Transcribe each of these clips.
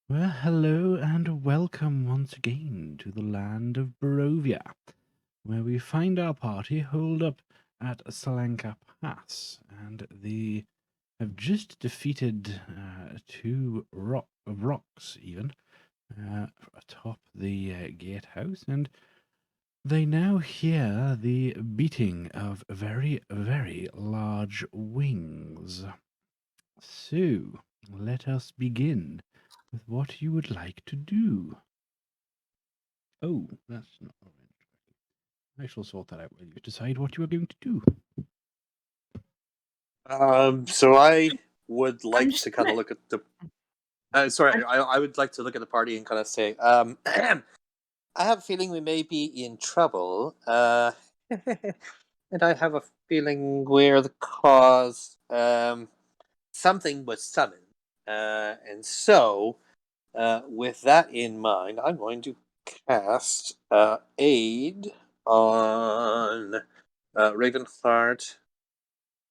Well, hello and welcome once again to the land of Barovia, where we find our party holed up at Salanka Pass, and they have just defeated two rocks, even atop the gatehouse, and they now hear the beating of very, very large wings. So, let us begin with what you would like to do. Oh, that's not orange. I shall sort that out when you decide what you are going to do. So I would I'm like just to kind of gonna- look at the. I would like to look at the party and kind of say, I have a feeling we may be in trouble. And I have a feeling we're the cause. Something was summoned, and so with that in mind, I'm going to cast aid on Ravenheart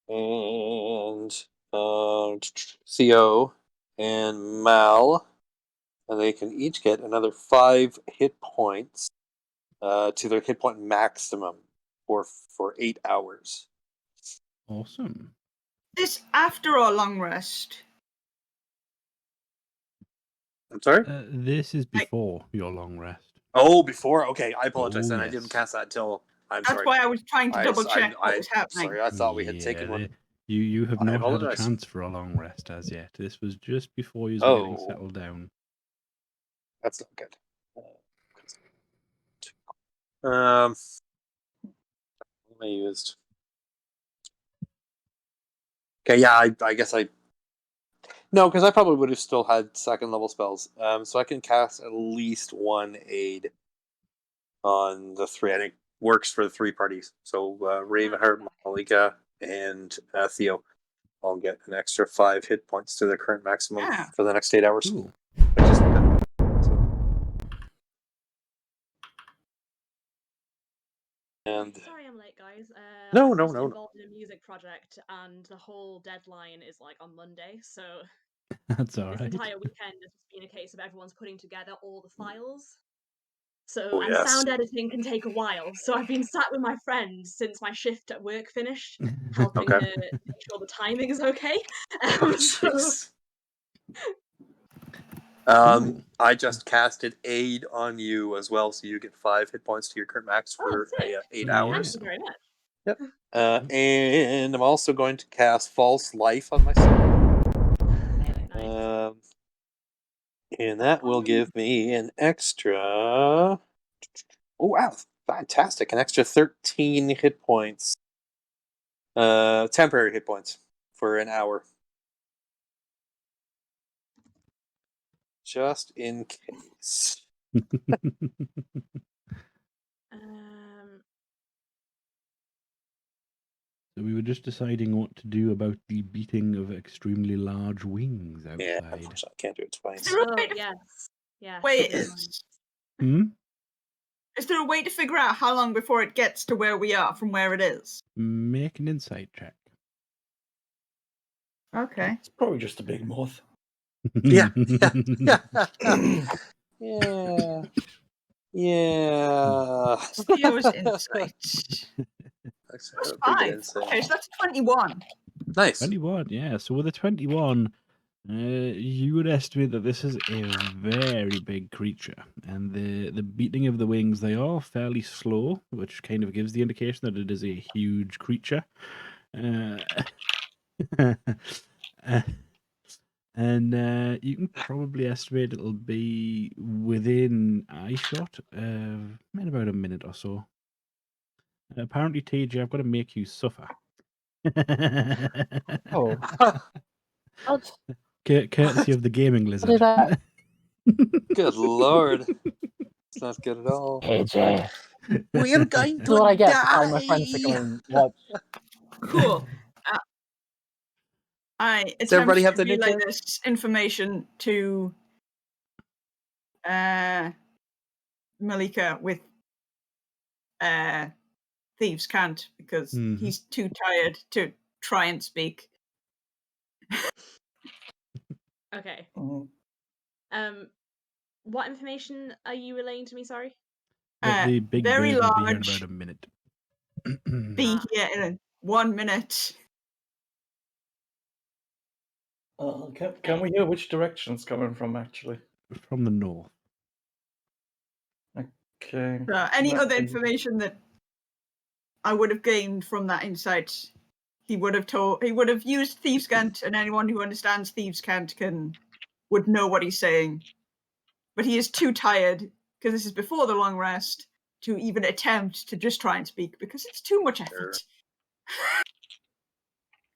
and Theo and Mal, and they can each get another 5 hit points to their hit point maximum for 8 hours. Awesome. This after our long rest. I'm sorry. This is before your long rest. Oh, before. Okay, I apologize. Oh, Then I yes. didn't cast that until. I'm That's sorry. why I was trying to I, double I, check what was happening. sorry. I thought we had Yeah, taken one. you have I not had a apologize. chance for a long rest as yet. This was just before you were getting Oh, settled down. that's not good. What I used. Okay, yeah. I guess I No, because I probably would have still had second level spells. So I can cast at least one aid on the three, and it works for the 3 parties. So Ravenheart, Malika, and Theo all get an extra 5 hit points to their current maximum Yeah. for the next 8 hours. Cool. Which is good. And Sorry I'm late, guys. No, I'm no, just no, no. involved in a music project, and the whole deadline is like on Monday. So That's all this right. entire weekend has just been a case of everyone's putting together all the files. So Oh, and yes. sound editing can take a while. So I've been sat with my friend since my shift at work finished, helping Okay. to make sure the timing is okay. Oh, So jeez. Cool. I just casted aid on you as well, so you get 5 hit points to your current max for sick. 8 Yeah. hours. Thank you very much. Yep. And I'm also going to cast False Life on myself. Nice. And that will give me an extra. Oh, wow. Fantastic. An extra 13 hit points. Temporary hit points for an hour. Just in case. Um, So we were just deciding what to do about the beating of extremely large wings Yeah, outside. unfortunately, I can't do it Is twice. there a oh way to, yes, yes. wait, never mind. Hmm? is there a way to figure out how long before it gets to where we are from where it is? Make an insight check. Okay. It's probably just a big moth. Yeah. Yeah. Yeah. Theo's insight. That's That's a pretty good 5. insight. Okay, so that's 21. Nice. 21, yeah. So with a 21, you would estimate that this is a very big creature, and the beating of the wings, they are fairly slow, which kind of gives the indication that it is a huge creature. Uh, and you can probably estimate it'll be within eye shot in about a minute or so. Apparently, TJ, I've got to make you suffer. Oh, what? Courtesy of the gaming What lizard. did that? Good lord. It's not good at all. AJ. We're going This is what I get for telling my friends to come die. and watch. Cool. I Does everybody attempt have to the relay nickname? this information to Malika with Thieves Can't because Mhm. he's too tired to try and speak. Okay. Mm. What information are you relaying to me? Sorry. The big very bird will be here in large. about a minute. Be here in 1 minute. Can we hear which direction it's coming from, actually? From the north. Okay. Any That other is- information that I would have gained from that insight, he would have used Thieves' Cant, and anyone who understands Thieves' Cant would know what he's saying. But he is too tired, because this is before the long rest, to even attempt to just try and speak, because it's too much effort.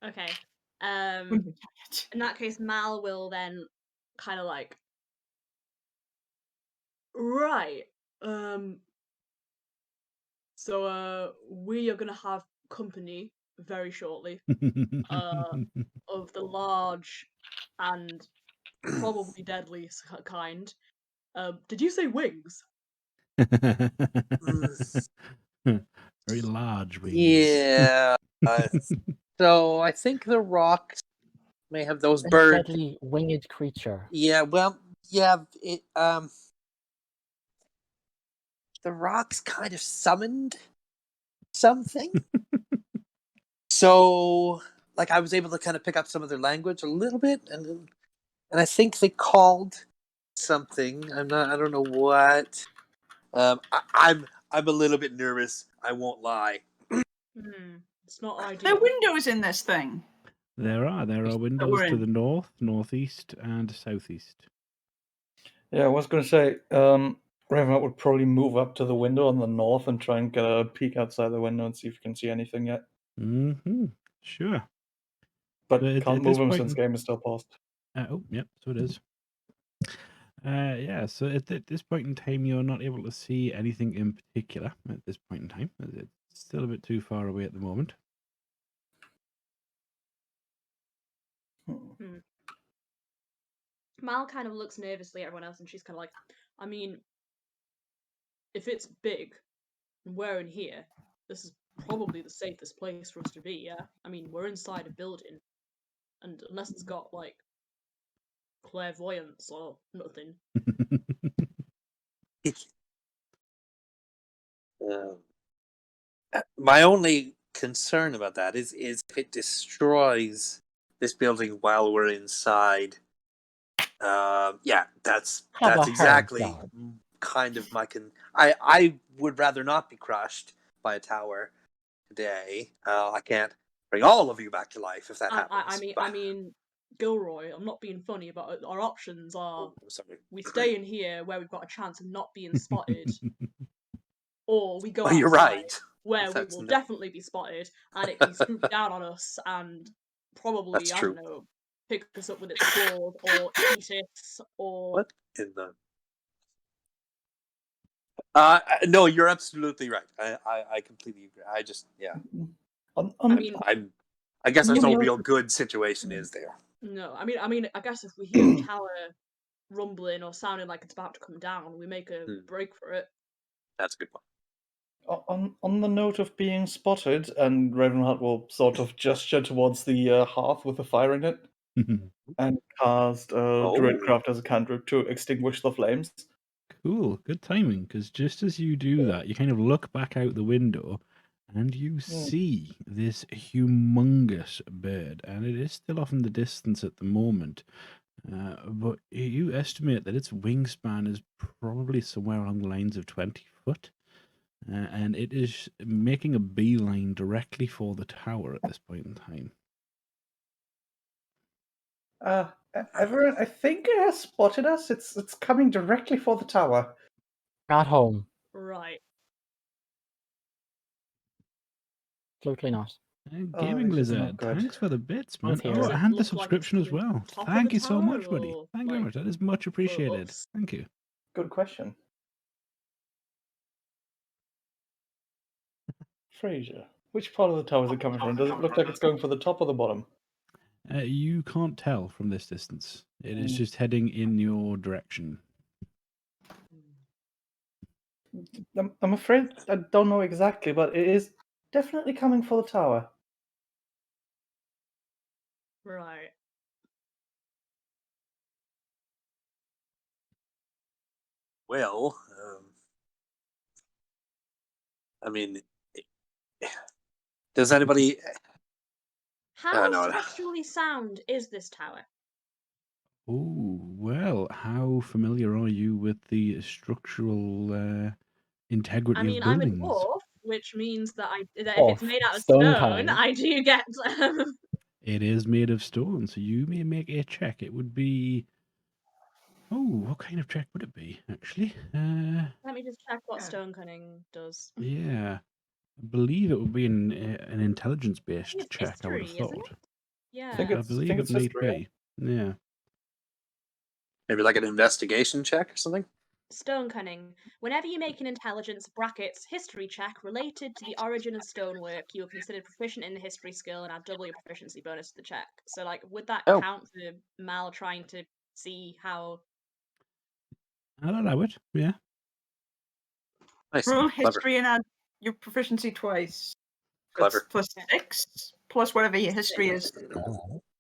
Okay. When you're tired. In that case, Mal will then kind of like, right. So we are gonna have company very shortly. Of the large and probably deadly kind. Did you say wings? Very large wings. Yeah. So I think the rocks may have those A birds. deadly winged creature. Yeah, well, yeah, the rocks kind of summoned something. So, like, I was able to kind of pick up some of their language a little bit, and I think they called something. I don't know what. I'm a little bit nervous. I won't lie. It's not There ideal. are windows in this thing. There are windows we're to in. the north, northeast, and southeast. Yeah, I was going to say, Ravenheart would probably move up to the window on the north and try and get a peek outside the window and see if you can see anything yet. Mm-hmm. Sure. But But can't at move this him point since game is still paused. Oh, yep, so it is. Yeah, so at this point in time, you're not able to see anything in particular at this point in time. It's still a bit too far away at the moment. Mal kind of looks nervously at everyone else, and she's kind of like, I mean, if it's big, and we're in here, this is probably the safest place for us to be, yeah? I mean, we're inside a building, and unless it's got, like, clairvoyance or nothing. My only concern about that is if it destroys this building while we're inside. Yeah, that's Have a exactly hard kind of my I would rather not be crushed by a tower today. I can't bring all of you back to life if that happens. I mean, Gilroy, I'm not being funny, but our options are Oh, I'm sorry. we stay in here where we've got a chance of not being spotted, or we go Oh, outside you're right. where we That's will no- definitely be spotted and it can swoop down on us and probably, That's I true. don't know, pick us up with its claws or eat us or. What in the? No, you're absolutely right. I completely agree. I just I guess there's no real good situation, is there? No, I mean, I guess if we hear the tower rumbling or sounding like it's about to come down, we make a break for it. That's a good point. On the note of being spotted, and Ravenheart will sort of gesture towards the hearth with the fire in it, and cast Druidcraft as a cantrip to extinguish the flames. Cool, good timing, because just as you do that, you kind of look back out the window and you see this humongous bird, and it is still off in the distance at the moment. But you estimate that its wingspan is probably somewhere along the lines of 20 foot. And it is making a beeline directly for the tower at this point in time. Everyone, I think it has spotted us. It's coming directly for the tower. At home. Right. Absolutely not. Gaming this is not Lizard, good. thanks for the bits, man. Both here. Oh, Does it and the look like it's subscription as coming well. top of Thank the you so tower, much, buddy. or, Thank you very like, much. That is much appreciated. us? Thank you. Good question. Fraser, which part of the tower is it coming from? Does it look like it's going for the top or the bottom? You can't tell from this distance. It is just heading in your direction. I'm afraid I don't know exactly, but it is definitely coming for the tower. Right. Well, I mean, does anybody? How no. structurally sound is this tower? Oh, well, how familiar are you with the structural integrity I mean, of I'm a buildings? dwarf, which means that if it's Dwarf, made out of stone stone, cunning. I do get. It is made of stone, so you may make a check. It would be. Oh, what kind of check would it be, actually? Let me just check what Yeah. stone cunning does. Yeah. I believe it would be an intelligence-based It's check, I would have history, isn't thought. it? Yeah. I think I believe it it's might history. be. Yeah. Maybe like an investigation check or something. Stone cunning. Whenever you make an intelligence brackets history check related to the origin of stonework, you are considered proficient in the history skill and add double your proficiency bonus to the check. So, like, would that Oh. count for Mal trying to see how? I'll allow it, yeah. Nice, Roll clever, history and add your proficiency twice. That's clever. plus 6, plus whatever your history is.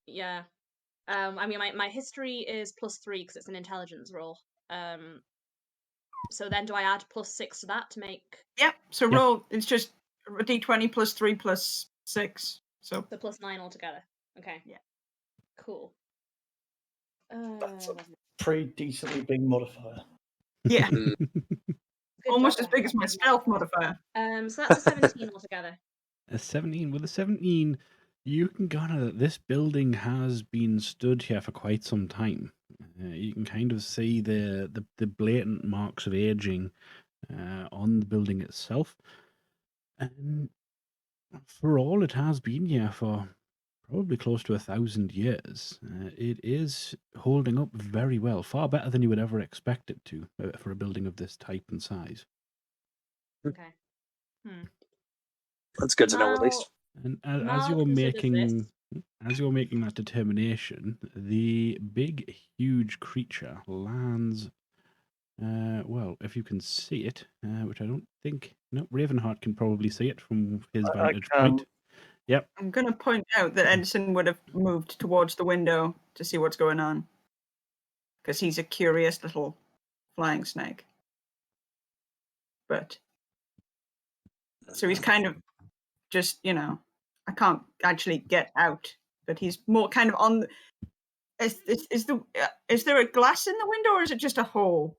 Yeah. I mean, my history is +3 because it's an intelligence roll. So then do I add +6 to that to make Yep. So Yep. roll. It's just a d20 plus 3 plus 6. So the +9 altogether? Okay. Yeah. Cool. That's a pretty decently big modifier. yeah, Mm. Good almost job, as big as my guys. stealth modifier. So that's a 17 altogether. A 17. With a 17, you can gather that this building has been stood here for quite some time. You can kind of see the blatant marks of aging on the building itself. And for all it has been here for probably close to 1,000 years, it is holding up very well, far better than you would ever expect it to for a building of this type and size. Okay. That's good to know at least. And Mal considers as you're making that determination, the big, huge creature lands. Well, if you can see it, which I don't think. No, Ravenheart can probably see it from his vantage point. Yep. I'm going to point out that Edison would have moved towards the window to see what's going on. Because he's a curious little flying snake. But. So he's kind of just, I can't actually get out. But he's more kind of on. Is there a glass in the window or is it just a hole?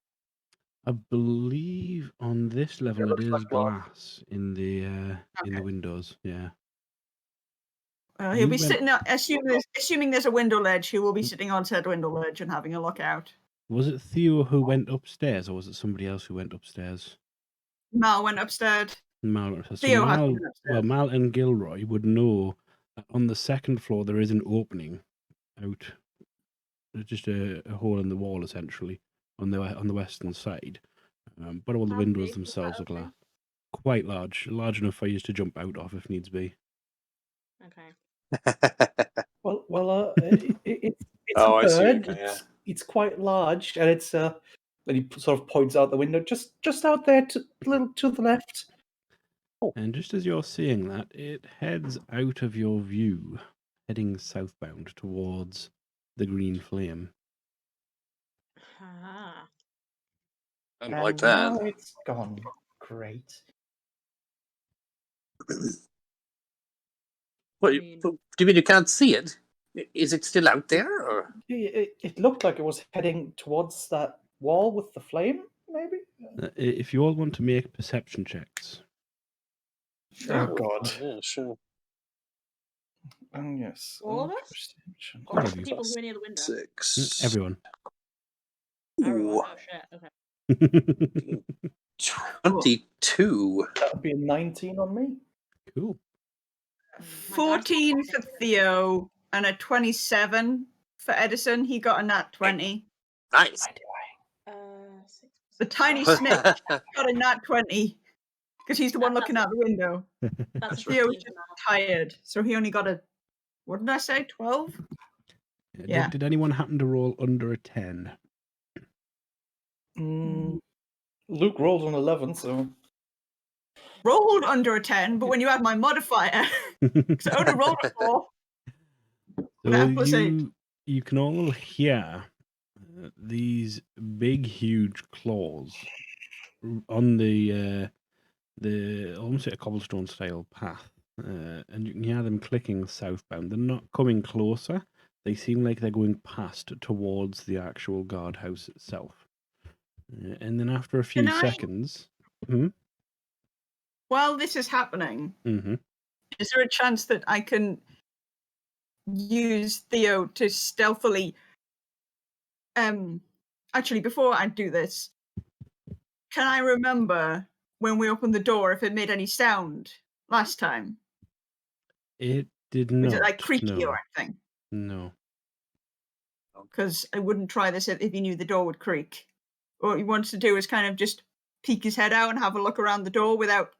I believe on this level it looks is like glass. glass in the windows. Yeah. He'll You be went- sitting out, assuming there's a window ledge, he will be sitting on said window ledge and having a look out. Was it Theo who went upstairs, or was it somebody else who went upstairs? Mal went upstairs. Mal. So Theo has Mal, been upstairs. well, Mal and Gilroy would know that on the second floor there is an opening out. It's just a hole in the wall, essentially, on the western side. But all the How windows big is themselves that are glass. opening? Quite large enough for you to jump out of if needs be. Okay. Well, it's Oh, a I see, bird. okay, yeah. It's quite large, and it's and he sort of points out the window, just out there, a little to the left. And just as you're seeing that, it heads out of your view, heading southbound towards the green flame. Ah. I don't And like that. now it's gone. Great. What, I mean- do you mean you can't see it? Is it still out there? Or? It looked like it was heading towards that wall with the flame, maybe? If you all want to make perception checks. Oh, God. Yeah, sure. Yes. All of us? Perception. Or All just of the you. people who are near the window? 6. Everyone. Everyone. Ooh, Oh shit. Okay. 22. That would be a 19 on me. Cool. My 14 for Theo and a 27 for Edison. He got a nat 20. Nice. Six. The tiny snake got a nat 20 because he's the one looking out the window. That's a Theo was 15 just for Mal. tired, so he only got a, what did I say, 12? Yeah. Did anyone happen to roll under a 10? Luke rolls an 11, so Rolled under a 10, but when you add my modifier, because I only rolled a 4. So That plus 8. you can all hear these big, huge claws on the almost like a cobblestone style path, and you can hear them clicking southbound. They're not coming closer. They seem like they're going past towards the actual guardhouse itself. And then after a few Can I- seconds, While this is happening, mm-hmm. is there a chance that I can use Theo to stealthily... Actually, before I do this, can I remember when we opened the door if it made any sound last time? It did not. Was it like creaky no. or anything? No. Because I wouldn't try this if he knew the door would creak. What he wants to do is kind of just peek his head out and have a look around the door without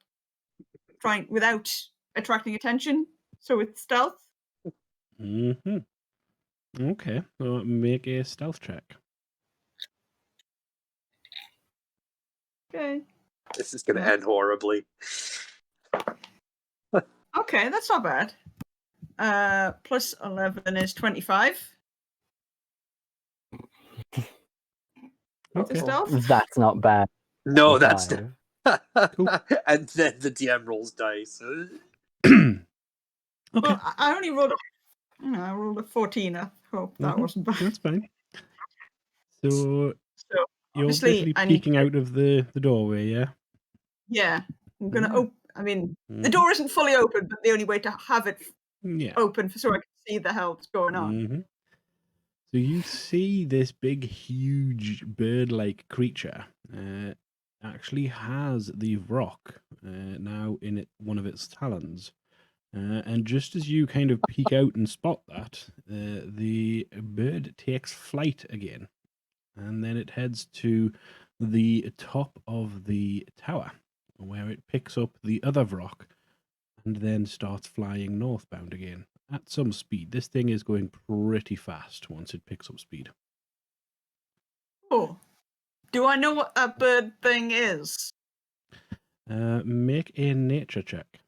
attracting attention. So with stealth. Mm-hmm. Okay, so make a stealth check. Okay. This is going to end horribly. Okay, that's not bad. Plus 11 is 25. Okay. Stealth? That's not bad. No, For that's five. Cool. And then the DM rolls dice. Okay. Well, I only rolled I rolled a 14. I hope that wasn't bad. That's fine. So So you're obviously, literally I need peeking out of the doorway, yeah? Yeah, I'm gonna Mhm. open. I mean, the Mhm. door isn't fully open, but the only way to have it Yeah. open so I can see the hell that's going on. Mm-hmm. So you see this big, huge bird-like creature actually has the rock now in one of its talons. And just as you kind of peek out and spot that, the bird takes flight again. And then it heads to the top of the tower, where it picks up the other rock and then starts flying northbound again at some speed. This thing is going pretty fast once it picks up speed. Oh, do I know what that bird thing is? Make a nature check.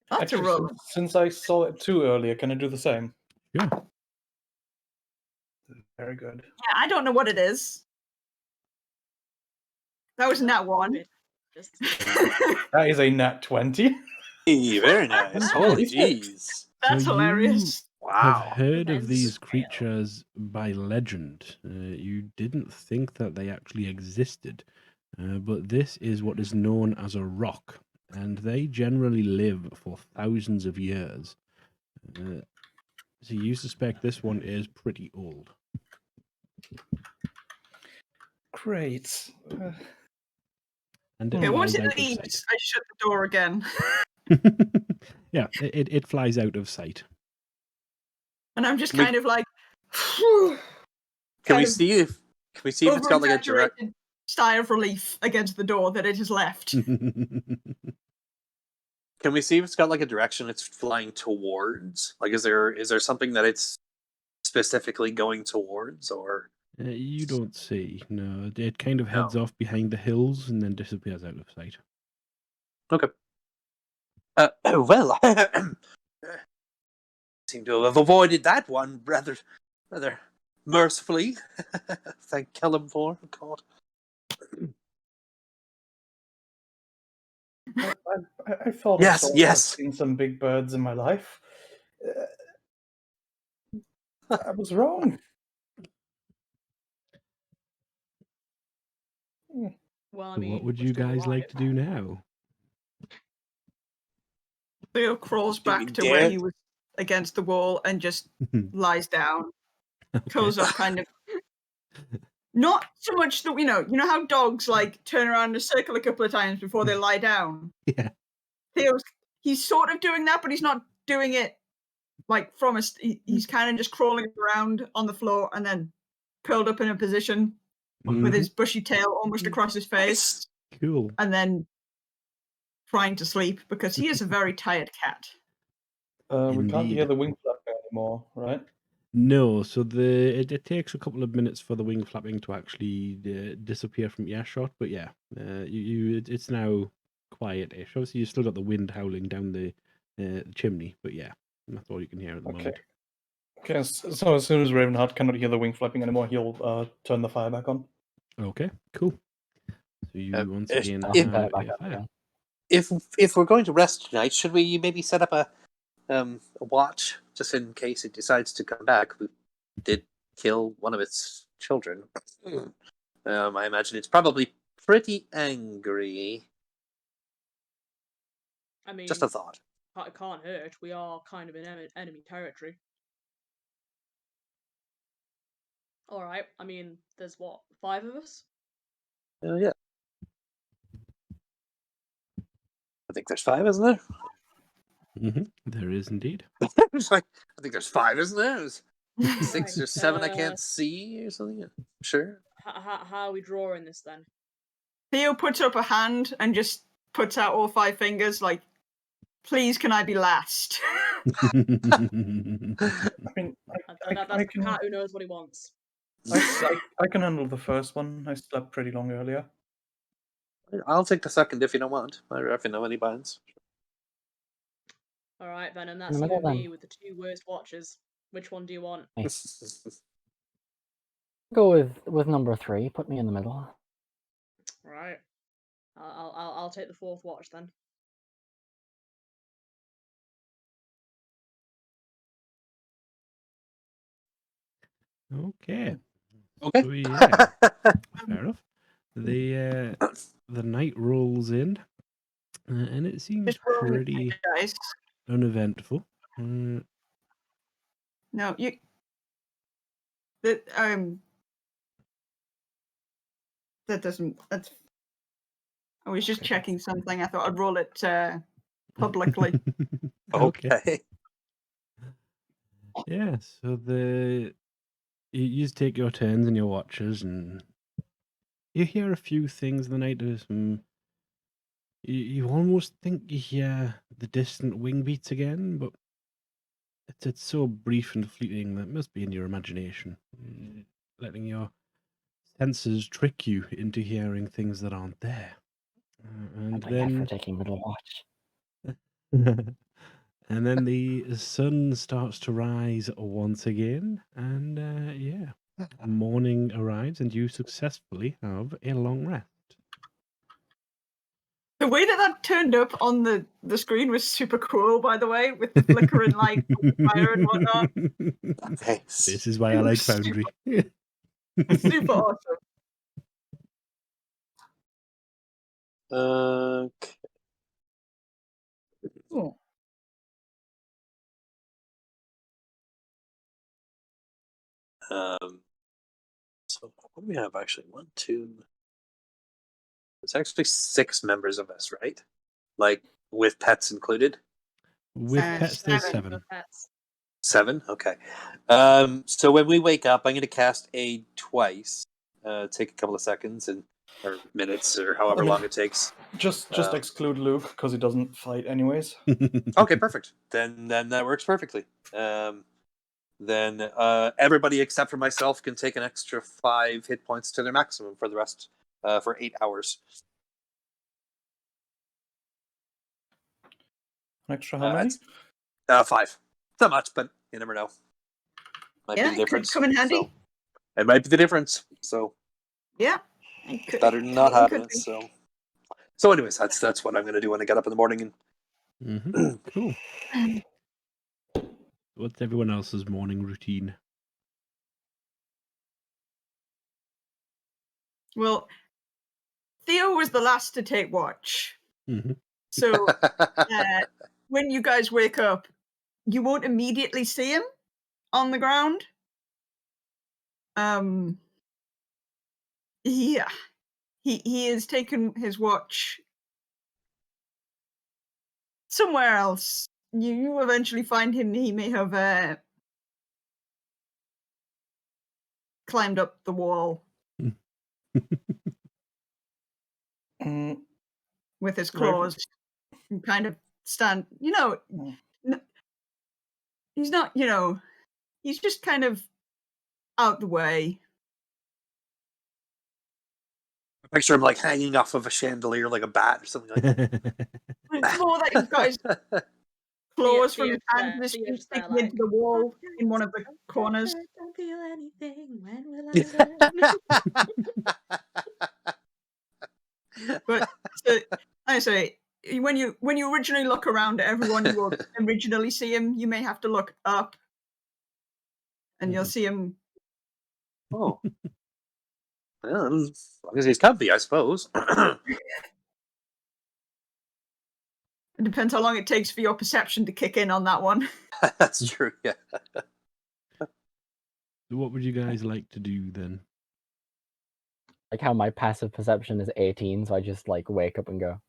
That's Actually, a roll. since I saw it too earlier, can I do the same? Yeah. Very good. Yeah, I don't know what it is. That was nat one. Just That is a nat 20. Hey, very nice. Holy jeez. That's So you hilarious. have Wow. heard of Immense these scale. creatures by legend. You didn't think that they actually existed, but this is what is known as a rock, and they generally live for thousands of years. So you suspect this one is pretty old. Great. And Okay, it once flies it out of leaves, I shut the door again. sight. Yeah, it flies out of sight. And I'm just Can we- kind of like... Can we kind of see if it's got like a direct? over-exaggerated sigh of relief against the door that it has left. Can we see if it's got like a direction it's flying towards? Like, is there something that it's specifically going towards, or? You don't see. No, it kind of heads No. off behind the hills and then disappears out of sight. Okay. Well, seem to have avoided that one rather mercifully. Thank Kellum for God. I thought Yes, I saw yes. seen some big birds in my life. I was wrong. well, I So mean, what would we're you still guys like alive. to do now? Theo crawls Do we back to where dare- he was against the wall and just lies down, curls up kind of. Not so much that you know how dogs like turn around in a circle a couple of times before they lie down. Yeah. He's sort of doing that, but he's not doing it like from he's kind of just crawling around on the floor and then curled up in a position with his bushy tail almost across his face, Cool. and then trying to sleep because he is a very tired cat. We can't hear Indeed. the wing flapping anymore, right? No, so it takes a couple of minutes for the wing flapping to actually disappear from earshot, but yeah, it's now quiet-ish. Obviously, you've still got the wind howling down the chimney, but yeah, that's all you can hear at the Okay. moment. Okay, so as soon as Ravenheart cannot hear the wing flapping anymore, he'll turn the fire back on. Okay, cool. So you once again if- have a fire. If we're going to rest tonight, should we maybe set up a watch just in case it decides to come back? We did kill one of its children. I imagine it's probably pretty angry. I mean, Just a thought. it can't hurt. We are kind of in enemy territory. All right. I mean, there's what, 5 of us? Yeah. I think there's 5, isn't there? There is indeed. It's like, I think there's 5, isn't there? There's 6 or Right, 7 I can't see or something. Yeah. Sure. How are we drawing this then? Theo puts up a hand and just puts out all 5 fingers, like, please, can I be last? I mean, That's I the can, cat who knows what he wants. I can handle the first one. I slept pretty long earlier. I'll take the second if you don't want. If you know any binds. All right, then, and the that's you middle, and me then. with the 2 worst watches. Which one do you want? Go with number 3. Put me in the middle. All right. I'll take the 4th watch then. Okay. Okay. So, yeah, fair enough. The night rolls in, and it seems Just roll me pretty dice. uneventful. No, you. That doesn't. That's. I was just checking something. I thought I'd roll it publicly. Okay. Yeah. So you just take your turns and your watches, and you hear a few things in the night. There's some. You almost think you hear the distant wing beats again, but it's so brief and fleeting that it must be in your imagination, letting your senses trick you into hearing things that aren't there. And Thank you for then, taking middle watch. and then the sun starts to rise once again, and yeah, morning arrives, and you successfully have a long rest. The way that turned up on the screen was super cool, by the way, with the flickering light, fire and whatnot. Nice. This is why I like Foundry. Super awesome. Okay. Oh. So what do we have actually? 1, 2. It's actually 6 members of us, right? Like with pets included. With pets, there's 7. For pets. 7. Okay. So when we wake up, I'm going to cast aid twice. Take a couple of seconds or minutes or however long it takes. Just exclude Luke because he doesn't fight anyways. Okay, perfect. Then that works perfectly. Then everybody except for myself can take an extra 5 hit points to their maximum for the rest for 8 hours. Extra how many? 5. Not much, but you never know. Might be Yeah, the it could difference. come in handy. So, it might be the difference. So Yeah. It could, better than not totally having could it. be. So anyways, that's what I'm going to do when I get up in the morning. Cool. What's everyone else's morning routine? Well, Theo was the last to take watch. Mhm. So when you guys wake up, you won't immediately see him on the ground. Yeah. He has taken his watch somewhere else. You eventually find him. He may have climbed up the wall Mm, with his Raven- claws and kind of stand. He's not. He's just kind of out the way. I picture him like hanging off of a chandelier like a bat or something like that. It's more that he's got his claws from Theo's his hands there. and his Theo's feet just there, sticking into the wall in one of the corners. Don't feel anything. When will I learn? But so, I say, when you originally look around at everyone you will originally see him, you may have to look up, and you'll see him. Oh. Well, as long as he's comfy, I suppose. It depends how long it takes for your perception to kick in on that one. That's true, yeah. So what would you guys like to do then? Like how my passive perception is 18, so I just like wake up and go.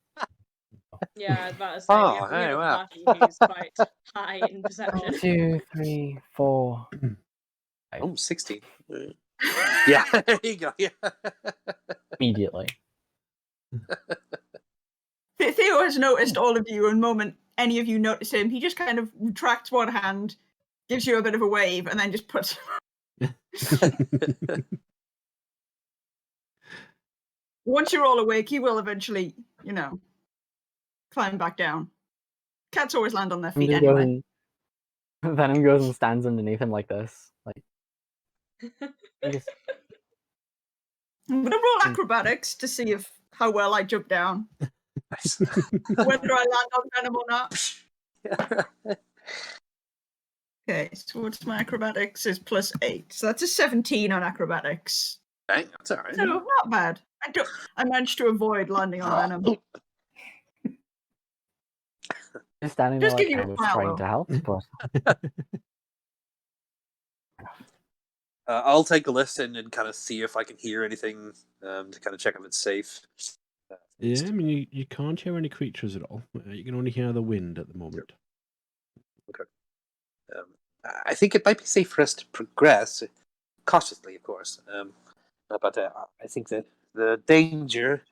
Yeah, I was about to say, Oh, we have hey, a wow. party who's quite high in 1, perception. 2, 3, 4. Oh, 16. Yeah, there you go, yeah. Immediately. Theo has noticed all of you, and the moment any of you notice him, he just kind of retracts one hand, gives you a bit of a wave, and then just puts. Once you're all awake, he will eventually, climb back down. Cats always land on their feet anyway. Venom goes and stands underneath him like this. Like, he just I'm gonna roll acrobatics to see how well I jump down. Nice. Whether I land on Venom or not. Okay, so what's my acrobatics is +8. So that's a 17 on acrobatics. Right, that's all right. So not bad. I managed to avoid landing on Venom. just standing there Just like give you I a was smile, trying though. to help, but I'll take a listen and kind of see if I can hear anything to kind of check if it's safe. Yeah, I mean, you can't hear any creatures at all. You can only hear the wind at the moment. Okay. I think it might be safe for us to progress, cautiously, of course. But I think that the danger,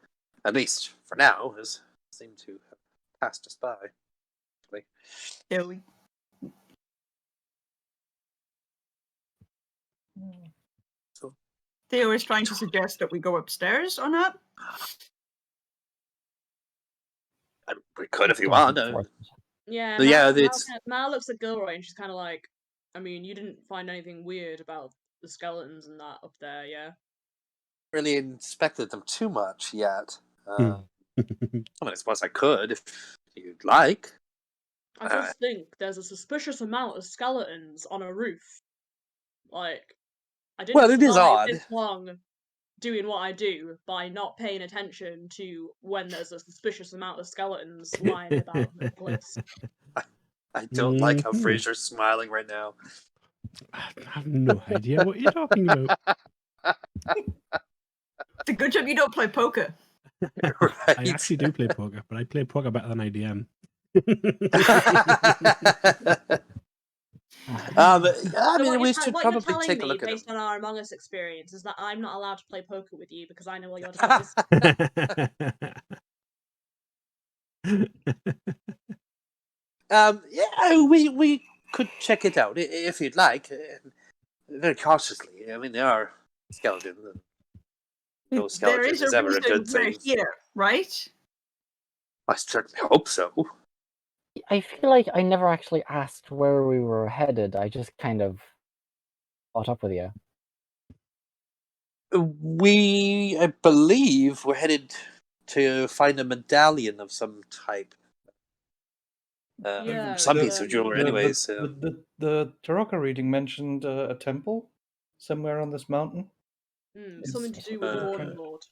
at least for now, has seemed to have passed us by. Yeah, we. So Theo is trying to suggest that we go upstairs or not. we could if you want. Yeah, So, yeah, it's Mal looks at Gilroy and she's kind of like, I mean, you didn't find anything weird about the skeletons and that up there, yeah? really inspected them too much yet. I mean, I suppose I could if you'd like. I just think there's a suspicious amount of skeletons on a roof. Like, I didn't Well, it is survive odd. this long doing what I do by not paying attention to when there's a suspicious amount of skeletons lying about the place. I don't like how Mhm. Fraser's smiling right now. I have no idea what you're talking about. It's a good job you don't play poker. Right. I actually do play poker, but I play poker better than I DM. I So mean, we should what you're probably telling take a me, look at based them. on our Among Us experience, is that I'm not allowed to play poker with you because I know all your devices. Yeah, we could check it out if you'd like, very cautiously. I mean, there are skeletons. And no There skeleton is a is ever a reason good we're thing. here, right? I certainly hope so. I feel like I never actually asked where we were headed. I just kind of caught up with you. I believe, we're headed to find a medallion of some type. Yeah, Some it's, piece of jewelry, anyways. The Taraka reading mentioned a temple somewhere on this mountain. something to do with the Morning Lord.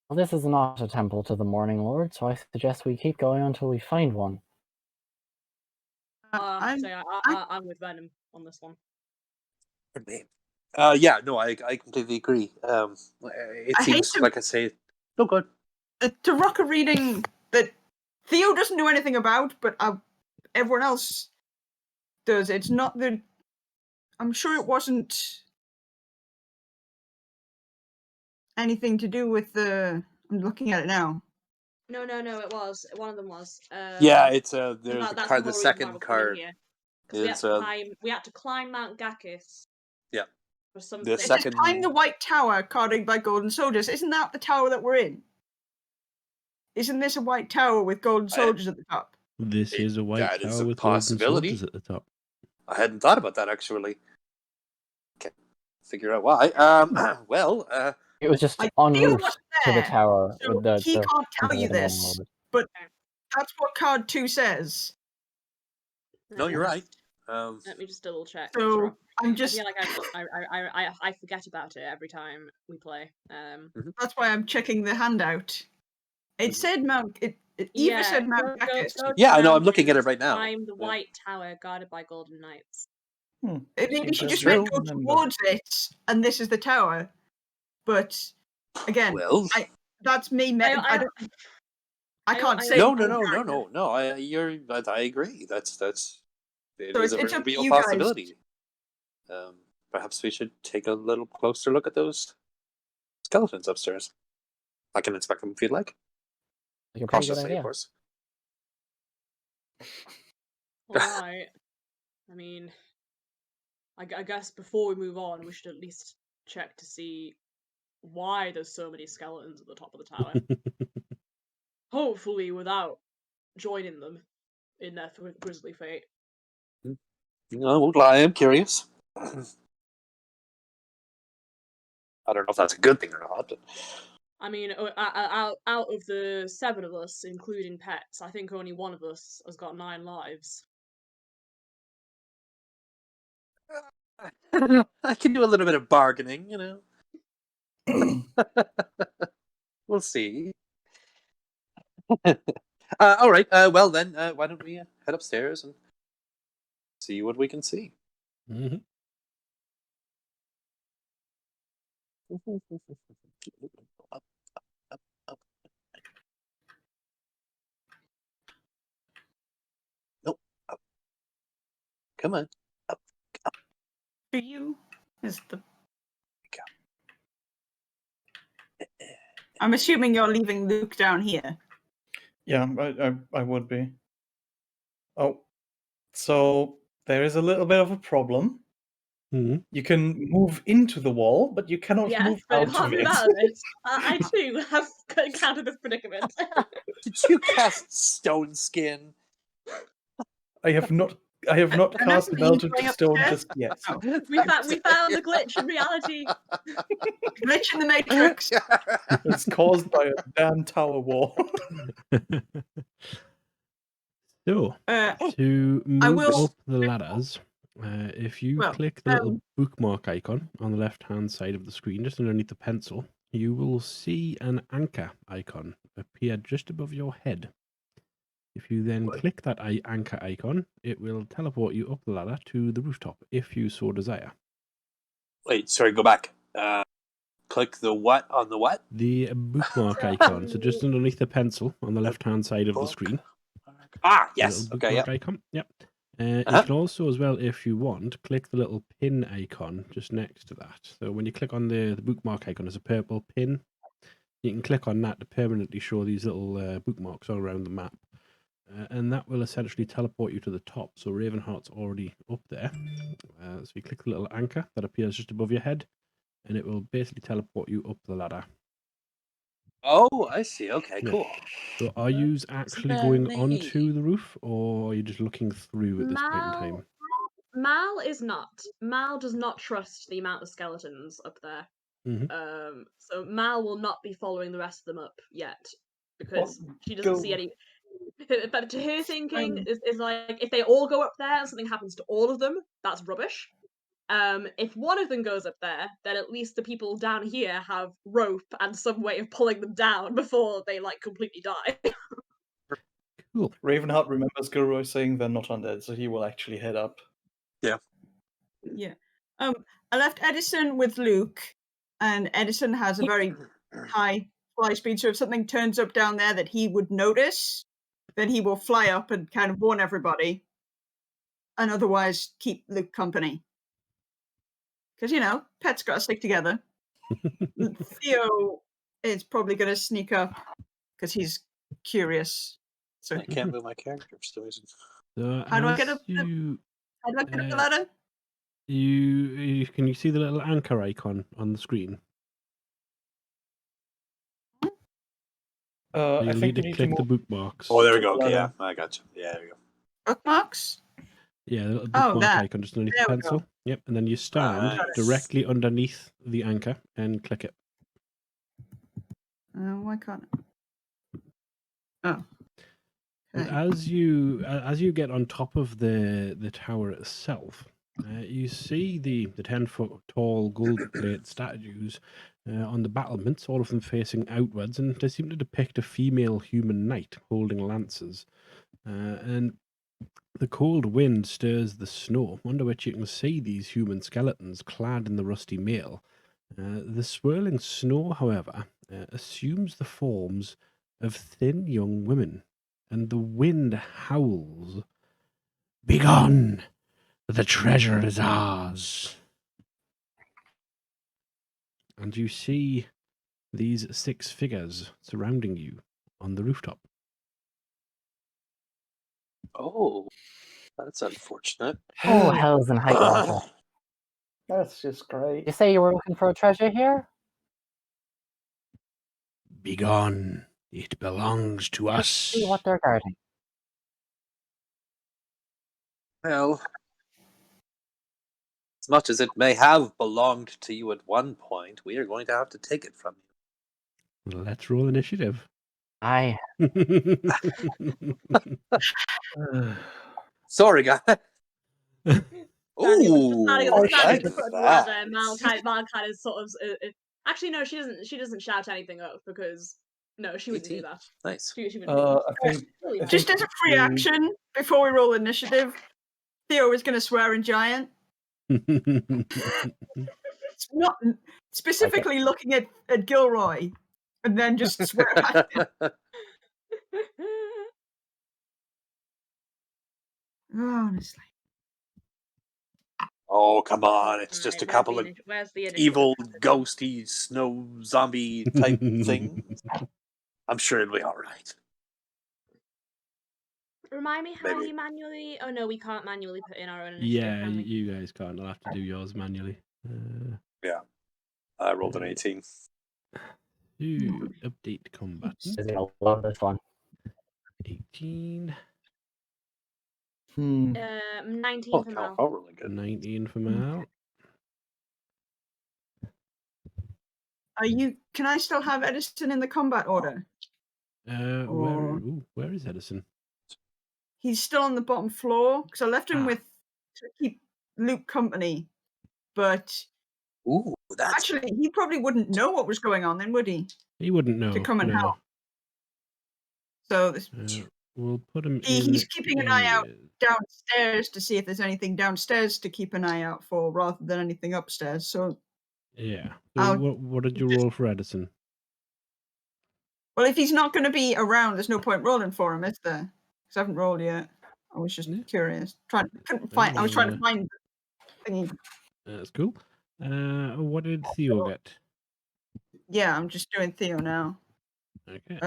Well, this is not a temple to the Morning Lord, so I suggest we keep going until we find one. I'm with Venom on this one. Yeah, no, I completely agree. It seems like I say, no good. The Taraka reading that Theo doesn't know anything about, but everyone else does. It's not the. I'm sure it wasn't anything to do with the. I'm looking at it now. No, it was. One of them was. Yeah, it's there's that's card. the The whole reason why second we're coming card here. Because is we had to climb Mount Gakis. Yeah. For something. The It says second. climb the White Tower, guarded by golden soldiers. Isn't that the tower that we're in? Isn't this a white tower with golden soldiers at the top? This is a white that is tower a with golden possibility. soldiers at the top. I hadn't thought about that actually. Can't figure out why. Well, It was just I en feel route what's to the there, tower. so with the he can't tell something you with the this, wall. but that's what card 2 says. no, you're right. Let me just double check. So I'm I just feel like I forget about it every time we play. that's why I'm checking the handout. It said Mount. It Eva Yeah, said Mount go Bacchus. to Yeah, I know, Mount I'm looking at it and right now. Climb the Yeah. white tower guarded by golden knights. Maybe Seems she to just have meant go remember. towards it, and this is the tower. But again, Well, that's me. I can't say. no. I agree. That's it So is a it's very up to real you guys. possibility. Perhaps we should take a little closer look at those skeletons upstairs. I can inspect them if you'd like. Like a pretty good Cautiously, idea. of course. Alright. I mean, I guess before we move on, we should at least check to see why there's so many skeletons at the top of the tower. Hopefully without joining them in their grisly fate. No, I am curious. I don't know if that's a good thing or not, but I mean, out of the 7 of us, including pets, I think only one of us has got 9 lives. I can do a little bit of bargaining, you know. We'll see. All right. Well, then, why don't we head upstairs and see what we can see? Mm-hmm. Nope. Up. Come on. Up. For you is the. I'm assuming you're leaving Luke down here. Yeah, I would be. Oh, so there is a little bit of a problem. Mm-hmm. You can move into the wall, but you cannot Yes, move but out you can't of move it. out of it. I too have encountered this predicament. Did you cast Stone Skin? I have not cast Remember Melted going Stone upstairs? just yet. Oh, we found the glitch in reality. glitch in the matrix. It's caused by a damn tower wall. So, Uh, to move will- up the ladders, if you Well, click the little bookmark icon on the left-hand side of the screen, just underneath the pencil, you will see an anchor icon appear just above your head. If you then click that anchor icon, it will teleport you up the ladder to the rooftop, if you so desire. Wait, sorry, go back. Click the what on the what? The bookmark icon, so just underneath the pencil on the left-hand side of the screen. Ah, The yes. little Okay, bookmark yeah. icon. Yep. You can also, as well, if you want, click the little pin icon just next to that. So when you click on the bookmark icon, there's a purple pin. You can click on that to permanently show these little bookmarks all around the map. And that will essentially teleport you to the top. So Ravenheart's already up there. So you click the little anchor that appears just above your head, and it will basically teleport you up the ladder. Oh, I see. Okay, Yeah. cool. So are you actually going onto the roof, or are you just looking through at this point in time? Mal is not. Mal does not trust the amount of skeletons up there. Mm-hmm. So Mal will not be following the rest of them up yet because she doesn't see any. But to her thinking is like, if they all go up there and something happens to all of them, that's rubbish. If one of them goes up there, then at least the people down here have rope and some way of pulling them down before they like completely die. Cool. Ravenheart remembers Gilroy saying they're not undead, so he will actually head up. Yeah. Yeah. I left Edison with Luke, and Edison has a very high fly speed, so if something turns up down there that he would notice, then he will fly up and kind of warn everybody, and otherwise keep Luke company. Because, you know, pets got to stick together. Theo is probably going to sneak up because he's curious. So I can't move my character for some reason. So how do I get up the ladder? Can you see the little anchor icon on the screen? So I you'll think need you to need to click the move. bookmarks. Oh, there we go. Okay, Ladder. yeah, I got you. Yeah, there we go. Bookmarks? Yeah, the little Oh, bookmark that. icon just underneath There the we go. pencil. Yep, and then you stand Nice. directly underneath the anchor and click it. Why can't I? Oh. And Okay. as you get on top of the tower itself, you see the 10-foot tall gold plate statues on the battlements, all of them facing outwards, and they seem to depict a female human knight holding lances. And the cold wind stirs the snow, under which you can see these human skeletons clad in the rusty mail. The swirling snow, however, assumes the forms of thin young women, and the wind howls, "Begone! The treasure is ours!" And you see these 6 figures surrounding you on the rooftop. Oh, that's unfortunate. Oh, hells and high water. That's just great. You say you were looking for a treasure here? "Begone! It belongs to Let's us." see what they're guarding. Well, as much as it may have belonged to you at one point, we are going to have to take it from you. Let's roll initiative. I Sorry, guy. Daniel was just standing at Ooh, the standing at like the foot of the that. ladder, and Mal kind of sort of. Actually, no, she doesn't. She doesn't shout anything up because no, she wouldn't do 18. that. Nice. She wouldn't. I think She's really I nice. Just think as a free the- action, before we roll initiative, Theo is going to swear in giant. It's not specifically looking at Gilroy, and then just swear at him. Honestly. Oh, come on. It's just a Right, couple of where's the initiative? evil, ghosty, snow zombie type things. I'm sure it'll be all right. Remind me how Maybe. you manually. Oh no, we can't manually put in our own initiative. Yeah, Can we? you guys can't. I'll have to do yours manually. Yeah. I rolled an 18. Update combat. is gonna love this one. 18. 19 Oh, for God, Mal. oh, really good. 19 for Mal. Can I still have Edison in the combat order? Where is Edison? He's still on the bottom floor because I left him to keep Luke company. But Ooh, that's actually, he probably wouldn't know what was going on then, would he? He wouldn't know. To come and no. help. So this, We'll put him in. he's keeping an eye out anyways. downstairs to see if there's anything downstairs to keep an eye out for rather than anything upstairs. So Yeah. So what did you roll for Edison? well, if he's not going to be around, there's no point rolling for him, is there? Because I haven't rolled yet. I was just curious. I was trying to find the thingy. That's cool. What did Theo get? Yeah, I'm just doing Theo now. Okay.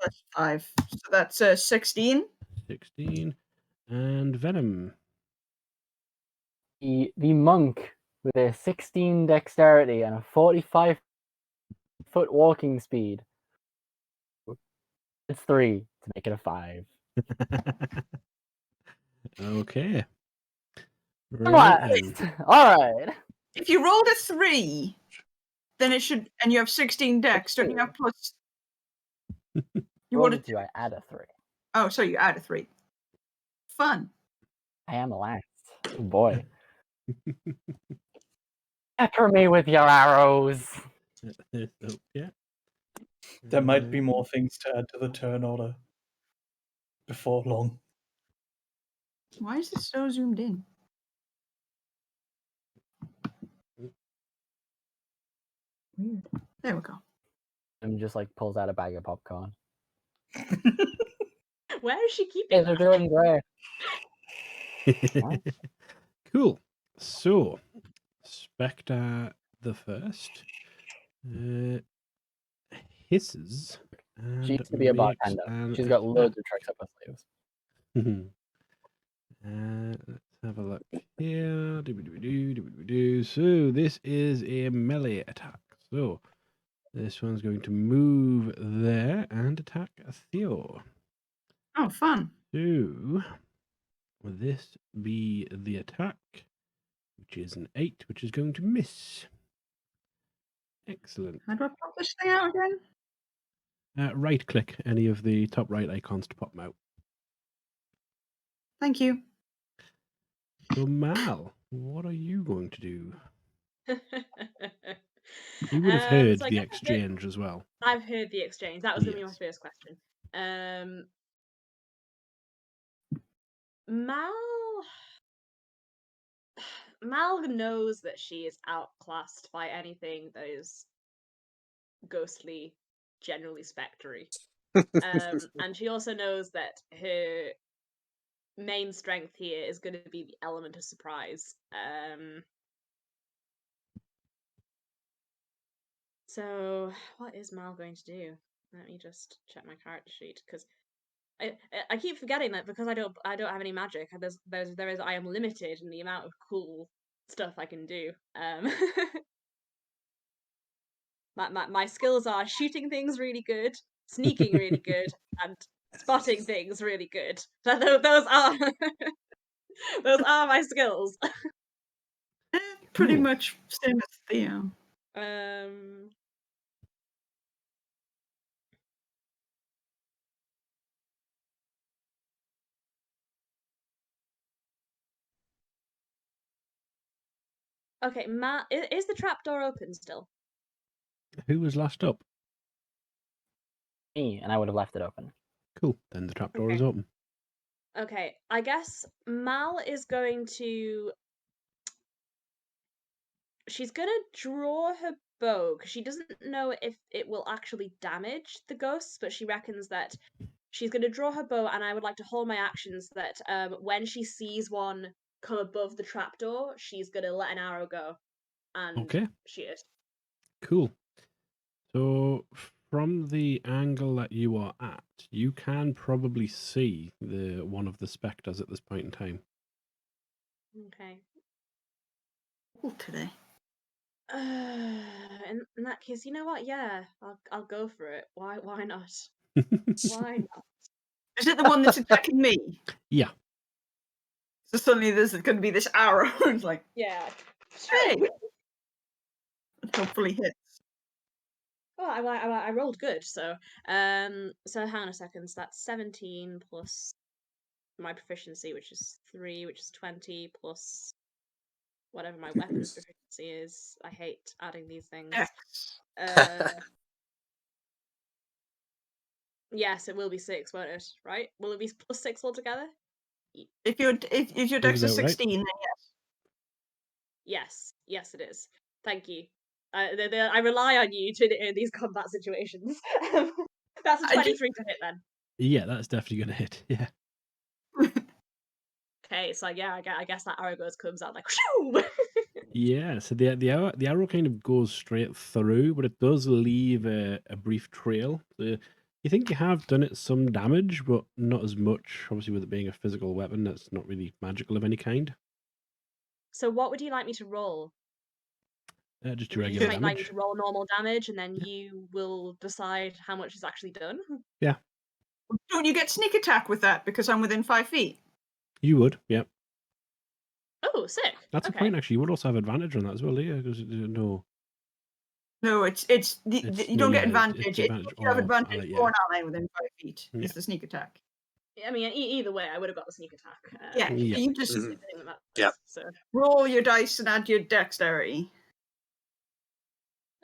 Plus 5. So that's 16. 16. And Venom. The monk with a 16 dexterity and a 45-foot walking speed. It's 3 to make it a 5. Okay. Right. All right. If you rolled a 3, then it should, and you have 16 dex, don't you have plus? You Roll wanted to I add a 3. Oh, so you add a 3. Fun. I am a last. Oh boy. Pepper me with your arrows. Yeah. There might be more things to add to the turn order before long. Why is this so zoomed in? Weird. There we go. And just like pulls out a bag of popcorn. Where is she keeping Hey, they're doing great. Cool. So, Spectre the First hisses. And She used to be a makes bartender. She's got loads of tricks up her sleeves. Let's have a look here. So this is a melee attack. So the this one's going to move there and attack Theo. Oh, fun. So, will this be the attack, which is an 8, which is going to miss. Excellent. How do I pop this thing out again? Right click any of the top right icons to pop them out. Thank you. So, Mal, what are you going to do? You would have heard So I the guess exchange as well. I've heard the exchange. That was going to be my Yes. first question. Mal knows that she is outclassed by anything that is ghostly, generally spectry. And she also knows that her main strength here is going to be the element of surprise. So what is Mal going to do? Let me just check my character sheet, because I keep forgetting that because I don't have any magic. I am limited in the amount of cool stuff I can do. My skills are shooting things really good, sneaking really good, and spotting things really good. So those are those are my skills. Pretty Cool. much same as Theo. Okay, Matt, is the trapdoor open still? Who was last up? Me, and I would have left it open. Cool. Then the trapdoor is Okay. open. Okay, I guess Mal is going to. She's gonna draw her bow because she doesn't know if it will actually damage the ghosts, but she reckons that she's gonna draw her bow, and I would like to hold my actions that when she sees one come above the trapdoor, she's gonna let an arrow go and Okay. shoot it. Cool. So, from the angle that you are at, you can probably see the one of the spectres at this point in time. Okay. Cool today. In that case, you know what? Yeah, I'll go for it. Why not? Why not? Is it the one that's attacking me? Yeah. So suddenly there's going to be this arrow. It's like, Yeah. hey! It hopefully hits. Well, I rolled good, so hang on a second. So that's 17 plus my proficiency, which is 3, which is 20 plus whatever my weapons proficiency is. I hate adding these things. Yes, it will be 6, won't it? Right? Will it be plus 6 altogether? If your dex is 16, then yes. Yes, it is. Thank you. I rely on you in these combat situations. That's a 23 to hit then. Yeah, that's definitely going to hit. Yeah. Okay, so yeah, I guess that arrow comes out like whoo! Yeah, so the arrow kind of goes straight through, but it does leave a brief trail. So you think you have done it some damage, but not as much. Obviously, with it being a physical weapon, that's not really magical of any kind. So what would you like me to roll? Just Would your you regular just like me damage. to roll normal damage, and then you will decide how much is actually done? Yeah. Don't you get sneak attack with that because I'm within 5 feet? You would, yeah. Oh, sick. That's a point, actually. You would also have advantage on that as well, do you? Because no. No, you don't get advantage. It's You advantage have or advantage ally, for yeah. an ally within 5 feet. Is the sneak attack. I mean, either way, I would have got the sneak attack. Yeah, you just Yeah. So roll your dice and add your dexterity.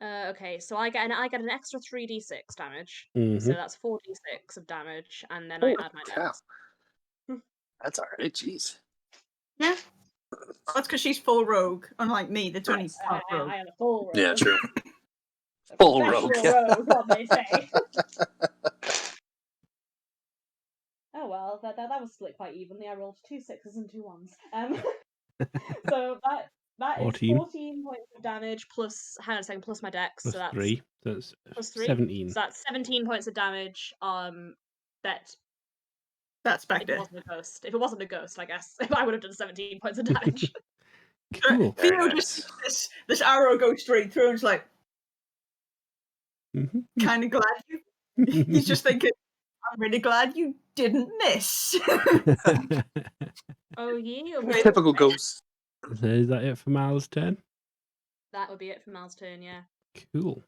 okay, so I get an extra 3d6 damage. Mhm. So that's 4d6 of damage, and then I add my dex. That's alright, jeez. Yeah. That's because she's full rogue, unlike me, that's only half rogue. I am a full rogue. Yeah, true. A Full professional rogue. rogue, what they say. Oh well, that was split quite evenly. I rolled 2 6s and 2 1s. So that is 14 points of damage plus plus my dex. Plus so that's 3. That's plus 3. 17. So that's 17 points of damage. That's If spectre. it wasn't a ghost, I guess I would have done 17 points of damage. Cool. Theo just sees this arrow go straight through and it's like, kind of glad you. He's just thinking, I'm really glad you didn't miss. Oh, yeah. Typical ghost. So is that it for Mal's turn? That would be it for Mal's turn, yeah. Cool.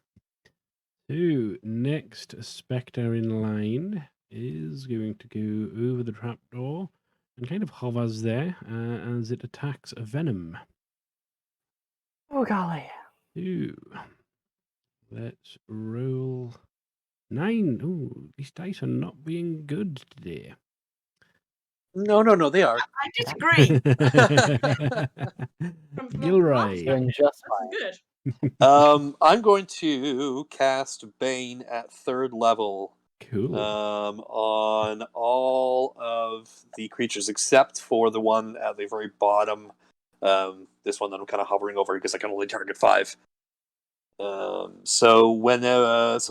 So, next Spectre in line is going to go over the trapdoor and kind of hovers there as it attacks a Venom. Oh golly. So, let's roll 9. Ooh, these dice are not being good today. No, they are. I disagree. From Gilroy. Doing just That's fine. good. I'm going to cast Bane at 3rd level Cool. on all of the creatures except for the one at the very bottom. This one that I'm kind of hovering over because I can only target 5. So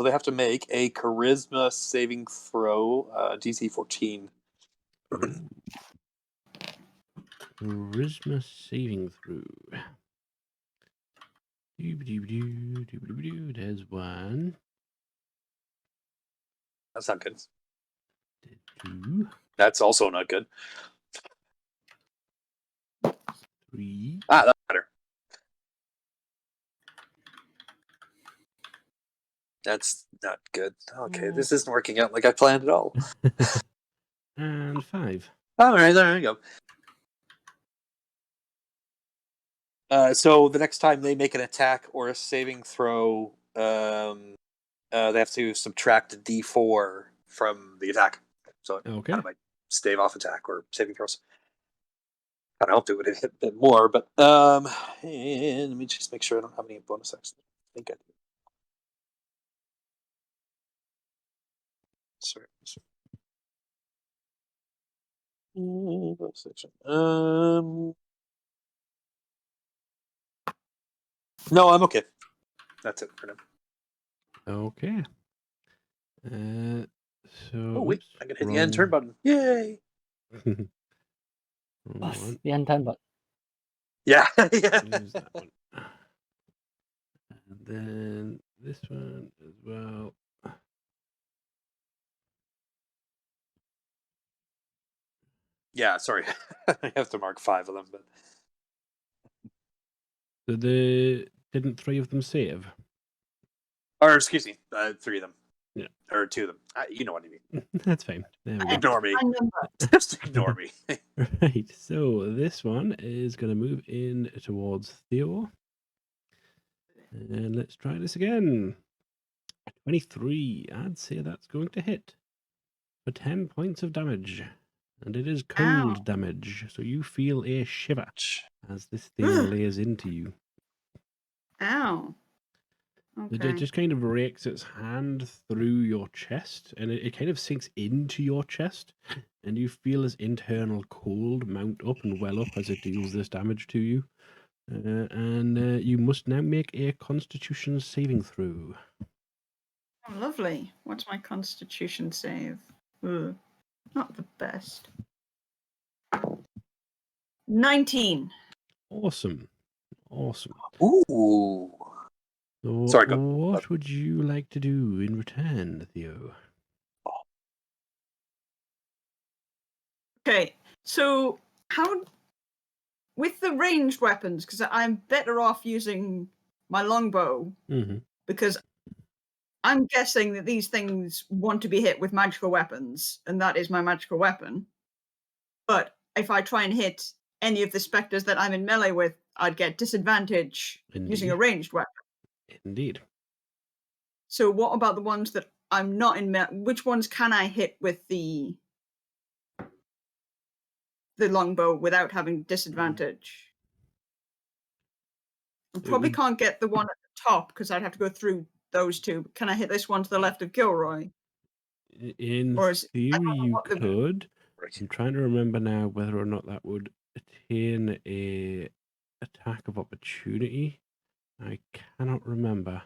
they have to make a Charisma saving throw, DC 14. Ooh. Charisma saving throw. There's 1. That's not good. 2. That's also not good. 3. That's better. That's not good. Okay, this isn't working out like I planned at all. And 5. All right, there you go. So the next time they make an attack or a saving throw, they have to subtract a D4 from the attack. So it Okay. kind of might stave off attack or saving throws. I hope it would hit a bit more, but and let me just make sure I don't have any bonus actions. I think I do. Sorry. Bonus action. No, I'm okay. That's it for now. Okay. So. Oh wait, oops, I can hit the end turn button. Yay! Wrong Plus one. the N10 button. Yeah, yeah. Use that one. And then this one as well. Yeah, sorry. I have to mark 5 of them, but So didn't 3 of them save? or excuse me, 3 of them. Yeah. Or 2 of them. You know what I mean. That's fine. There we go. Ignore me. I number. Just ignore me. Right. So this one is going to move in towards Theo. And let's try this again. 23. I'd say that's going to hit for 10 points of damage. And it is cold Ow. damage. So you feel a shiver as this thing Ugh. lays into you. Ow. It Okay. just kind of rakes its hand through your chest, and it kind of sinks into your chest, and you feel this internal cold mount up and well up as it deals this damage to you. And you must now make a Constitution saving throw. Oh, lovely. What's my Constitution save? Ugh. Not the best. 19. Awesome. Ooh. So Sorry, go. what would you like to do in return, Theo? Okay, so how with the ranged weapons, because I'm better off using my longbow, Mm-hmm. because I'm guessing that these things want to be hit with magical weapons, and that is my magical weapon. But if I try and hit any of the specters that I'm in melee with, I'd get disadvantage using a Indeed. ranged weapon. Indeed. So what about the ones that I'm not in melee? Which ones can I hit with the longbow without having disadvantage? I probably can't get the one at the top because I'd have to go through those two. Can I hit this one to the left of Gilroy? In Or is- I theory, don't know you what the- could. Right. I'm trying to remember now whether or not that would attain a attack of opportunity. I cannot remember.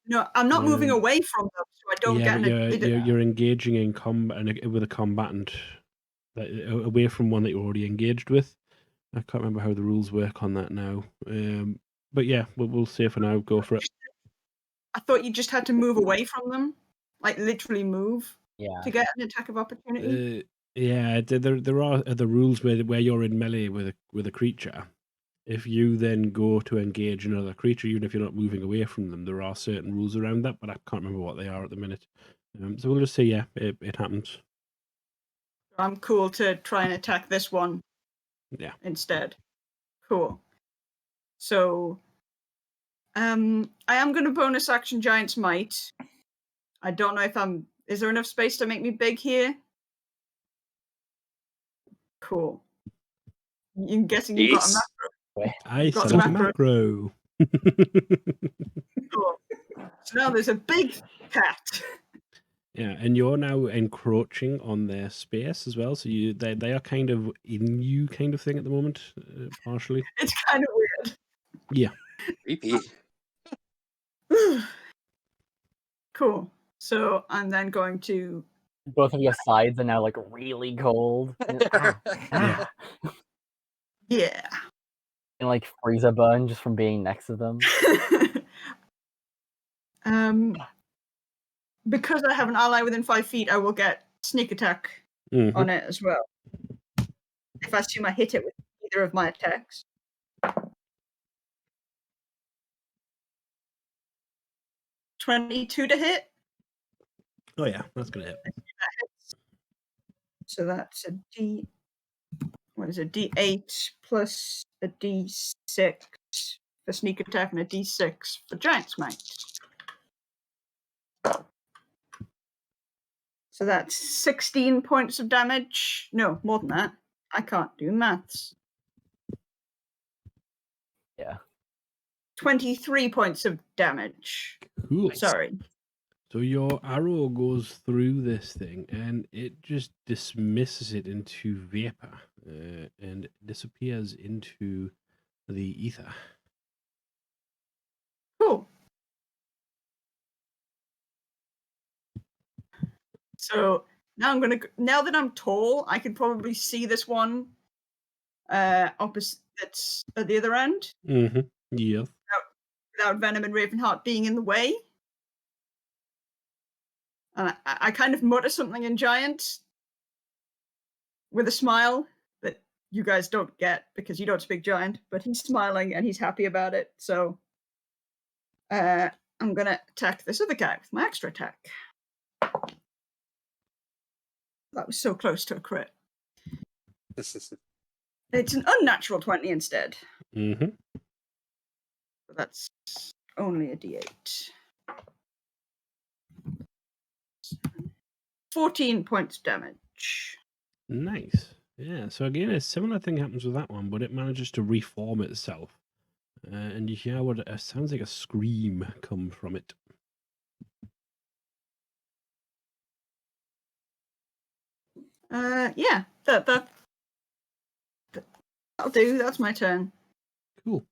No, I'm not moving Um, away from them, so I don't yeah, get but you're engaging in combat with a combatant, away from one that you're already engaged with. I can't remember how the rules work on that now. But yeah, we'll say for now. Go for it. I thought you just had to move away from them, like literally move Yeah. to get an attack of opportunity. Yeah, there are the rules where you're in melee with a creature. If you then go to engage another creature, even if you're not moving away from them, there are certain rules around that, but I can't remember what they are at the minute. So we'll just say, yeah, it happens. I'm cool to try and attack this one. Yeah. Instead. Cool. So, I am going to bonus action Giant's Might. I don't know if I'm. Is there enough space to make me big here? Cool. I'm guessing you've got a Yes. macro. I Got set the up a macro. Cool. So now there's a big cat. Yeah, and you're now encroaching on their space as well. So they are kind of in you, kind of thing at the moment, partially. It's kind of weird. Yeah. Creepy. Cool. So I'm then going to. Both of your sides are now like really cold. Yeah. Yeah. And like freezer burn just from being next to them. Because I have an ally within 5 feet, I will get sneak attack on it as well. If I assume I hit it with either of my attacks. $22 to hit. Oh yeah, that's gonna hit. So that's a D. What is it? D8 plus a D6 for sneak attack and a D6 for Giant's Might. So that's 16 points of damage. No, more than that. I can't do maths. Yeah. 23 points of damage. Cool. Sorry. So your arrow goes through this thing and it just dismisses it into vapor and disappears into the ether. Cool. So now now that I'm tall, I can probably see this one opposite that's at the other end. Mm-hmm. Yes. Without Venom and Ravenheart being in the way. And I kind of mutter something in Giant with a smile that you guys don't get because you don't speak Giant, but he's smiling and he's happy about it. So I'm going to attack this other guy with my extra attack. That was so close to a crit. It's an unnatural 20 instead. Mm-hmm. But that's only a D8. 14 points damage. Nice. Yeah, so again, a similar thing happens with that one, but it manages to reform itself. And you hear what sounds like a scream come from it. Yeah, that'll do. That's my turn. Cool.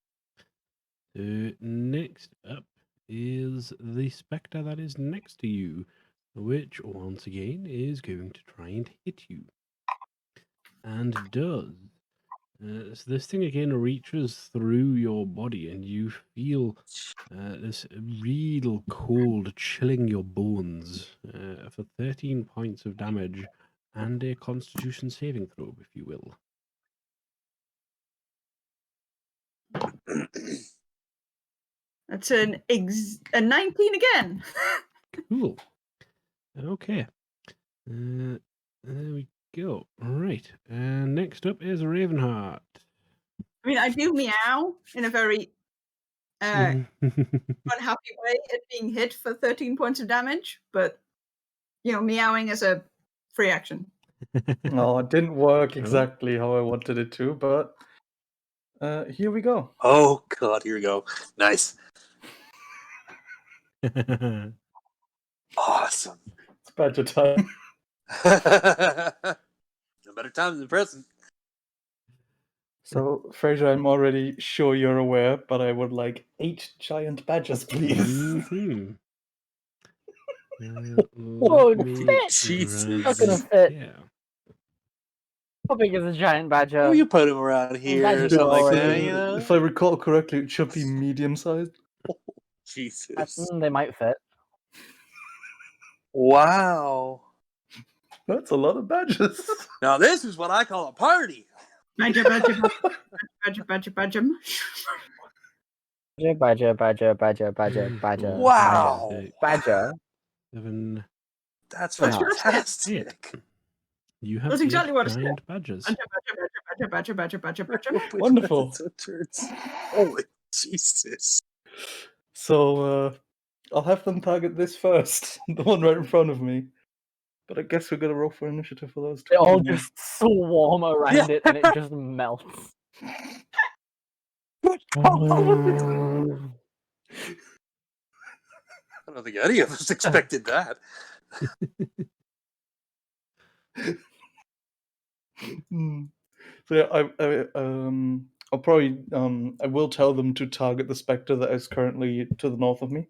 Next up is the spectre that is next to you, which once again is going to try and hit you. And does. So this thing again reaches through your body and you feel this real cold chilling your bones for 13 points of damage and a constitution saving throw, if you will. That's a 19 again. Cool. Okay. There we go. Right. And next up is Ravenheart. I mean, I do meow in a very unhappy way at being hit for 13 points of damage, but, meowing is a free action. No, it didn't work exactly how I wanted it to, but here we go. Oh, God, here we go. Nice. Awesome. It's badger time. No better time than present. So, Fraser, I'm already sure you're aware, but I would like 8 giant badgers, please. Mm-hmm. Whoa, fit! Jesus. Not gonna fit. Yeah. How big is a giant badger? Oh, you put him around here or Badger's something like already- that, you know? If I recall correctly, it should be medium-sized. Jesus. They might fit. Wow. That's a lot of badges. Now this is what I call a party. Badger, badger, badger, badger, badger. Badger. Wow. Badger. 7, That's That's what I fantastic. You have That's exactly 8 what I said. giant badgers. Badger, badger, badger. Wonderful. Holy Jesus. So, I'll have them target this first, the one right in front of me. But I guess we're gonna roll for initiative for those two. They all just swarm around it and it just melts. I don't think any of us expected that. So yeah, I'll probably I will tell them to target the spectre that is currently to the north of me.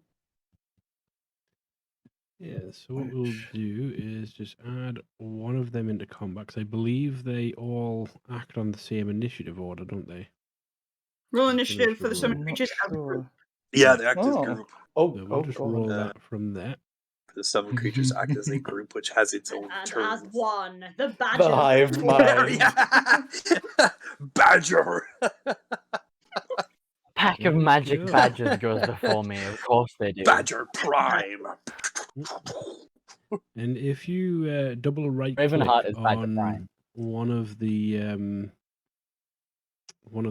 Yeah, so what we'll do is just add one of them into combat, because I believe they all act on the same initiative order, don't they? Roll initiative for the roll. summon I'm not creatures as a group. sure. Yeah, they act as a Oh. group. Oh, So we'll just roll God. that from there. The summon creatures act as a group, which has its own And turn. as one, the badger. The hive mind. Yeah. Badger. Pack of There we magic go. badgers goes before me. Of course they do. Badger Prime. And if you double right click Ravenheart is Badger on Prime. one of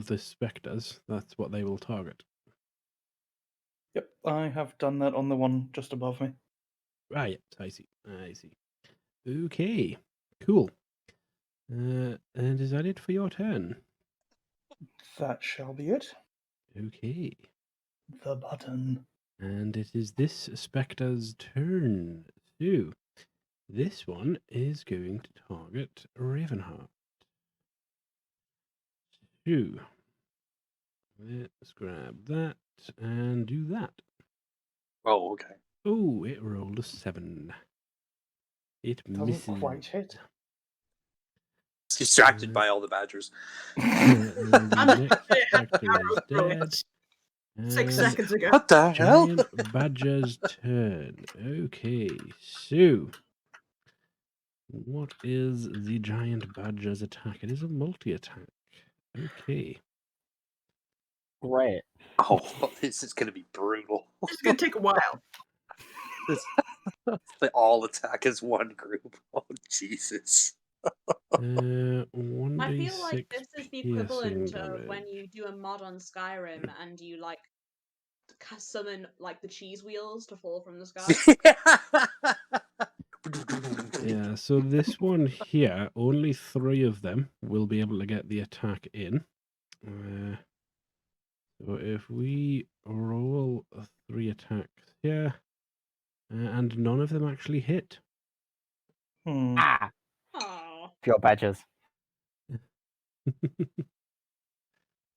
the specters, that's what they will target. Yep, I have done that on the one just above me. Right, I see. Okay, cool. And is that it for your turn? That shall be it. Okay. The button. And it is this spectre's turn. So, this one is going to target Ravenheart. So, let's grab that and do that. Oh, okay. Oh, it rolled a 7. It Doesn't misses. quite hit. It's distracted by all the badgers. And the next spectre is dead. That's 6 And seconds ago. What the hell? Giant Badger's turn. Okay, so what is the Giant Badger's attack? It is a multi-attack. Okay. Great. Oh, this is going to be brutal. It's going to take a while. They all attack as one group. Oh, Jesus. 1d6 I feel like this is the equivalent piercing of when damage. you do a mod on Skyrim and you like summon like the cheese wheels to fall from the sky. Yeah, so this one here, only 3 of them will be able to get the attack in. So if we roll 3 attacks here, and none of them actually hit. Ah! Oh, Pure badgers.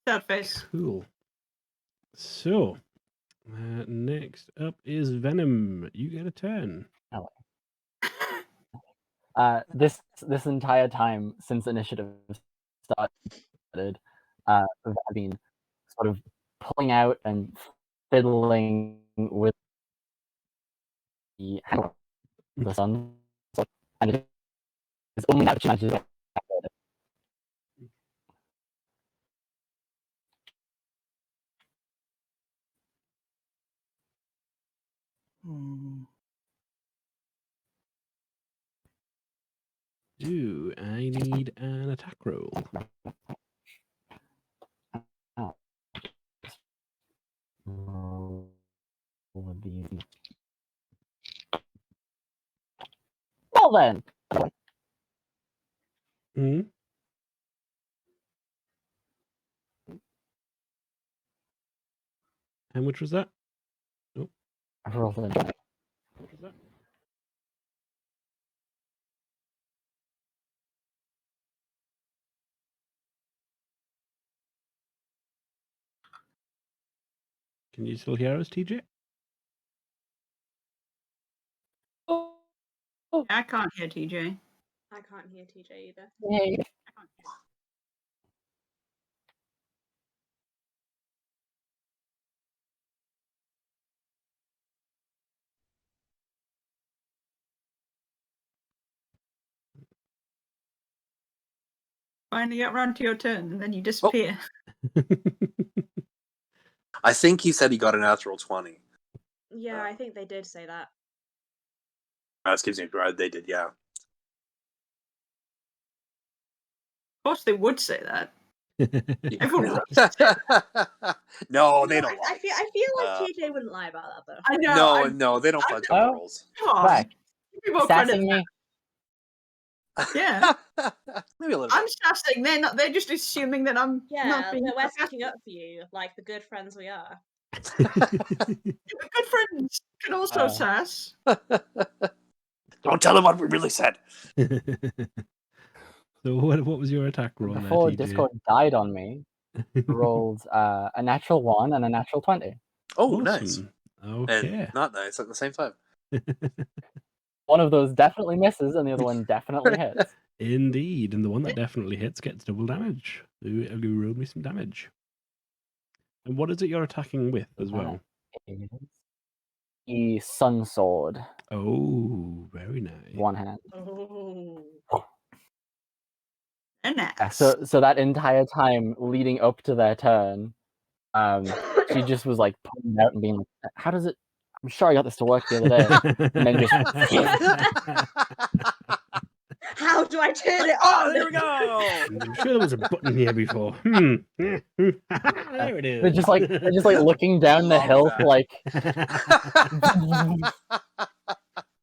Sad face. Cool. So, next up is Venom. You get a turn. This entire time since initiative started, I've been sort of pulling out and fiddling with the sun, and it's only now she manages to get it. Do I need an attack roll? With these. Well then, Hmm? How much was that? I rolled an What was that? Can you still hear us, TJ? I can't hear TJ. I can't hear TJ either. Yay. Finally get round to your turn, and then you disappear. I think he said he got a natural 20. Yeah, I think they did say that. Excuse me, they did, yeah. Of course, they would say that. Everyone No, they don't. I feel like TJ wouldn't lie about that though. I know. No, they don't fudge on the rules. Come on. Back. Give me more credit. Sassing me. Yeah. Maybe a little I'm bit. sassing. They're just assuming that I'm not being. We're sticking up for you, like the good friends we are. Good friends can also sass. Don't tell them what we really said. So what was your attack roll there, Before TJ? Discord died on me, rolled a natural 1 and a natural 20. Oh, nice. Okay. And not nice at the same time. One of those definitely misses, and the other one definitely hits. Indeed, and the one that definitely hits gets double damage. You roll me some damage. And what is it you're attacking with as well? The Sun Sword. Oh, very nice. One hand. Oh. So that entire time leading up to their turn, she just was like pulling it out and being like, "How does it? I'm sure I got this to work the other day," and then just. How do I turn it Oh, on? there we go. I'm sure there was a button here before. There it is. They're just like looking down the hill, like.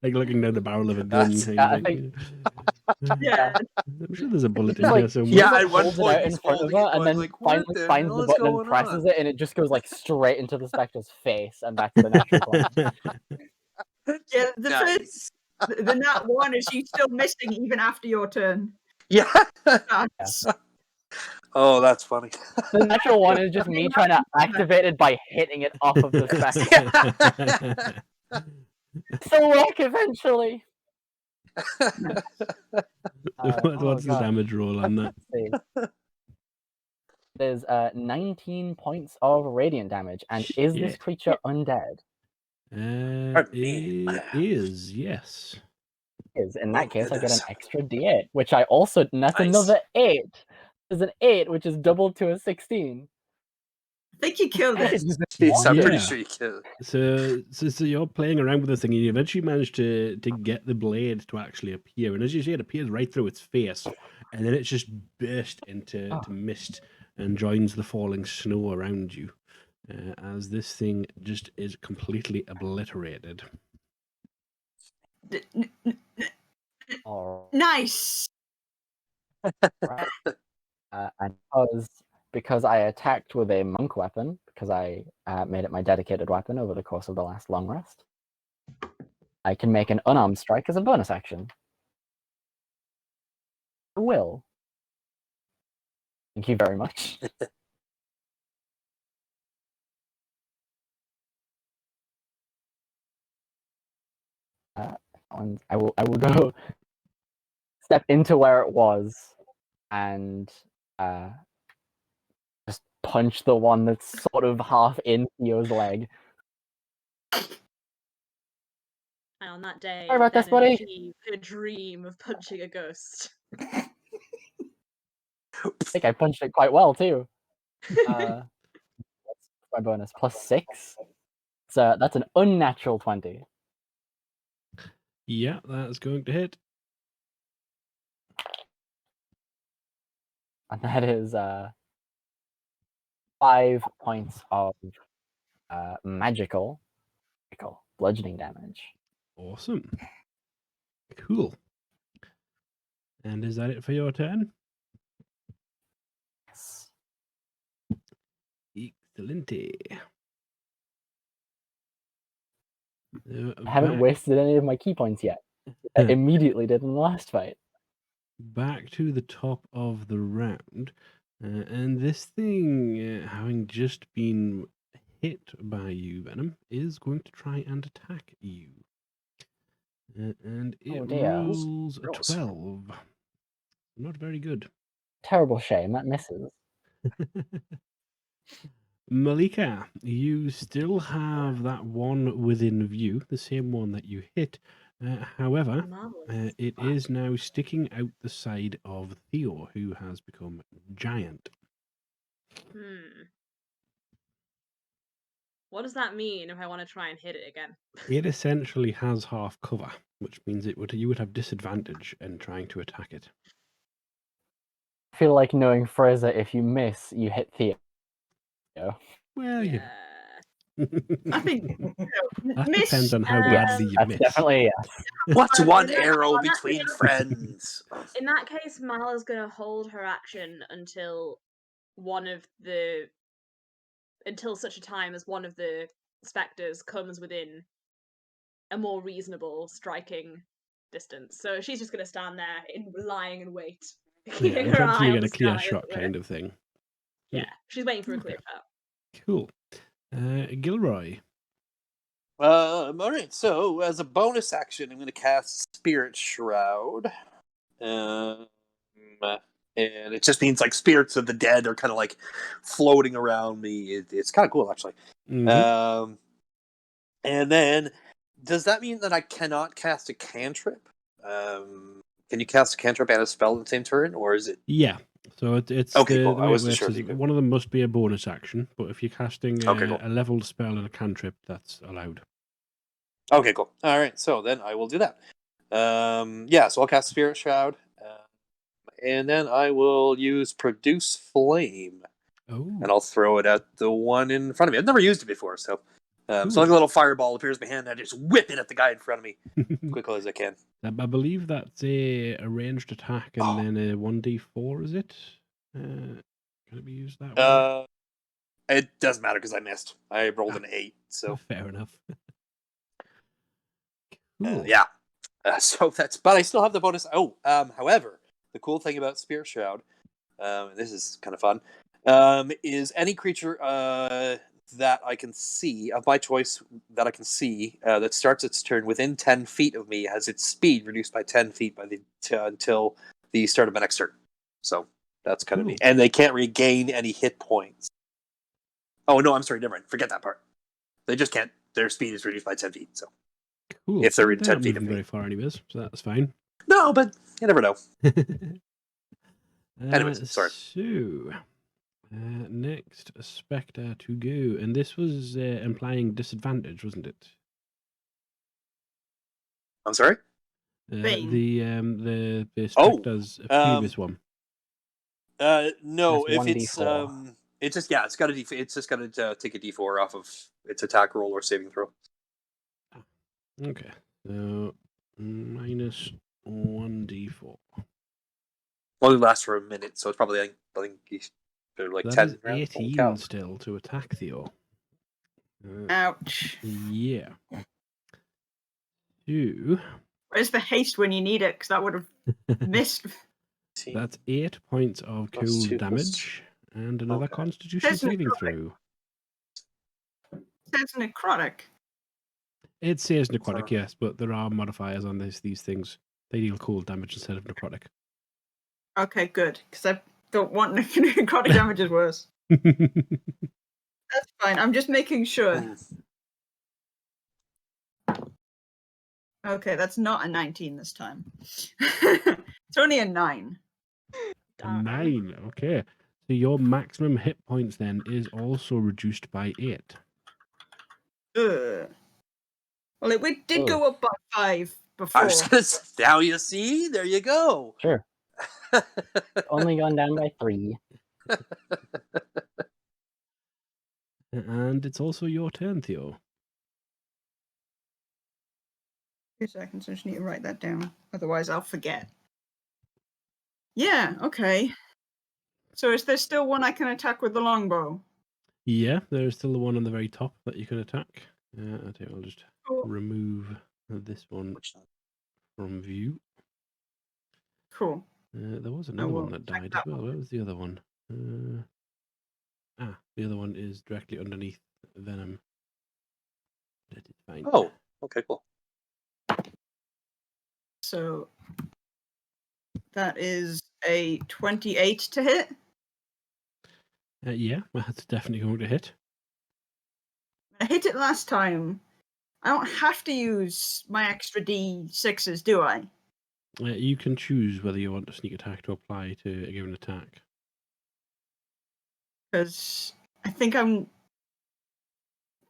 Like looking down the barrel of a gun. Yeah. I'm sure there's a bullet in Like, here somewhere. Yeah, at one holds it point out in he's front of holding her, it, and then like, what finally the finds hell the is button and going presses on? it, and it just goes like straight into the Spectre's face and back to the natural 20. Yeah, the Nice. the nat 1 is you still missing even after your turn. Yeah. That's Oh, that's funny. The natural 1 is just me trying to activate it by hitting it off of the Spectre. It'll work eventually. What's the damage roll on that? There's 19 points of radiant damage, and is this creature undead? It is, yes. In that case, I get an extra D8, which I also. And that's another 8. There's an 8, which is doubled to a 16. I think you killed it. Jeez, I'm pretty sure you killed it. So you're playing around with this thing, and you eventually manage to get the blade to actually appear. And as you say, it appears right through its face, and then it's just burst into mist and joins the falling snow around you, as this thing just is completely obliterated. Nice. Right. And because I attacked with a monk weapon, because I made it my dedicated weapon over the course of the last long rest, I can make an unarmed strike as a bonus action. I will. Thank you very much. I will go step into where it was and just punch the one that's sort of half in Theo's leg. And on that day, Sorry about this, buddy. achieved her dream of punching a ghost. I think I punched it quite well too. What's my bonus? +6. So that's an unnatural 20. Yeah, that's going to hit. And that is 5 points of magical bludgeoning damage. Awesome. Cool. And is that it for your turn? Yes. Excelente. I haven't wasted any of my key points yet. I immediately did in the last fight. Back to the top of the round. And this thing, having just been hit by you, Venom, is going to try and attack you. And it rolls a 12. Not very good. Terrible shame, that misses. Malika, you still have that one within view, the same one that you hit, However, Marvelous. it is now sticking out the side of Theo, who has become giant. What does that mean if I want to try and hit it again? It essentially has half cover, which means you would have disadvantage in trying to attack it. I feel like knowing Fraser, if you miss, you hit Theo. Well, Yeah. I think that miss. depends on how Yes, badly you that's miss. definitely a yes. What's In one that- arrow in that- between friends? In that case, Mala's gonna hold her action until such a time as one of the specters comes within a more reasonable striking distance. So she's just gonna stand there, lying in wait, keeping her until eye you on get the a clear sky, as shot it were. kind of thing. Yeah, she's waiting for a clear Okay. shot. Cool. Gilroy. All right. So as a bonus action, I'm going to cast Spirit Shroud, and it just means like spirits of the dead are kind of like floating around me. It's kind of cool, actually. Mhm. And then, does that mean that I cannot cast a cantrip? Can you cast a cantrip and a spell in the same turn, or is it? Yeah. So it's Okay, the cool. I way it wasn't works sure if is you could. one of them must be a bonus action, but if you're casting Okay, cool. a leveled spell and a cantrip, that's allowed. Okay, cool. All right, so then I will do that. Yeah, so I'll cast Spirit Shroud, and then I will use Produce Flame, and Oh, I'll throw it at the one in front of me. I've never used it before, so so cool. like a little fireball appears behind, and I just whip it at the guy in front of me as quickly as I can. I believe that's a ranged attack and then a 1d4, is it? Can it be used that way? It doesn't matter because I missed. I rolled an 8, so Fair enough. Cool. yeah. So that's, but I still have the bonus. Oh, however, the cool thing about Spirit Shroud, and this is kind of fun, is any creature that I can see of my choice that I can see that starts its turn within 10 feet of me has its speed reduced by 10 feet until the start of my next turn. So that's kind of neat, and they can't regain any hit points. Oh no, I'm sorry, never mind. Forget that part. They just can't. Their speed is reduced by 10 feet. So Cool. if they're in They're 10 not feet of moving me, very far anyways, so that's fine. no, but you never know. Anyways, sorry. So, next spectre to go, and this was implying disadvantage, wasn't it? I'm sorry. Bane. The spectre's previous one. No, That's if it's 1d4. it's just it's got to it's just got to take a d4 off of its attack roll or saving throw. Okay, so minus 1d4. Only lasts for a minute, so it's probably I think they're like That 10 is rounds. Holy 18 cow. still to attack Theo. Ouch. Yeah. Two. Where's the haste when you need it? Because that would have missed. That's 8 points of Plus cold 2 plus damage and another Okay. Constitution Says saving necrotic. throw. It says necrotic. It says necrotic, yes, but there are modifiers on these things. They deal cold damage instead of necrotic. Okay, good. Because I don't want necrotic damage is worse. That's fine. I'm just making sure. Okay, that's not a 19 this time. It's only a 9. A 9, okay. So your maximum hit points then is also reduced by 8. Ugh. Well, it did go up by 5 before. I was gonna say, now you see, there you go. Sure. Only gone down by 3. And it's also your turn, Theo. 2 seconds. I just need to write that down. Otherwise, I'll forget. Yeah, okay. So is there still one I can attack with the longbow? Yeah, there's still the one on the very top that you can attack. I think I'll just remove this one from view. Cool. There was another one that died as well. Where was the other one? The other one is directly underneath Venom. That is fine. Oh, okay, cool. So that is a 28 to hit. Yeah, that's definitely going to hit. I hit it last time, I don't have to use my extra D6s, do I? You can choose whether you want a sneak attack to apply to a given attack. Because I think I'm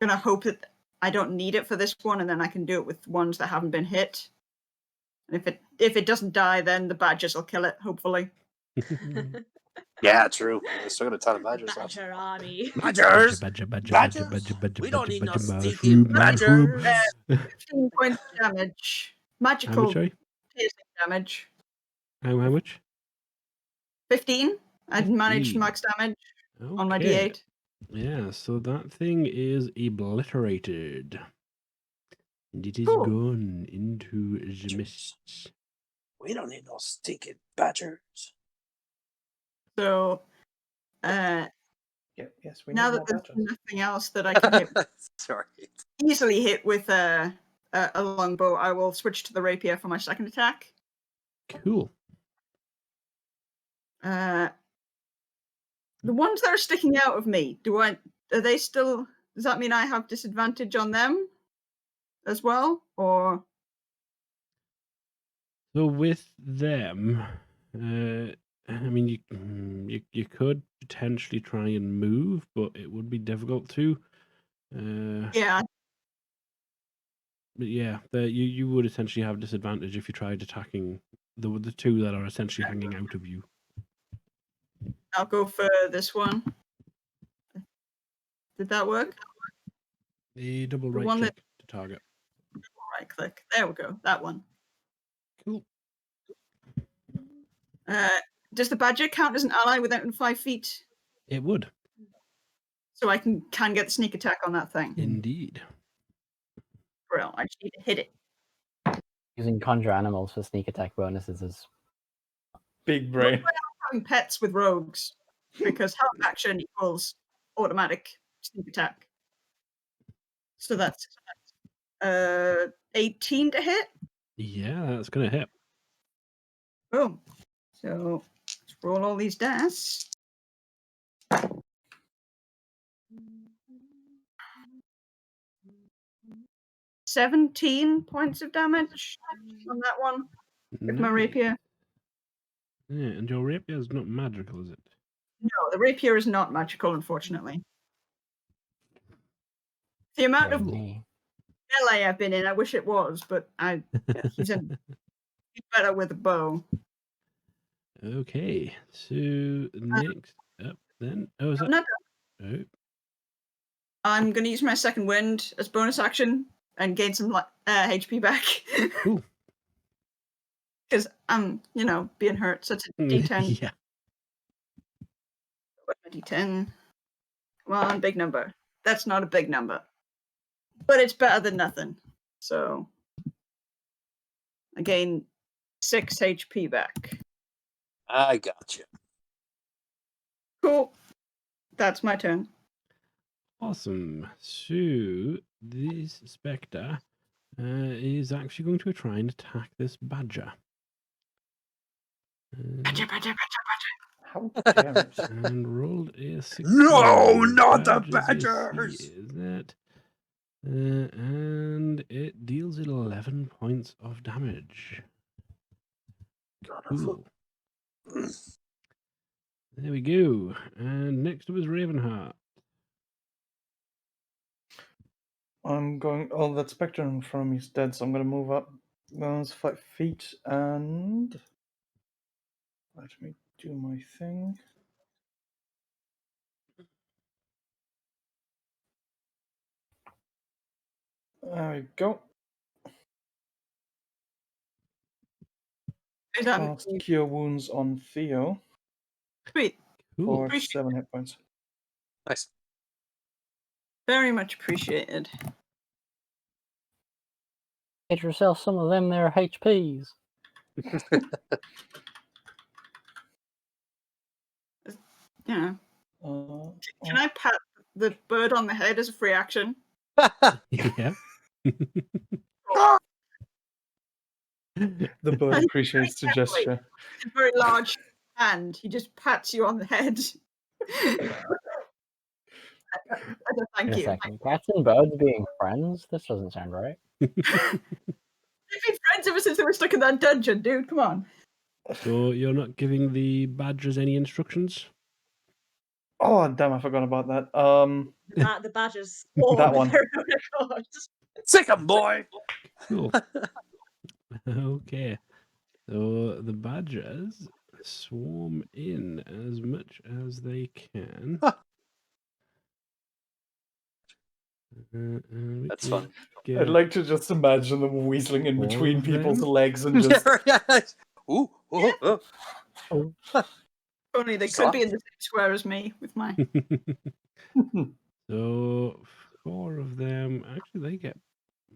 gonna hope that I don't need it for this one, and then I can do it with ones that haven't been hit. And if it doesn't die, then the badgers will kill it. Hopefully. Yeah, true. They still got a ton of The badgers left. badger army. Badgers! Badger. We don't need no stinky badgers! 15 points of damage. How much, Magical sorry? piercing damage. How much? 15. I'd managed 15. max damage on my Okay. D8. Yeah, so that thing is obliterated. And it is Cool. gone into the mists. We don't need no stinking badgers. So, Yes, we now need that more there's badgers. nothing else that I can Sorry. easily hit with a longbow, I will switch to the rapier for my second attack. Cool. The ones that are sticking out of me, are they still? Does that mean I have disadvantage on them as well, or? So with them, I mean, you could potentially try and move, but it would be difficult to. Yeah, But yeah, you would essentially have disadvantage if you tried attacking the two that are essentially hanging out of you. I'll go for this one. Did that work? The double The right one click to target. Right click. There we go. That one. Cool. Does the badger count as an ally within 5 feet? It would. So I can get the sneak attack on that thing. Indeed. Brill. I just need to hit it. Using conjure animals for sneak attack bonuses is Big brain. Having pets with rogues, because help action equals automatic sneak attack. So that's 18 to hit. Yeah, that's gonna hit. Boom. So let's roll all these dice. 17 points of damage on that one with my Nice. rapier. Yeah, and your rapier is not magical, is it? No, the rapier is not magical, unfortunately. The amount of me. melee I've been in, I wish it was, but he's better with a bow. Okay, so next up then. Oh, is that? No, Oh, I'm going to use my second wind as bonus action and gain some HP back. cool. Because I'm, being hurt. So it's a D10. Yeah. A D10. Come on, big number. That's not a big number. But it's better than nothing. So I gain 6 HP back. I got you. Cool. That's my turn. Awesome. So this spectre is actually going to try and attack this badger. Badger. How dare it? And rolled a 16. No, not the Badger's AC badgers! is that? And it deals 11 points of damage. Cool. There we go. And next up is Ravenheart. I'm going. Oh, that spectre in front of me is dead, so I'm going to move up those 5 feet and let me do my thing. There we go. Cast Cure Wounds on Theo Sweet. Cool. for 7 hit points. Nice. Very much appreciated. Get yourself some of them there HPs. Yeah. Uh, Can I pat the bird on the head as a free action? Yeah. the bird appreciates the gesture. It's a very large hand. He just pats you on the head. Thank Wait a you. second. Cats and birds being friends? This doesn't sound right. They've been friends ever since they were stuck in that dungeon, dude. Come on. So you're not giving the badgers any instructions? Oh damn! I forgot about that. The badgers swarm That one. their own accord. Sick 'em, boy. Cool. Okay. So the badgers swarm in as much as they can. That's fun. I'd like to just imagine them weaseling in All between of people's them? legs and just. Ooh, oh, oh. Only they could be in the same square as me with my. So 4 of them, actually they get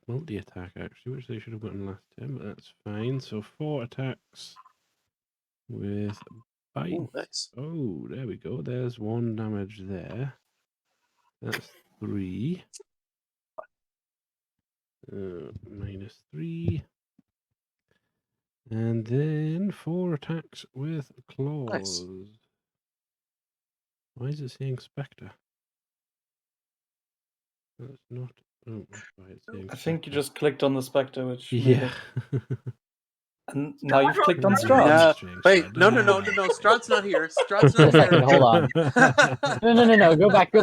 multi-attack actually, which they should have gotten last time, but that's fine. So 4 attacks with bite. Ooh, nice. Oh, there we go. There's 1 damage there. That's 3. -3. And then 4 attacks with claws. Nice. Why is it saying Spectre? That's not. Oh, that's why it's saying I think you Spectre. just clicked on the spectre, which made Yeah. it. And now you've clicked on No, Strahd. No, wait, no. Strahd's not here. Strahd's Wait a not second, here. hold on. No. Go back. No,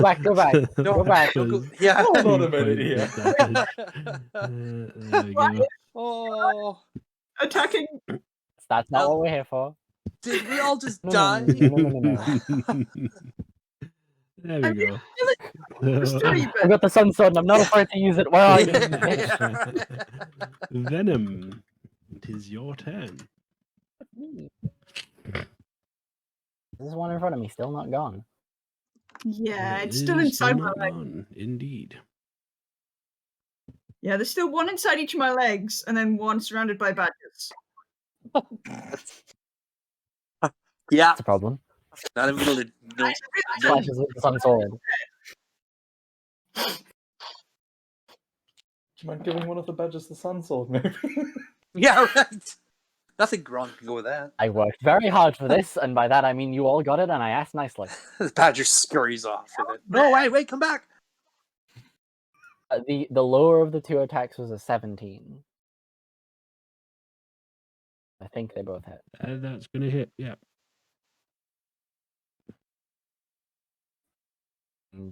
Go back. Yeah. Hold on a 2 minute points here. of damage. There we Why go. is Oh, attacking? That's not what we're here for. did we all just No. die? There we go. Just So, three, I've but got the sun sword and I'm not afraid to use it. Where are you? Yeah. Venom, it is your turn. This is one in front of me, still not gone. yeah, It it's still is inside my not leg. gone, indeed. Yeah, there's still 1 inside each of my legs, and then 1 surrounded by badgers. Yeah, That's a problem. not even gonna. No, Flashes with the sun sword. Do you mind giving one of the badgers the sun sword, maybe? yeah, right. Nothing wrong can go with that. I worked very hard for this, and by that I mean you all got it and I asked nicely. The badger scurries off with it. No, wait, come back. The lower of the 2 attacks was a 17. I think they both hit. That's going to hit, yeah.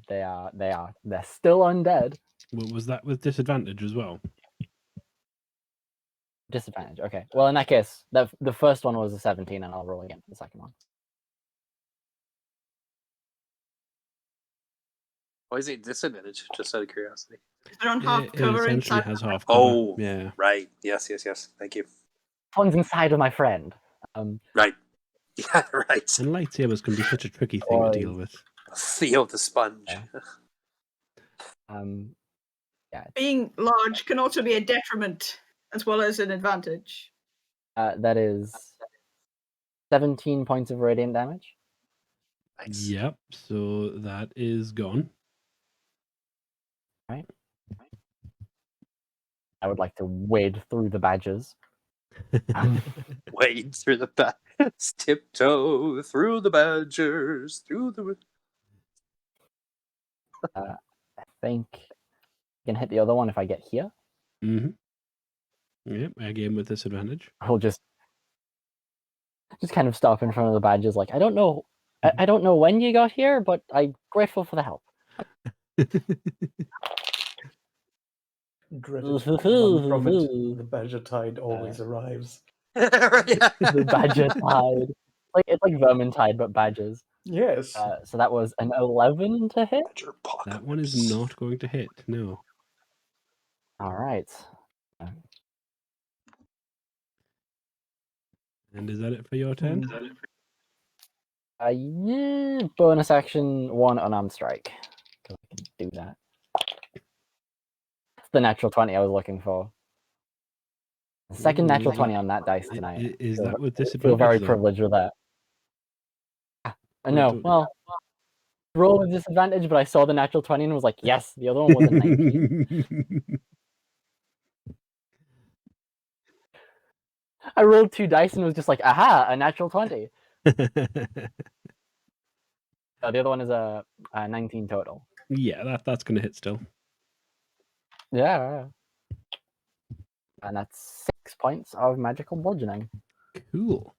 They're still undead. Was that with disadvantage as well? Disadvantage. Okay. Well, in that case, the first one was a 17, and I'll roll again for the second one. Why is it disadvantage? Just out of curiosity. They're on half It cover essentially inside. has half cover. Oh, Yeah. right. Yes. Thank you. One's inside of my friend. Right. Yeah, right. And lightsabers can be such a tricky thing to deal with. Theo the sponge. Yeah. Being large can also be a detriment as well as an advantage. That is 17 points of radiant damage. Nice. Yep, so that is gone. Right. I would like to wade through the badgers. Wade through the badgers, tiptoe through the badgers, through the. I think I can hit the other one if I get here. Yep, again with disadvantage. I'll just kind of stop in front of the badgers, like I don't know when you got here, but I'm grateful for the help. Dreaded one prophet, the badger tide always arrives. The badger tide. It's like Vermintide, but badgers. Yes. So that was an 11 to hit. That one is not going to hit, no. All right. And is that it for your turn? Yeah, bonus action, 1 unarmed strike. Because I can do that. That's the natural 20 I was looking for. The second natural 20 on that dice tonight. Is that with I disadvantage? feel very though? privileged with that. No, well, roll with disadvantage, but I saw the natural 20 and was like, yes, the other one was a 19. I rolled 2 dice and was just like, aha, a natural 20. The other one is a 19 total. Yeah, that's going to hit still. Yeah. And that's 6 points of magical bludgeoning. Cool.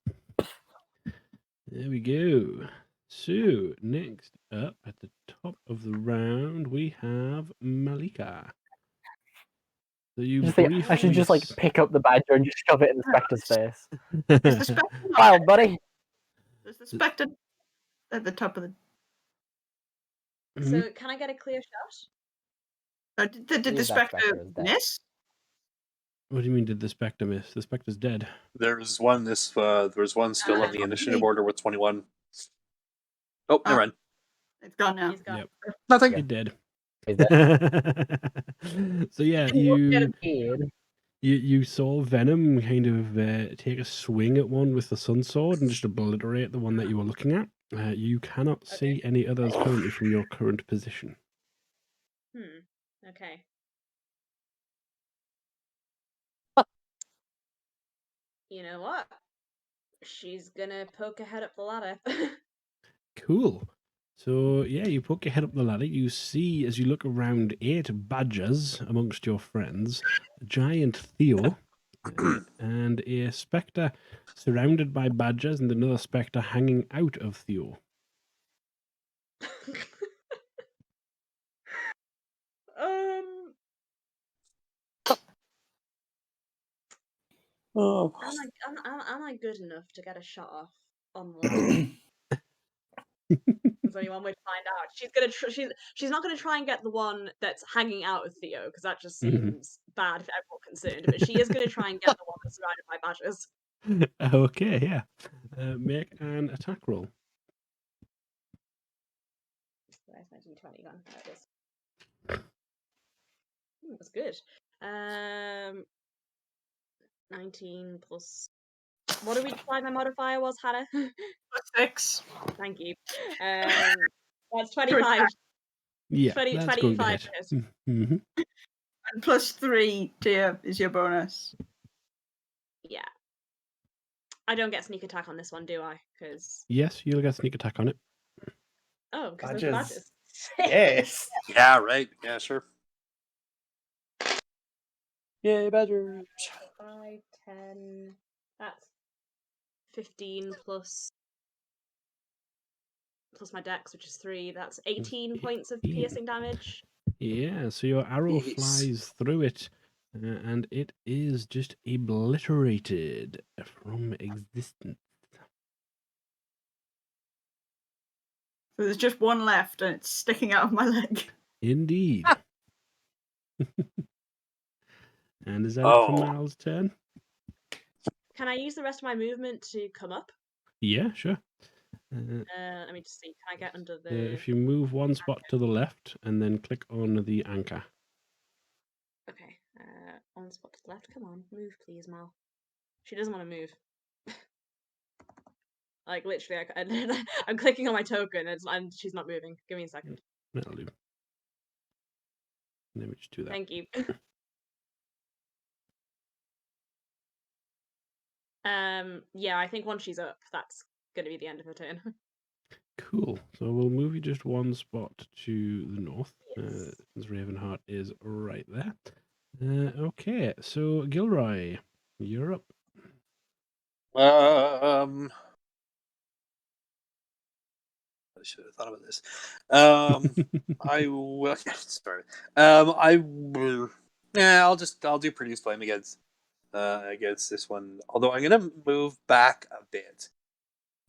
There we go. So, next up at the top of the round, we have Malika. So you I think I should just like pick up the badger and just shove it in the specter's face. Is the spectre not Wild buddy. Is the spectre at the top of the? So can I get a clear shot? Did the That spectre spectre is dead. miss? What do you mean? Did the spectre miss? The spectre's dead. There's one. There's one still on the initiative order with 21. Oh, never mind. It's gone now. He's gone. Yep. Nothing. You're dead. Is that So yeah, you saw Venom kind of take a swing at one with the sun sword and just obliterate the one that you were looking at. You cannot see any others currently from your current position. Okay. You know what? She's gonna poke her head up the ladder. Cool. So yeah, you poke your head up the ladder. You see as you look around 8 badgers amongst your friends, a giant Theo, and a spectre surrounded by badgers, and another spectre hanging out of Theo. Oh. Am I good enough to get a shot off on one? There's only one way to find out. She's gonna she's not gonna try and get the one that's hanging out of Theo because that just seems bad for everyone concerned. But she is gonna try and get the one that's surrounded by badgers. Okay, yeah. Make an attack roll. Where's my d20 gone? There it is. That's good. 19 plus. What did we decide my modifier was, Hannah? +6. Thank you. That's 25. Yeah, 20, that's 25 going to hit. Mm-hmm. And +3 to is your bonus. Yeah. I don't get sneak attack on this one, do I? Because Yes, you'll get sneak attack on it. oh, because there's badges. Yes. Yeah, right. Yeah, sure. Yay, badgers. 5, 10. That's 15 plus my dex, which is 3. That's 18 points of piercing damage. Yeah, so your arrow Yes. flies through it, and it is just obliterated from existence. So there's just one left, and it's sticking out of my leg. Indeed. And is that it Oh. for Mal's turn? Can I use the rest of my movement to come up? Yeah, sure. Let me just see. Can I get under the? If you move one spot to the left and then click on the anchor. Okay. One spot to the left. Come on, move, please, Mal. She doesn't want to move. Like literally, I'm clicking on my token and she's not moving. Give me a second. That'll do. Let me just do that. Thank you. Yeah, I think once she's up, that's gonna be the end of her turn. Cool. So we'll move you just one spot to the north. Yes. Since Ravenheart is right there. Okay, so Gilroy, you're up. I should have thought about this. I will. Sorry. I will. Yeah, I'll do produce flame against this one. Although I'm gonna move back a bit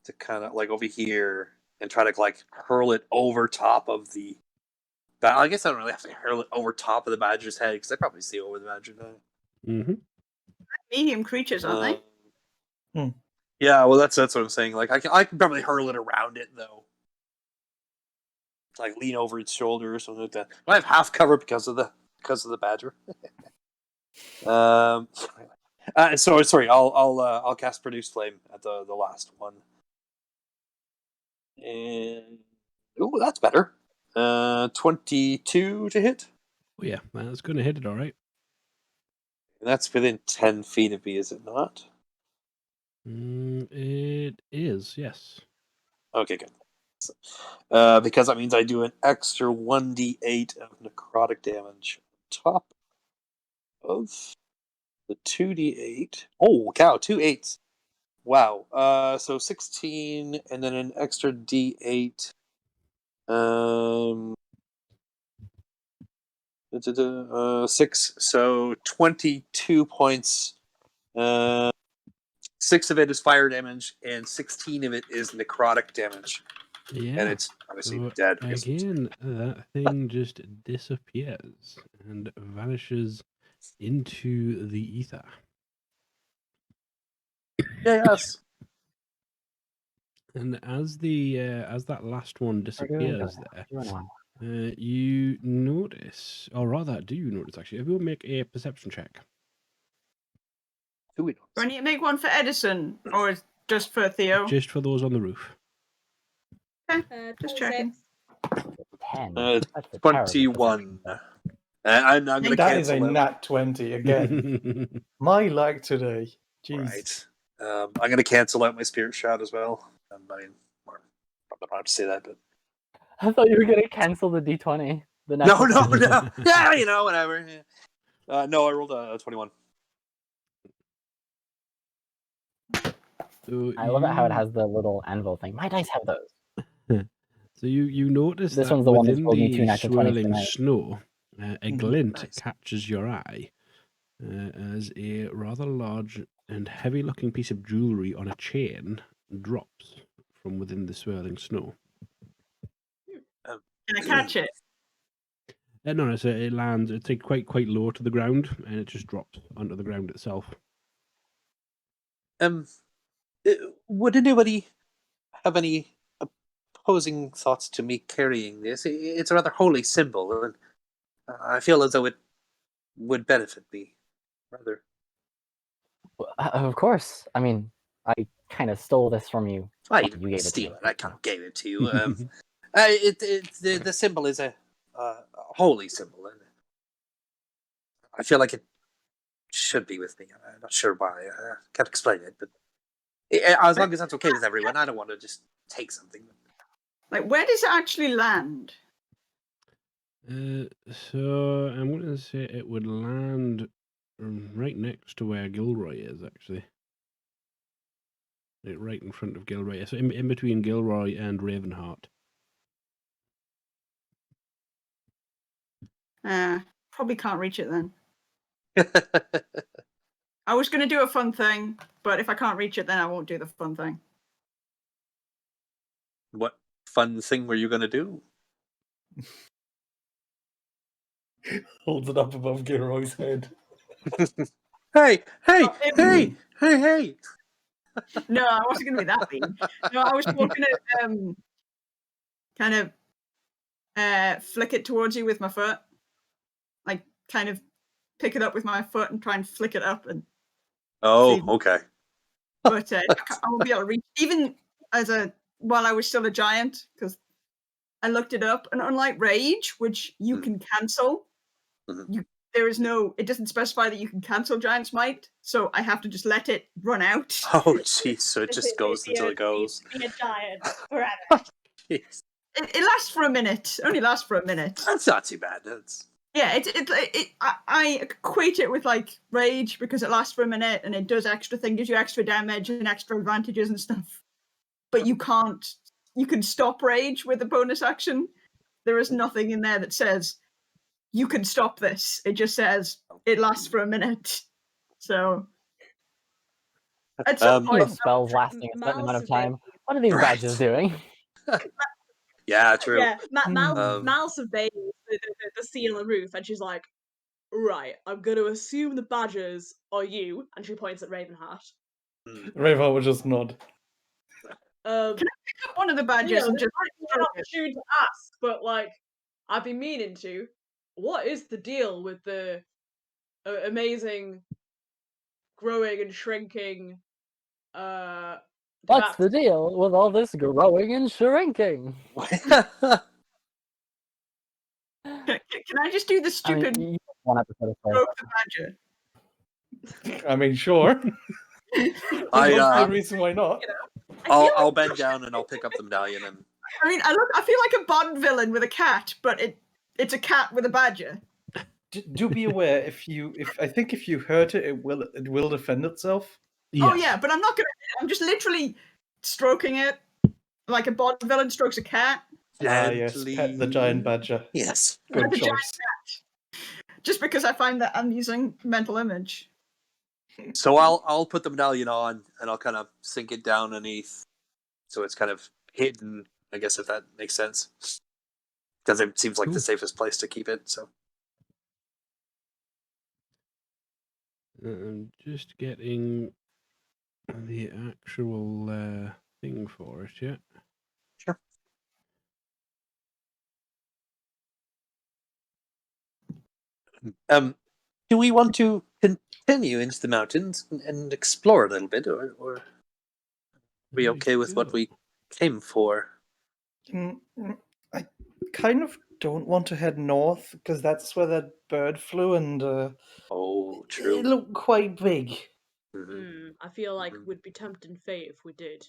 to kind of like over here and try to like hurl it over top of the. I guess I don't really have to hurl it over top of the badger's head because I probably see over the badger's head. Mm-hmm. Medium creatures, aren't they? Yeah, well, that's what I'm saying. Like I can probably hurl it around it though. Like lean over its shoulder or something like that. I have half cover because of the badger. Sorry. I'll cast produce flame at the last one. And that's better. 22 to hit. Oh yeah, that's going to hit it all right. And that's within 10 feet of me, is it not? It is, yes. Okay, good. because that means I do an extra 1d8 of necrotic damage on top of the 2d8. Oh, cow, 2 8s. Wow. So 16, and then an extra d8. 6, so 22 points. 6 of it is fire damage, and 16 of it is necrotic damage. Yeah. And it's obviously So dead. because it's- again, that thing just disappears and vanishes into the ether. Yes. And as that last one We're doing good. disappears there, Doing well. you notice, or rather, do you notice actually? Everyone make a perception check. Who we Do I need to make one for Edison, or is just for Theo? Just for those on the roof. Just checking. 10. Uh, That's a terrible 21. perception. I'm going to That is a cancel that. nat 20 again. My luck today. Jeez. Right. I'm going to cancel out my spirit shot as well. I mean, probably don't have to say that, but I thought you were going to cancel the D20. The no. natural 20. Yeah, whatever. Yeah. No, I rolled a 21. So I love it how it has the little anvil thing. My dice have those. So you notice This that one's the one that's within rolled me 2 the natural 20s swirling tonight. snow, a glint Nice. catches your eye as a rather large and heavy-looking piece of jewelry on a chain drops from within the swirling snow. Can I catch it? No, so it lands. It's like quite low to the ground, and it just drops onto the ground itself. Would anybody have any opposing thoughts to me carrying this? It's a rather holy symbol, and I feel as though it would benefit me, rather. Of course. I mean, I kind of stole this from you. I You didn't gave it to steal me. it. I kind of gave it to you. The symbol is a holy symbol, and I feel like it should be with me. I'm not sure why. I can't explain it, but as long as that's okay with everyone, I don't want to just take something. Like, where does it actually land? So I'm going to say it would land right next to where Gilroy is, actually. Like right in front of Gilroy. So in between Gilroy and Ravenheart. Probably can't reach it then. I was going to do a fun thing, but if I can't reach it, then I won't do the fun thing. What fun thing were you going to do? Holds it up above Gilroy's head. Hey! Hey! Hey! No, I wasn't going to be that mean. No, I was going to kind of flick it towards you with my foot. Like, kind of pick it up with my foot and try and flick it up. And Oh, see. okay. But I won't be able to reach, even while I was still a giant, because I looked it up, and unlike Rage, which you can cancel, it doesn't specify that you can cancel Giant's Might, so I have to just let it run out. Oh, jeez, so it just goes until it goes. Be a giant forever. Jeez. It lasts for a minute. Only lasts for a minute. That's not too bad. That's... Yeah, I equate it with like Rage because it lasts for a minute and it does extra thing, gives you extra damage and extra advantages and stuff. But you can stop Rage with a bonus action. There is nothing in there that says you can stop this. It just says it lasts for a minute. So at some point, Spells lasting a certain amount of time. What are these badges doing? Yeah, true. Yeah, Mal surveys the scene on the roof, and she's like, "Right, I'm going to assume the badgers are you," and she points at Ravenheart. Ravenheart would just nod. can I pick up one of the badges and just an opportunity to ask, but like, I've been meaning to. What is the deal with the amazing growing and shrinking? What's the deal with all this growing and shrinking? Can I just do the stupid one episode of growth the badger? I mean, sure. There's no reason why not. I'll bend down and I'll pick up the medallion and I mean, I feel like a Bond villain with a cat, but it's a cat with a badger. Do be aware if I think if you hurt it, it will defend itself. Oh yeah, but I'm not gonna. I'm just literally stroking it like a Bond villain strokes a cat. Ah, yes, pet the giant badger. Yes. Good The giant choice. Just because I find that amusing mental image. So I'll put the medallion on and I'll kind of sink it down underneath, so it's kind of hidden. I guess if that makes sense, because it seems like the Cool. safest place to keep it. So I'm just getting the actual thing for it yet. sure. Do we want to continue into the mountains and explore a little bit, or are we okay with what we came for? I kind of don't want to head north because that's where that bird flew, and Oh, true. it looked quite big. I feel like we'd be tempting fate if we did.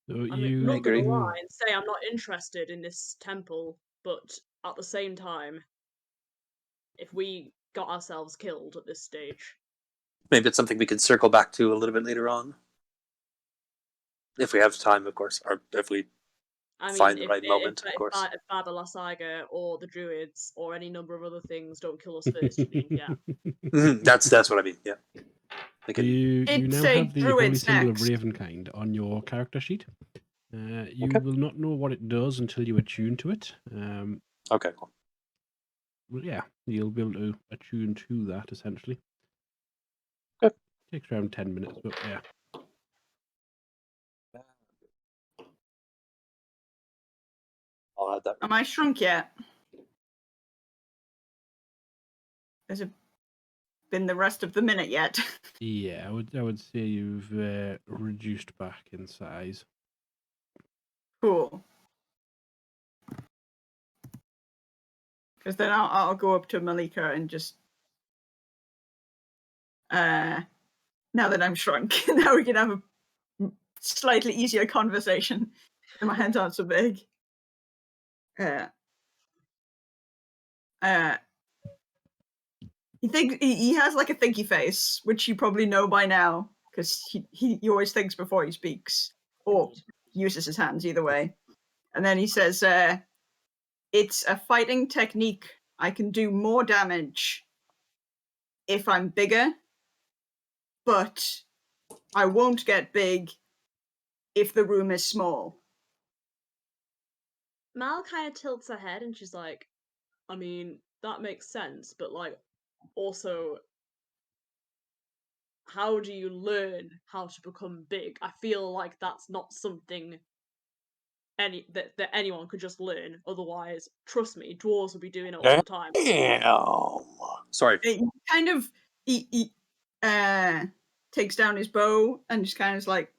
So I mean, you I'm not gonna agree. lie and say I'm not interested in this temple, but at the same time, if we got ourselves killed at this stage, Maybe it's something we can circle back to a little bit later on, if we have time, of course, or if we I mean, find the if right moment, of if course. Father Lasaga or the Druids or any number of other things don't kill us first, you mean, yeah. That's what I mean. Yeah. So you It'd now say have the holy druids symbol next. of Ravenkind on your character sheet. You Okay. will not know what it does until you attune to it. Okay. Cool. Well, yeah, you'll be able to attune to that essentially. Good. Takes around 10 minutes, but yeah. I'll add that. Am I shrunk yet? Has it been the rest of the minute yet? Yeah, I would say you've reduced back in size. Cool. Because then I'll go up to Malika and just now that I'm shrunk, now we can have a slightly easier conversation. And my hands aren't so big. He has like a thinky face, which you probably know by now, because he always thinks before he speaks, or uses his hands either way. And then he says, it's a fighting technique. I can do more damage if I'm bigger, but I won't get big if the room is small. Mal kind of tilts her head and she's like, I mean, that makes sense, but like, also, how do you learn how to become big? I feel like that's not something that anyone could just learn. Otherwise, trust me, dwarves will be doing it all the time. Damn. Sorry. He kind of he takes down his bow and just kind of like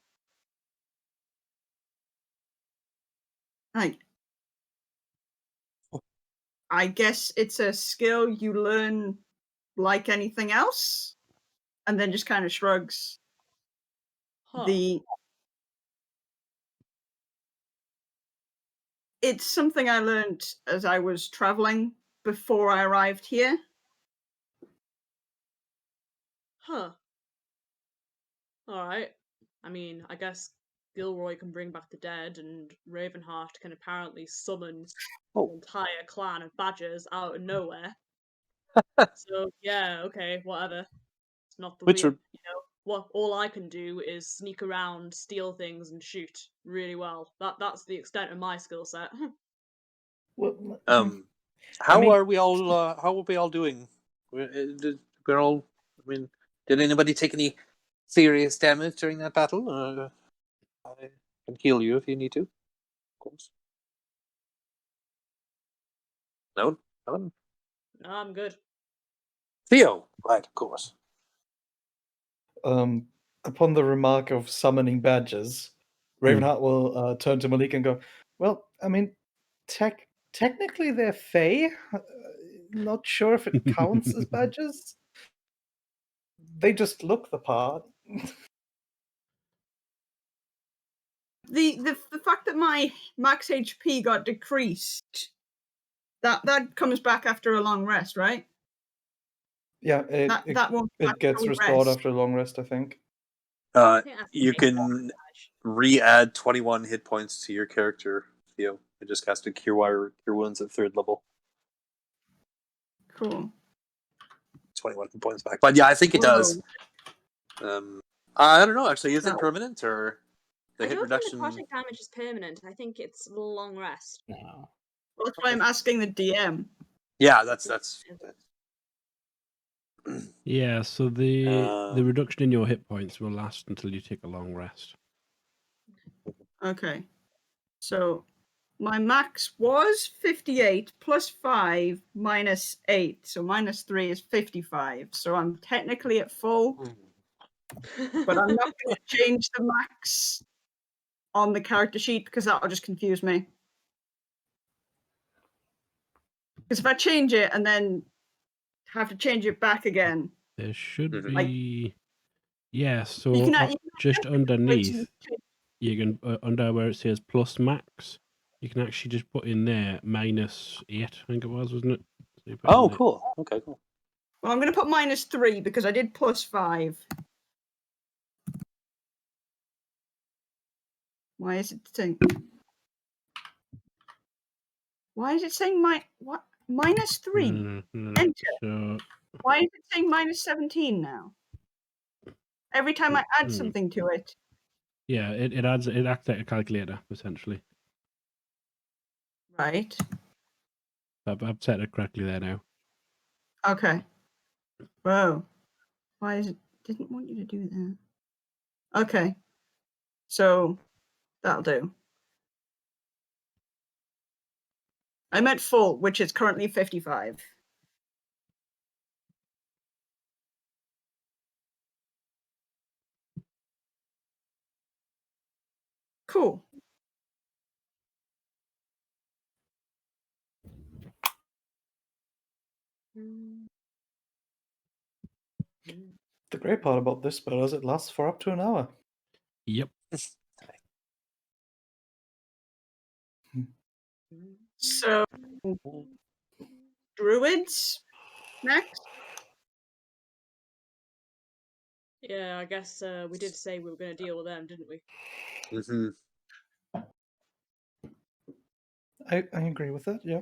I guess it's a skill you learn like anything else, and then just kind of shrugs. Huh. It's something I learned as I was traveling before I arrived here. Huh. Alright. I mean, I guess Gilroy can bring back the dead, and Ravenheart can apparently summon an entire clan of badgers out of nowhere. So, yeah, okay, whatever. It's not the Which wheel, you know. What all I can do is sneak around, steal things, and shoot really well. That's the extent of my skill set. How are we all doing? We're all. I mean, did anybody take any serious damage during that battle? I can heal you if you need to, of course. No, No, I'm good. Theo, right, of course. Upon the remark of summoning badgers, Ravenheart will turn to Malik and go, well, I mean, technically they're Fae. Not sure if it counts as badgers. They just look the part. The fact that my max HP got decreased, that comes back after a long rest, right? Yeah, That won't it gets actual restored rest. after a long rest, I think. I think that's the You main can badge. re-add 21 hit points to your character, Theo. It just cast a Cure Wounds at 3rd level. Cool. 21 hit points back. But yeah, I think it does. I don't know, actually. Is it No. permanent, or the I hit don't think reduction? the project damage is permanent. I think it's long rest. No. Well, that's why I'm asking the DM. Yeah, that's Yeah, so the Um, reduction in your hit points will last until you take a long rest. Okay. So my max was 58 plus 5 minus 8. So minus 3 is 55. So I'm technically at full, but I'm not going to change the max on the character sheet because that'll just confuse me. Because if I change it and then have to change it back again, There should Mhm. be... Yeah, so you can just underneath, change- you can, under where it says plus max, you can actually just put in there -8, I think it was, wasn't it? So you put in Oh, there- cool. Okay, cool. Well, I'm going to put minus 3 because I did plus 5. Why is it saying? Why is it saying what? Minus 3? No. Enter. So, Why is it saying minus 17 now? Every time I add Hmm. something to it. yeah, it acts like a calculator, essentially. Right. I've set it correctly there now. Okay. Whoa. Why is it? Didn't want you to do that. Okay. So that'll do. I'm at full, which is currently 55. Cool. The great part about this spell is it lasts for up to an hour. Yep. So druids next. Yeah, I guess we did say we were going to deal with them, didn't we? Mm-hmm. I agree with that, yeah.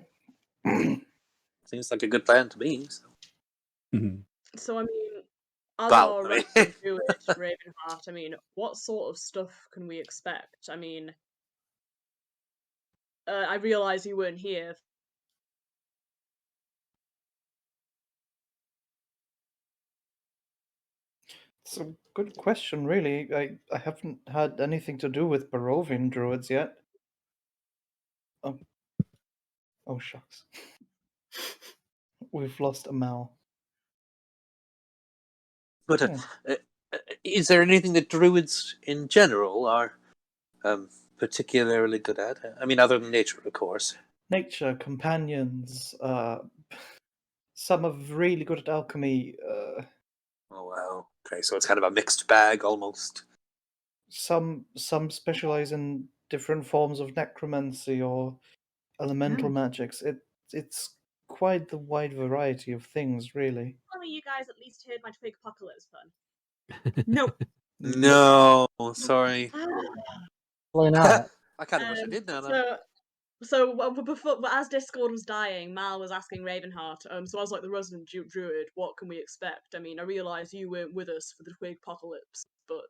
Seems like a good plan to me. So. Mhm. So, I mean, as Well, our I mean- resident druid, Ravenheart, I mean, what sort of stuff can we expect? I mean, I realise you weren't here. It's a good question, really. I haven't had anything to do with Barovian druids yet. Oh shucks. We've lost Amal. But Yeah. is there anything that druids in general are particularly good at? I mean, other than nature, of course. Nature, companions, some are really good at alchemy, Oh, wow. Okay, so it's kind of a mixed bag almost. some specialize in different forms of necromancy or elemental magics. It's quite the wide variety of things, really. Tell me you guys at least heard my Twig Apocalypse pun. Nope. No, sorry. Probably not. I kind of wish I did know that. Before, as Discord was dying, Mal was asking Ravenheart. So I was like, the resident druid, what can we expect? I mean, I realise you weren't with us for the Twig Apocalypse, but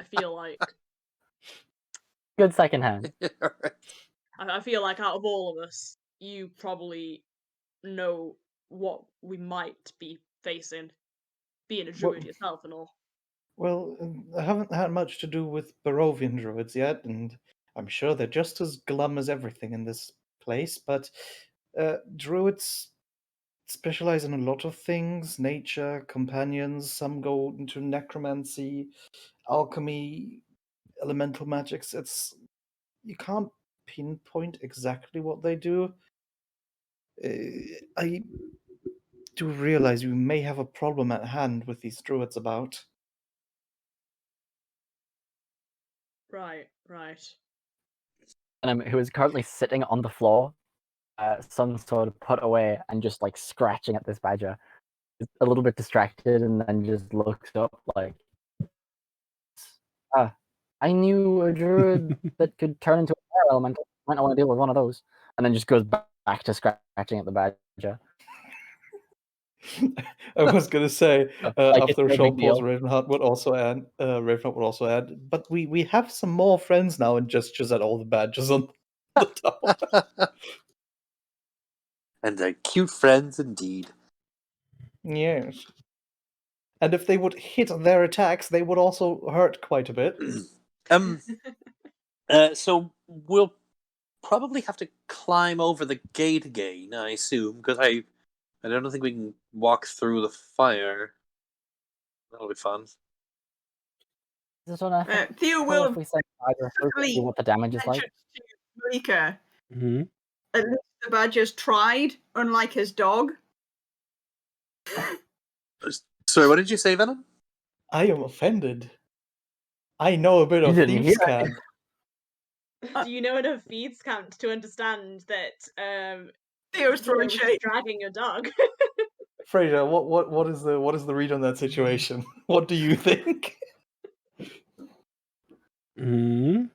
I feel like Good second hand. I feel like out of all of us, you probably know what we might be facing, being a druid yourself and all. Well, I haven't had much to do with Barovian druids yet, and I'm sure they're just as glum as everything in this place, but druids specialize in a lot of things: nature, companions, some go into necromancy, alchemy, elemental magics. You can't pinpoint exactly what they do. I do realize we may have a problem at hand with these druids about. Right. And who is currently sitting on the floor, some sort of put away and just like scratching at this badger. Is a little bit distracted and then just looks up like, I knew a druid that could turn into a fire elemental. Might not want to deal with one of those. And then just goes back to scratching at the badger. I was gonna say Like, it's after a no short big pause, deal. Ravenheart would also add. But we have some more friends now, and gestures at all the badges on the tower. And they're cute friends indeed. Yes. And if they would hit their attacks, they would also hurt quite a bit. So we'll probably have to climb over the gate again, I assume, because I don't think we can walk through the fire. That'll be fun. Is this on Earth? Theo If will we send badger through to see what the damage is like. mention to Malika. Mhm. At least the badger's tried, unlike his dog. Sorry, what did you say, Venom? I am offended. I know a bit You of didn't thieves' hear cant. Do you know enough feeds count to understand that Theo's throwing was shade. dragging a dog? Fraser, what is the read on that situation? What do you think? Mhm.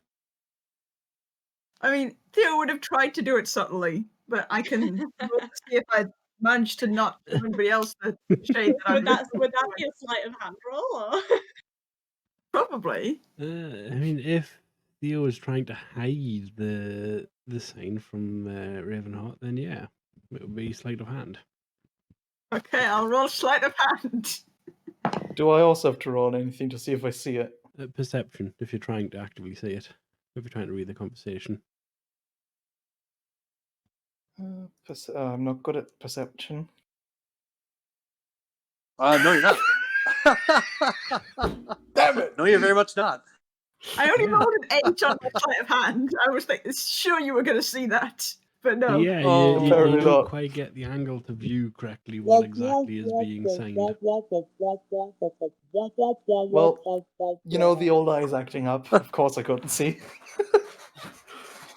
I mean, Theo would have tried to do it subtly, but I can roll to see if I managed to not give anybody else the shade that would I'm that be a sleight of hand roll? Or? Probably. I mean, if Theo is trying to hide the sign from Ravenheart, then yeah, it would be sleight of hand. Okay, I'll roll sleight of hand. Do I also have to roll anything to see if I see it? Perception, if you're trying to actively see it, if you're trying to read the conversation. I'm not good at perception. No, you're not. Damn it! No, you're very much not. I only Yeah. rolled an 8 on my sleight of hand. I was sure you were going to see that, but no. Yeah, Oh, you apparently don't not. quite get the angle to view correctly what exactly is being signed. Well, you know the old eye's acting up. Of course I couldn't see.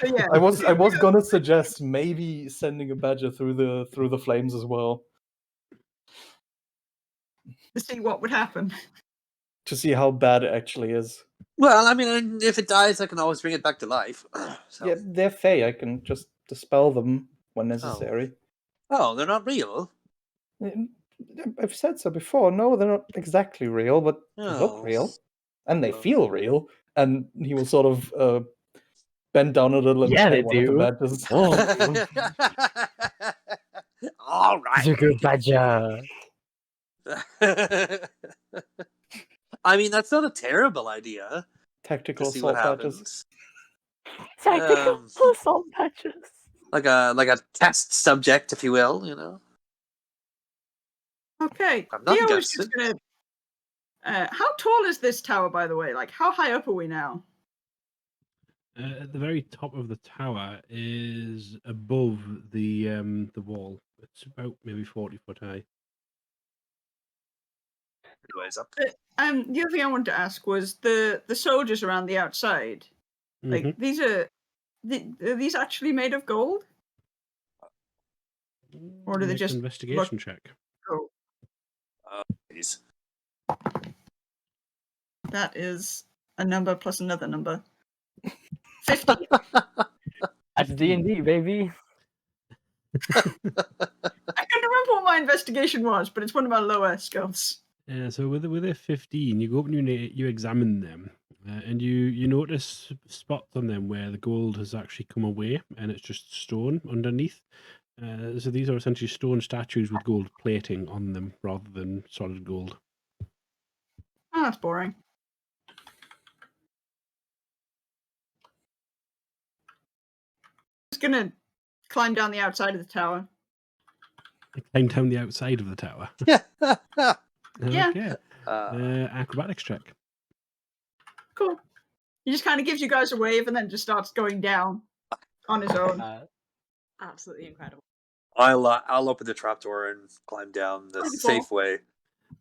So yeah, I was gonna suggest maybe sending a badger through the flames as well, to see what would happen. to see how bad it actually is. Well, I mean, if it dies, I can always bring it back to life. So. Yeah, they're fey. I can just dispel them when necessary. Oh, they're not real? I've said so before. No, they're not exactly real, but they look Oh. real, and they feel real. And he will sort of bend down a little and Yeah, pet they one of the do. badgers. Oh, All he's a right. good badger. I mean, that's not a terrible idea to Tactical see what assault badgers. happens. Tactical assault badgers. Like a test subject, if you will, you know. Okay, I'm not Theo is against just it. going to... how tall is this tower, by the way? Like, how high up are we now? At the very top of the tower is above the wall. It's about maybe 40 foot high. Anyways, up. The other thing I wanted to ask was the soldiers around the outside. Like, Mhm. these are these actually made of gold? Or do they Make just an investigation check? Oh, Please. that is a number plus another number. 50. That's D&D, baby. I couldn't remember what my investigation was, but it's one of my lower skills. So with a 15, you go up and you examine them, and you notice spots on them where the gold has actually come away, and it's just stone underneath. So these are essentially stone statues with gold plating on them rather than solid gold. Oh, that's boring. Just gonna climb down the outside of the tower. Climb down the outside of the tower. Yeah. Okay. Acrobatics check. Cool. He just kind of gives you guys a wave and then just starts going down on his own. Absolutely incredible. I'll open the trapdoor and climb down the Wonderful. safe way.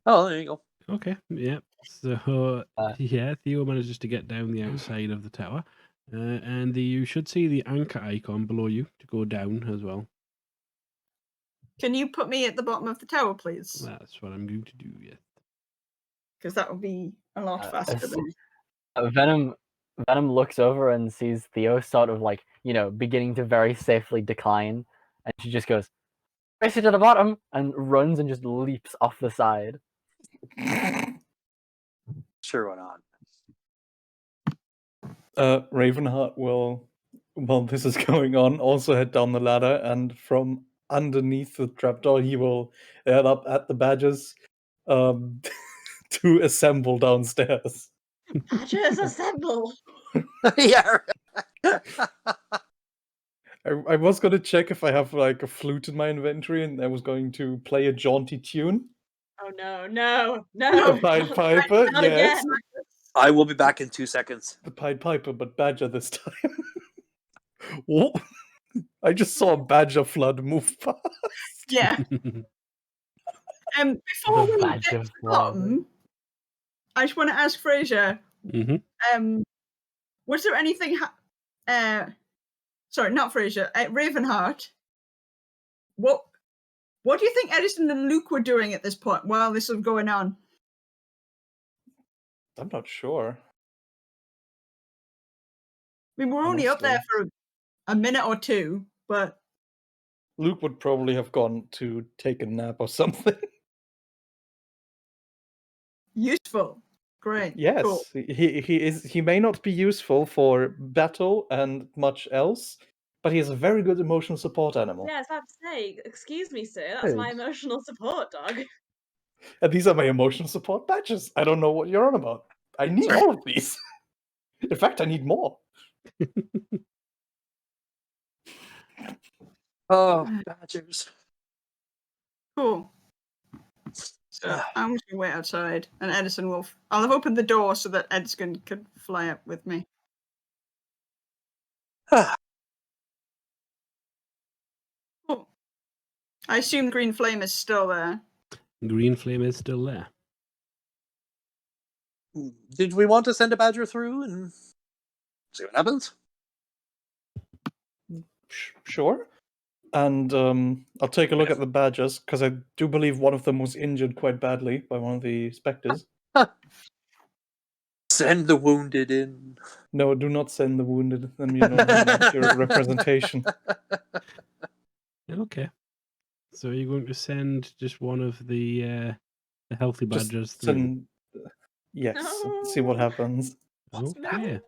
Oh, there you go. Okay. Yeah. So Uh, yeah, Theo manages to get down the outside of the tower, and you should see the anchor icon below you to go down as well. Can you put me at the bottom of the tower, please? That's what I'm going to do. Yes. Because that would be a lot faster as- than. Venom looks over and sees Theo sort of like, beginning to very safely decline, and she just goes, "Race it to the bottom," and runs and just leaps off the side. Sure, why not? Ravenheart will, while this is going on, also head down the ladder, and from underneath the trapdoor, he will head up at the badgers to assemble downstairs. Badgers assemble! Yeah. I was going to check if I have like a flute in my inventory, and I was going to play a jaunty tune. Oh no. The Pied Piper, Not yes. again. I will be back in 2 seconds. The Pied Piper, but badger this time. Whoa. I just saw a badger flood move past. Yeah. Before The we badge get of to the blood. bottom, I just want to ask Fraser. Mm-hmm. Was there anything? Sorry, not Fraser. Ravenheart. What do you think Edison and Luke were doing at this point while this was going on? I'm not sure. I mean, we're only up there Honestly. for a minute or two, but Luke would probably have gone to take a nap or something. useful. Great. Yes, Cool. he may not be useful for battle and much else, but he is a very good emotional support animal. Yeah, I was about to say, excuse me, sir, that's my Good. emotional support dog. And these are my emotional support badges. I don't know what you're on about. I need all of these. In fact, I need more. Oh, badgers. Cool. So I'm just gonna wait outside, and Edison will. I'll have opened the door so that Edison can fly up with me. Cool. I assume green flame is still there. Green flame is still there. Did we want to send a badger through and see what happens? Sure. And I'll take a look at the badgers, because I do believe one of them was injured quite badly by one of the specters. Send the wounded in. No, do not send the wounded. Then you don't have an accurate representation. Okay. So you're going to send just one of the healthy Just badgers through. send, yes, see what happens. Okay.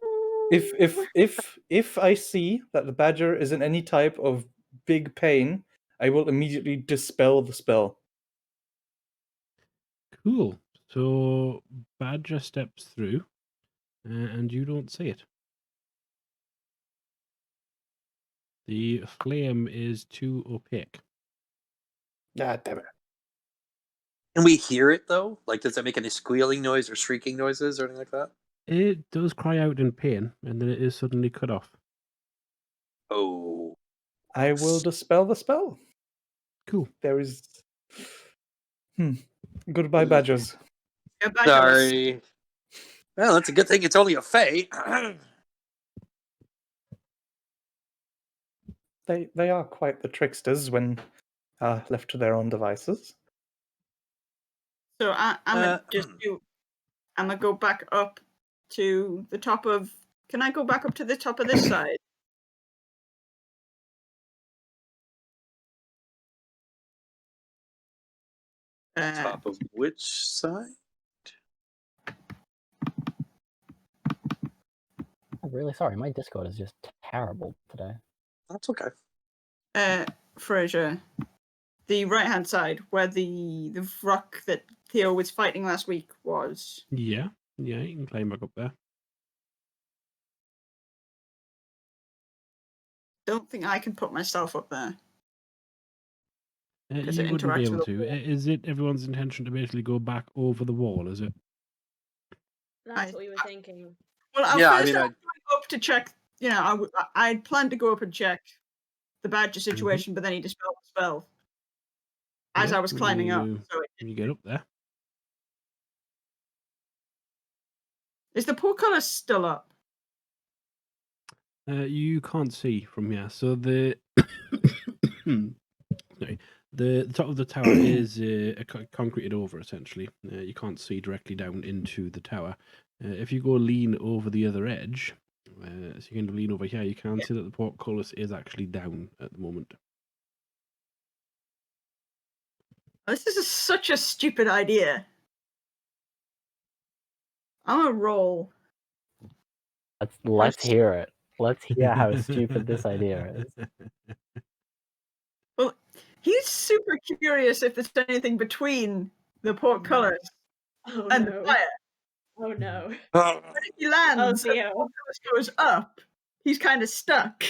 If I see that the badger is in any type of big pain, I will immediately dispel the spell. Cool. So badger steps through, and you don't see it. The flame is too opaque. Ah, damn it. Can we hear it though? Like, does it make any squealing noise or shrieking noises or anything like that? It does cry out in pain, and then it is suddenly cut off. Oh. I will dispel the spell. Cool. There is. Goodbye, badgers. Yeah, badgerless. Sorry. Well, that's a good thing it's only a fae. They are quite the tricksters when left to their own devices. So I'm gonna just do. I'm gonna go back up to the top of. Can I go back up to the top of this side? Top of which side? I'm really sorry, my Discord is just terrible today. That's okay. Fraser, the right-hand side where the rock that Theo was fighting last week was. Yeah, you can climb back up there. Don't think I can put myself up there. Because You it wouldn't be interacts able with to. Is it everyone's intention to basically go back over the wall, is it? That's what we were thinking. Well, Yeah, first I mean, I'm going up to check. You know, I'd planned to go up and check the badger situation, but then he dispelled the spell as Yeah, I was climbing up. So you get up there. Is the portcullis still up? You can't see from here. So the sorry, the top of the tower is concreted over essentially. You can't see directly down into the tower. If you go lean over the other edge, so you're going to lean over here, you can see that the portcullis is actually down at the moment. This is such a stupid idea. I'm gonna roll. Let's hear it. Let's hear how stupid this idea is. Well, he's super curious if there's anything between the portcullis Oh and no. the fire. Oh no. But if he lands and the dear. portcullis goes up, he's kind of stuck.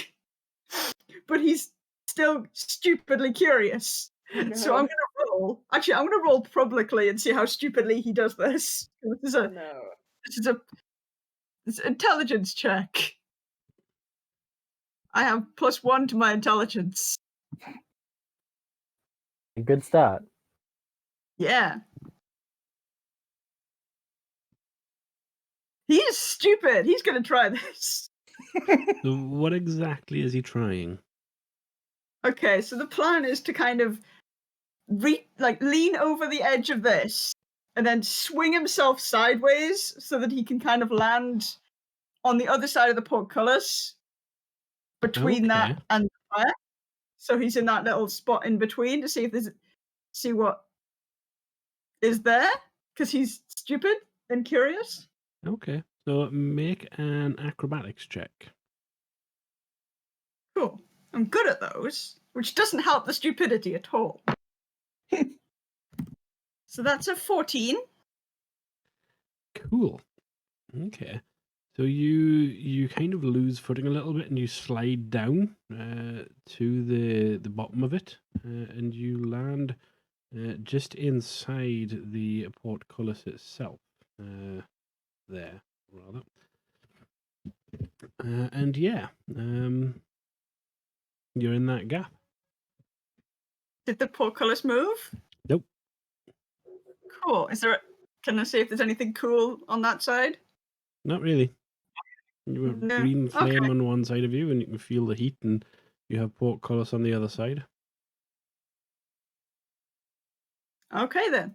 But he's still stupidly curious. Oh, no. So I'm gonna roll. Actually, I'm gonna roll publicly and see how stupidly he does this. This is Oh a no. it's an intelligence check. I have +1 to my intelligence. A good start. Yeah. He is stupid. He's gonna try this. So what exactly is he trying? Okay, so the plan is to kind of lean over the edge of this and then swing himself sideways so that he can kind of land on the other side of the portcullis between that Okay. and the fire. So he's in that little spot in between to see what is there because he's stupid and curious. Okay. So make an acrobatics check. Cool. I'm good at those, which doesn't help the stupidity at all. So that's a 14. Cool. Okay. So you kind of lose footing a little bit, and you slide down to the bottom of it, and you land just inside the portcullis itself. There, rather. And yeah, you're in that gap. Did the portcullis move? Nope. Cool. Can I see if there's anything cool on that side? Not really. You have No. green flame Okay. on one side of you, and you can feel the heat, and you have portcullis on the other side. Okay then.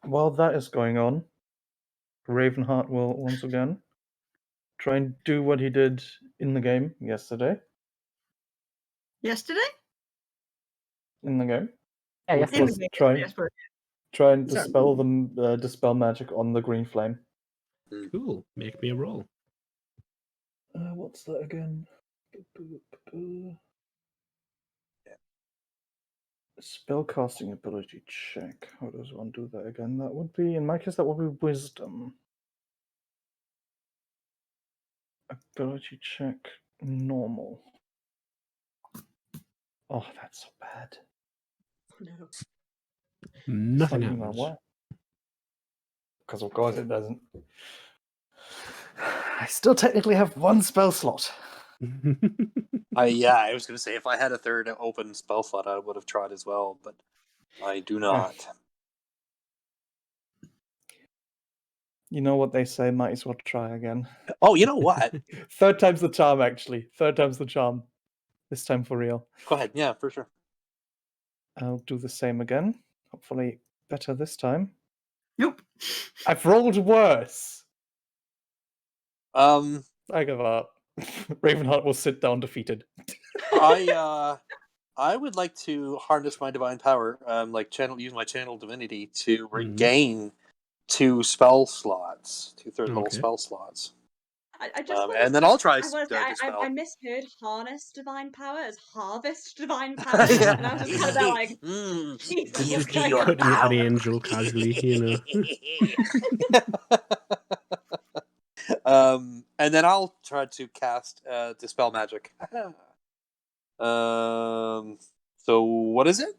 While that is going on, Ravenheart will once again try and do what he did in the game yesterday. Yesterday? In the game, Yeah, which yes, In was the game, try yes, but try and Sorry. dispel magic on the green flame. Cool. Make me a roll. What's that again? Spellcasting ability check. How does one do that again? That would be, in my case, that would be wisdom. Ability check normal. Oh, that's so bad. No. Nothing It's not happens. why. Because of course it doesn't. I still technically have one spell slot. I was going to say, if I had a third open spell slot, I would have tried as well, but I do not. You know what they say, might as well try again. Oh, you know what? Third time's the charm, actually. Third time's the charm. This time for real. Go ahead. Yeah, for sure. I'll do the same again. Hopefully better this time. nope. I've rolled worse. I I give up. Ravenheart will sit down defeated. I would like to harness my divine power, use my channel divinity to Mhm. regain 2 spell slots, 2 third level Okay. spell slots. I just wanna And then say- I'll try I wanna say, dispel. I misheard harness divine power as harvest divine power, and I was just kind of there like, Jesus, Just what's going on? putting it on Angel casually, you know. And then I'll try to cast dispel magic. So what is it?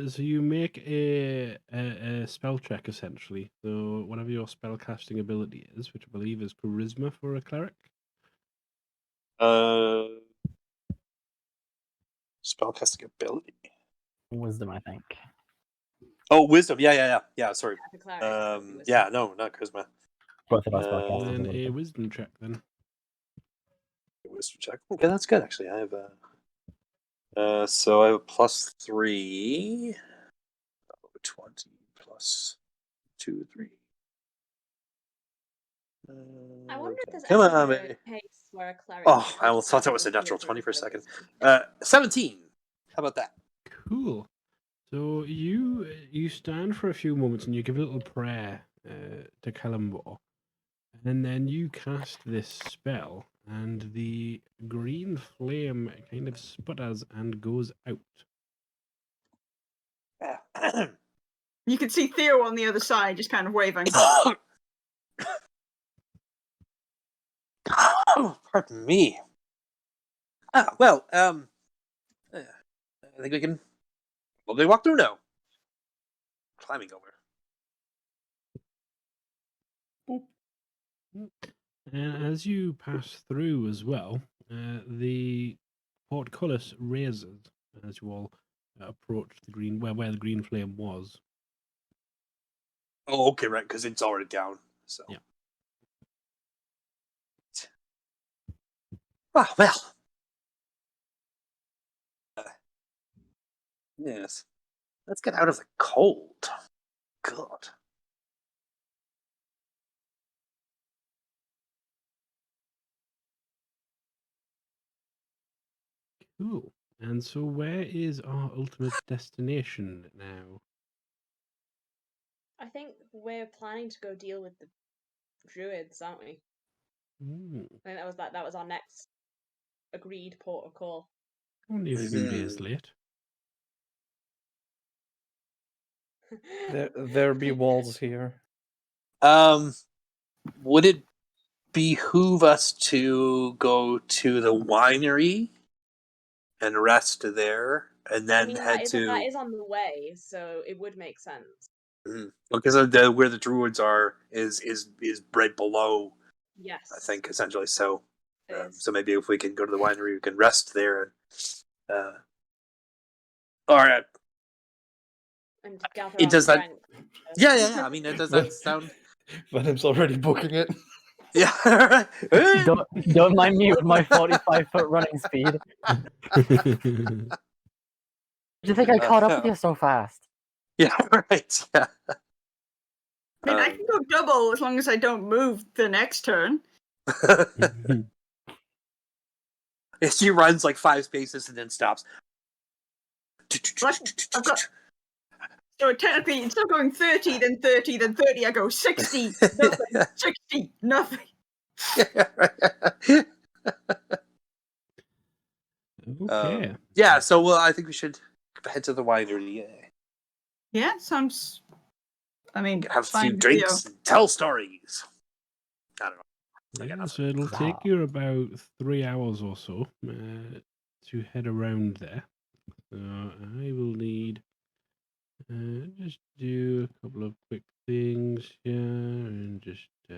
So you make a spell check essentially. So whatever your spell casting ability is, which I believe is charisma for a cleric. Spellcasting ability. wisdom, I think. Oh, wisdom. Yeah. Sorry. The cleric has the wisdom. Yeah, no, not charisma. Both of us Um, spellcasters And then are a wisdom. wisdom check then. Wisdom check. Okay, that's good actually. I have so I have a +3. 20 plus 2, 3. I wonder if there's Come ever on, a baby. case where a cleric. Oh, I could almost thought that have was a natural delivered 20 for a the second. wisdom. 17. How about that? Cool. So you stand for a few moments and you give a little prayer to Kalambor, and then you cast this spell, and the green flame kind of sputters and goes out. You can see Theo on the other side, just kind of waving. Oh, pardon me. Well, I think we can probably walk through now. Climbing over. And as you pass through as well, the portcullis raises as you all approach the green where the green flame was. Oh, okay, right, because it's already down. So. Yeah. Ah, well. Yes. Let's get out of the cold. God. Cool. And so, where is our ultimate destination now? I think we're planning to go deal with the druids, aren't we? Ooh, I think that was our next agreed port of call. only a few days late. There be walls here. Would it behoove us to go to the winery and rest there, and then head to? that is on the way, so it would make sense. Because where the druids are is right below. Yes, I think essentially so. it is. So maybe if we can go to the winery, we can rest there. All right. And gather It our does that. strength. Yeah. I mean, does that sound? Venom's already booking it. Yeah. Don't mind me with my 45-foot running speed. Do you think I caught up with you so fast? Yeah. Right. Yeah. I mean, I can go double as long as I don't move the next turn. She runs like 5 spaces and then stops. I've got. So technically, instead of going 30, then 30, then 30, I go 60, nothing, 60, nothing. Okay. Yeah, so I think we should head to the winery. Yeah, sounds. I mean, Have a fine few with drinks and tell stories. I don't know. I got Yeah, nothing. so it'll take you about 3 hours or so to head around there. So I will need just do a couple of quick things here and just yeah.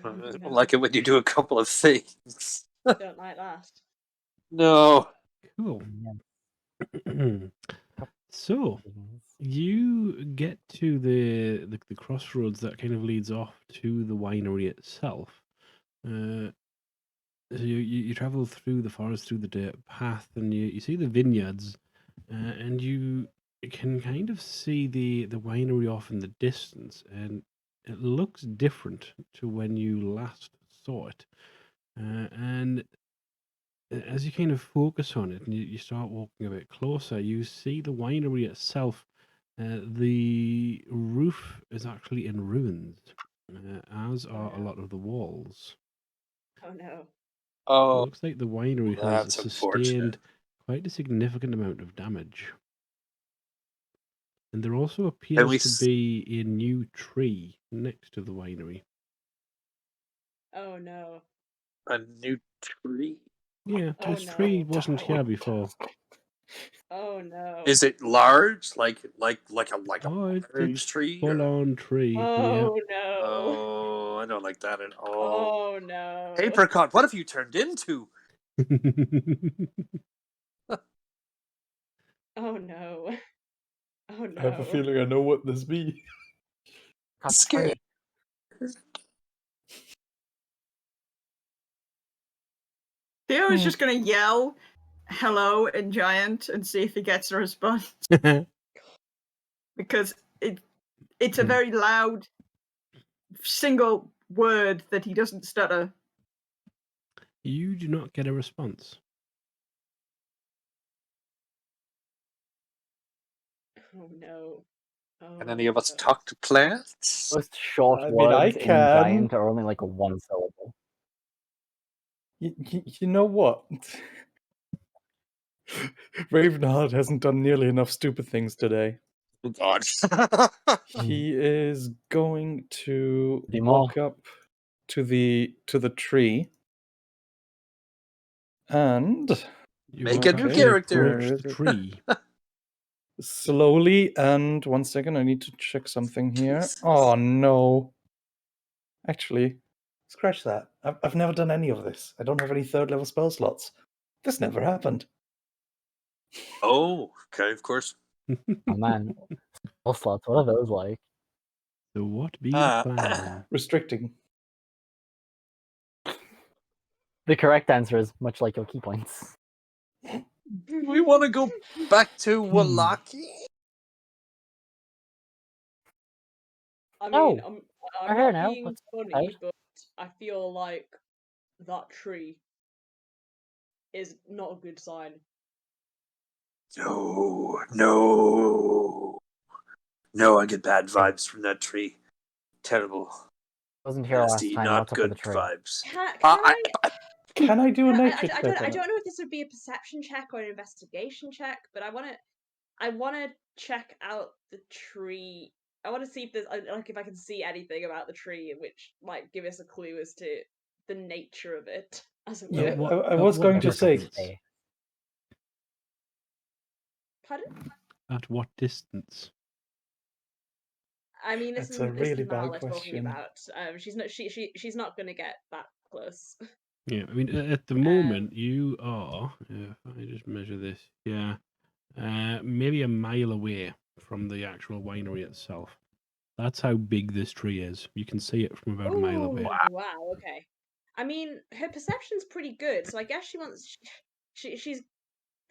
I don't like it when you do a couple of things. Don't like that. No. Cool. So you get to the crossroads that kind of leads off to the winery itself. So you travel through the forest, through the dirt path, and you see the vineyards, and you can kind of see the winery off in the distance, and it looks different to when you last saw it. And as you kind of focus on it and you start walking a bit closer, you see the winery itself. The roof is actually in ruins, as are a lot of the walls. Oh no. It Oh, looks like the winery has that's sustained unfortunate. quite a significant amount of damage. And there also And appears we to be a new tree next to the winery. Oh no. a new tree. Yeah, Oh this no. tree wasn't here before. Oh no. Is it large, like a Oh, it's large tree? full Or? on tree. Yeah. Oh no. Oh, I don't like that at all. Oh no. Apricot, what have you turned into? Oh no. Oh no. I have a feeling I know what this be. Got Scared. three. Theo is just going to yell hello in Giant and see if he gets a response. Because it's a very loud single word that he doesn't stutter. You do not get a response. Oh no. Oh, Can any of us no. talk to plants? Most short I mean, I words in can. Giant are only like one syllable. You know what? Ravenheart hasn't done nearly enough stupid things today. Oh God. He is going to Do more. walk up to the tree and You Make walk a up new to approach character. the tree. slowly and 1 second, I need to check something here. Jesus. Oh no. Actually, scratch that. I've never done any of this. I don't have any 3rd level spell slots. This never happened. Oh, okay, of course. Oh man, spell slots. What are those like? So what be your Ah. plan? Restricting. The correct answer is much like your key points. We want to go back to Wallaki? I Oh, mean, I'm we're here not now. being Let's funny, out. but I feel like that tree is not a good sign. No, no. No, I get bad vibes from that tree. Terrible. Wasn't here last Nasty, time. not What's up with good the tree? vibes. Can I, Can I do a I, nature I, I, check don't, on I it? don't know if this would be a perception check or an investigation check, but I want to check out the tree. I want to see if there's like if I can see anything about the tree which might give us a clue as to the nature of it, as it Yeah, were. I was going to say. Stay. Pardon? At what distance? I mean, That's a really Mal bad we're talking question. about. She's not going to get that close. Yeah, I mean, at the moment, you are, if I just measure this, yeah, maybe a mile away from the actual winery itself. That's how big this tree is. You can see it from about a mile away. Wow. Okay. I mean, her perception's pretty good, so I guess she's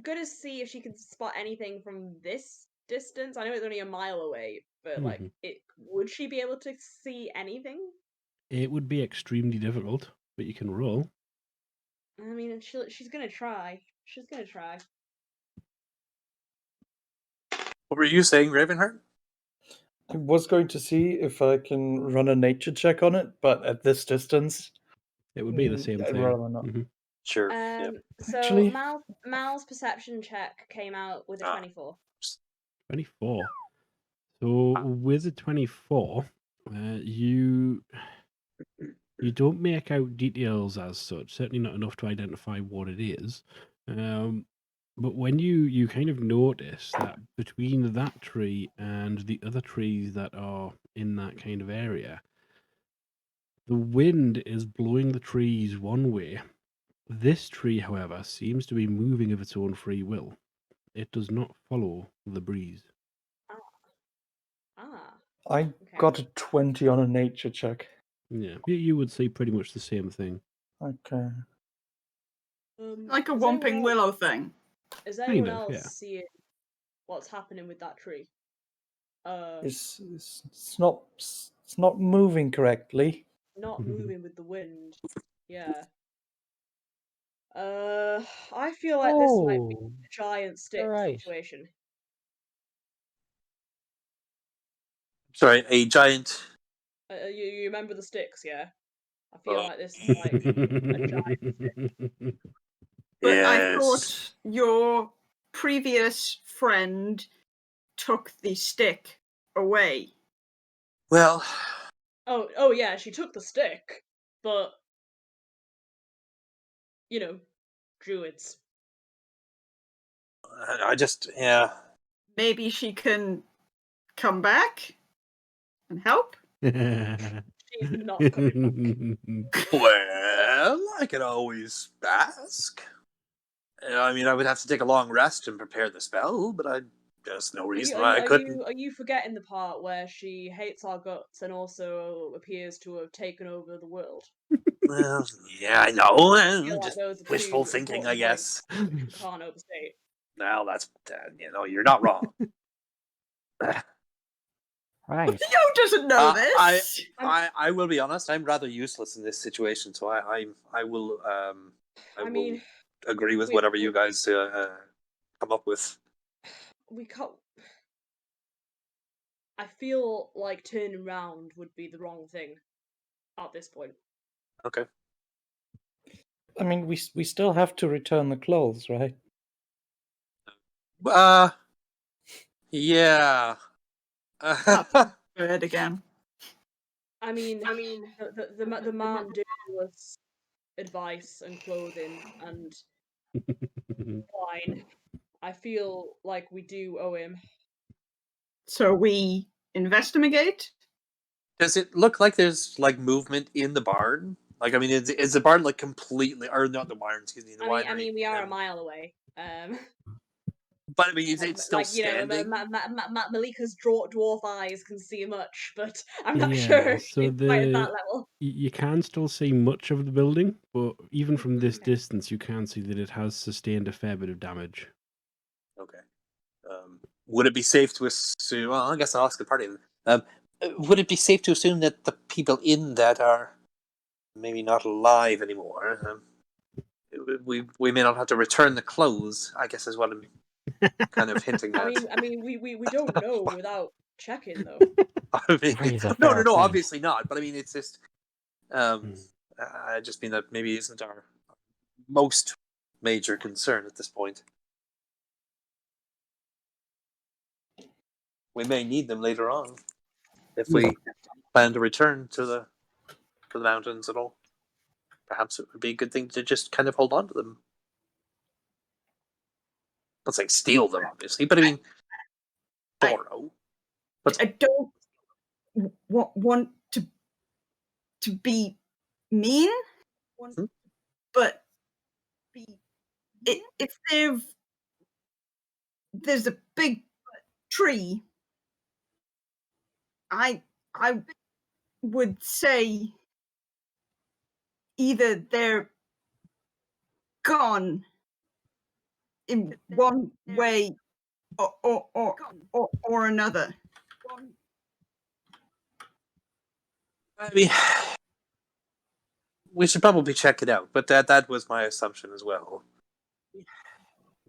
good to see if she can spot anything from this distance. I know it's only a mile away, but like, would she be able to see anything? It would be extremely difficult, but you can roll. I mean, she's gonna try. She's gonna try. what were you saying, Ravenheart? I was going to see if I can run a nature check on it, but at this distance, It would be the same I'd thing. rather not. Sure. Yeah. So Actually- Mal's perception check came out with a 24. 24. So with a 24, you don't make out details as such. Certainly not enough to identify what it is. But when you kind of notice that between that tree and the other trees that are in that kind of area, the wind is blowing the trees one way. This tree, however, seems to be moving of its own free will. It does not follow the breeze. I Okay. got a 20 on a nature check. Yeah, you would say pretty much the same thing. Okay. Like a Is Whomping anyone Willow else- thing. Is anyone Kind of, else yeah. seeing what's happening with that tree? It's not moving correctly. Not moving with the wind. Yeah. I feel like this might be Oh, a giant stick right. situation. Sorry, a giant. You remember the sticks, yeah? I feel like this is like a giant stick. But I Yes. thought your previous friend took the stick away. Well, Oh yeah, she took the stick, but you know, druids. I just, yeah. Maybe she can come back and help? She's not coming back. Well, I could always ask. I mean, I would have to take a long rest and prepare the spell, but I'd There's no Are reason you, why I are couldn't. you are you forgetting the part where she hates our guts and also appears to have taken over the world? Well, yeah, I know. I feel like Just those are wishful two thinking, I important guess. points which we can't overstate. Now that's you're not wrong. Right. Theo doesn't know this. I will be honest. I'm rather useless in this situation, so I will I will mean, agree with we- whatever we- you guys come up with. We can't. I feel like turning around would be the wrong thing at this point. Okay. I mean, we still have to return the clothes, right? Yeah. Bird again. I mean, the man did give us advice and clothing and wine. I feel like we do owe him. So we investigate. Does it look like there's like movement in the barn? Like, I mean, is the barn like completely, or not the barn? Excuse me, the winery. I mean, we are a mile away. But I mean, is it still standing? Malika's dwarf eyes can see much, but I'm not Yeah, sure so it's quite at the that level. you can still see much of the building, but even from this distance, you can see that it has sustained a fair bit of damage. Okay. Would it be safe to assume? Well, I guess I'll ask the party. Would it be safe to assume that the people in that are maybe not alive anymore? We may not have to return the clothes, I guess, is what I'm kind of hinting at. I mean, we don't know without checking though. I mean, Raise a no, fair point. obviously not. But I mean, it's just, I just mean that maybe isn't our most major concern at this point. We may need them later on if we plan to return to the mountains at all. Perhaps it would be a good thing to just kind of hold on to them. Not saying steal them, obviously, but I mean borrow. I don't want to be mean, but if there's a big tree, I would say either they're gone in one way or another. I mean, we should probably check it out, but that was my assumption as well.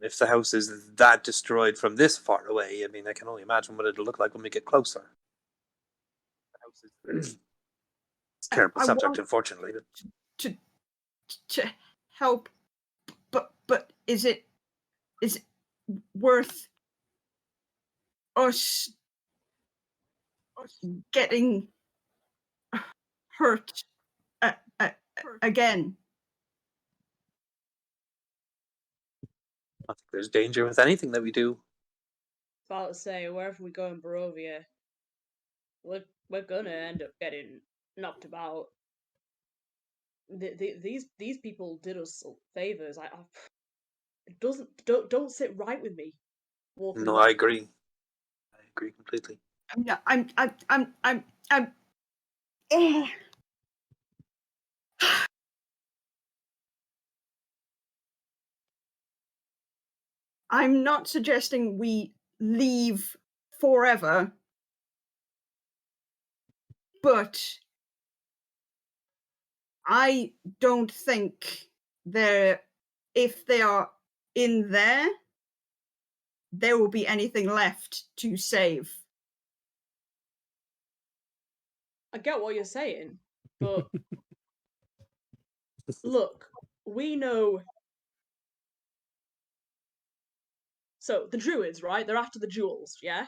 If the house is that destroyed from this far away, I mean, I can only imagine what it'll look like when we get closer. It's a terrible subject, unfortunately. To help, but is it worth us getting hurt again? I think there's danger with anything that we do. About to say, wherever we go in Barovia, we're gonna end up getting knocked about. These people did us favors. It don't sit right with me. Walking No, away. I agree. I agree completely. I'm not suggesting we leave forever, but I don't think if they are in there will be anything left to save. I get what you're saying, but look, we know. So the druids, right? They're after the jewels, yeah.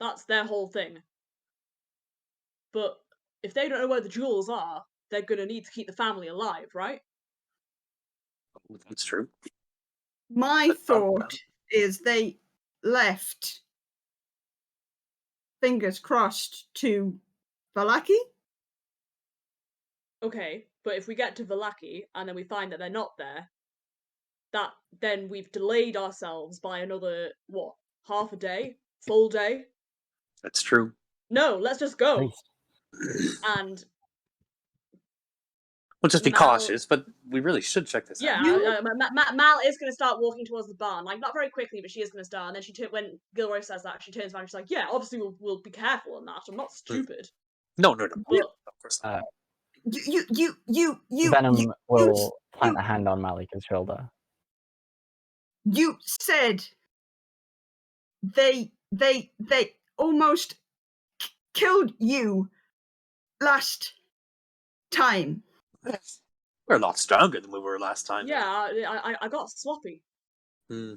That's their whole thing. But if they don't know where the jewels are, they're gonna need to keep the family alive, right? That's true. My thought is they left, fingers crossed, to Valaki. Okay, but if we get to Valaki and then we find that they're not there, then we've delayed ourselves by another, what, half a day, full day. That's true. No, let's just At go. least. And We'll just be Mal- cautious, but we really should check this yeah, out. Mal is going to start walking towards the barn, like not very quickly, but she is going to start. And then when Gilroy says that, she turns around and she's like, "Yeah, obviously we'll be careful on that. I'm not stupid." No. But Of course not. Venom will plant a hand on Malika's shoulder. You said they almost killed you last time. We're a lot stronger than we were last time. yeah, I got sloppy. Hmm.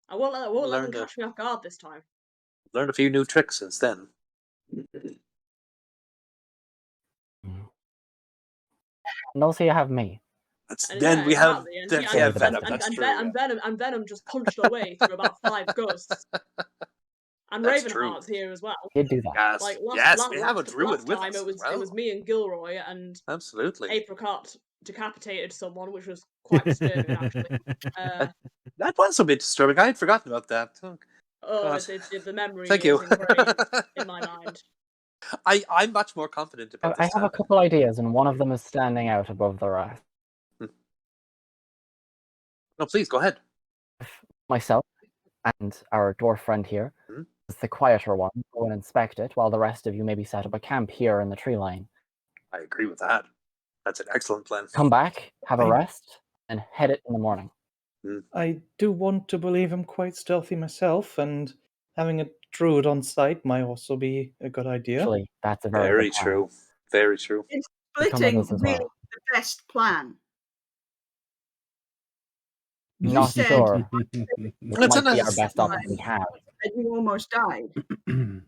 I won't let them Learned catch me off guard this time. Learned a few new tricks since then. And also you have me. Then we have exactly, Venom. That's true. and Venom just punched her way through about 5 ghosts. And That's Ravenheart's true. here as well. He'd do that. Yes, Like we have a druid last with time us it as well. was me and Gilroy, and Absolutely. Apricot decapitated someone, which was quite disturbing actually. That was a bit disturbing. I had forgotten about that. The memory Thank is you. engraved in my mind. I'm much more confident about I this. have a couple ideas, and one of them is standing out above the rest. No, please go ahead. Myself and our dwarf friend here is the quieter one. Go and inspect it, while the rest of you maybe set up a camp here in the tree line. I agree with that. That's an excellent plan. Come back, have a rest, and head it in the morning. I do want to believe I'm quite stealthy myself, and having a druid on site might also be a good idea. Actually, that's a very, Very good plan. true. Very true. It's Come with splitting us as really well. the best plan. You Not said sure. It's This might be our best time. option we have. that you almost died. The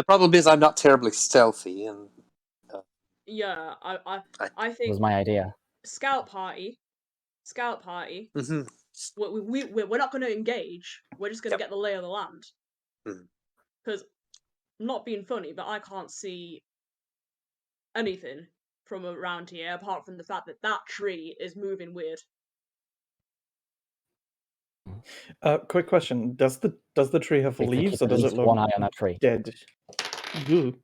problem is I'm not terribly stealthy, and Yeah, I It think was my idea. scout party. Mhm. We're not going to engage. We're just going to Yep. get the lay of the land. Mhm. Because, not being funny, but I can't see anything from around here apart from the fact that that tree is moving weird. Quick question: Does the tree have We have to leaves, keep or at does it least look one eye on that tree. dead? Ooh.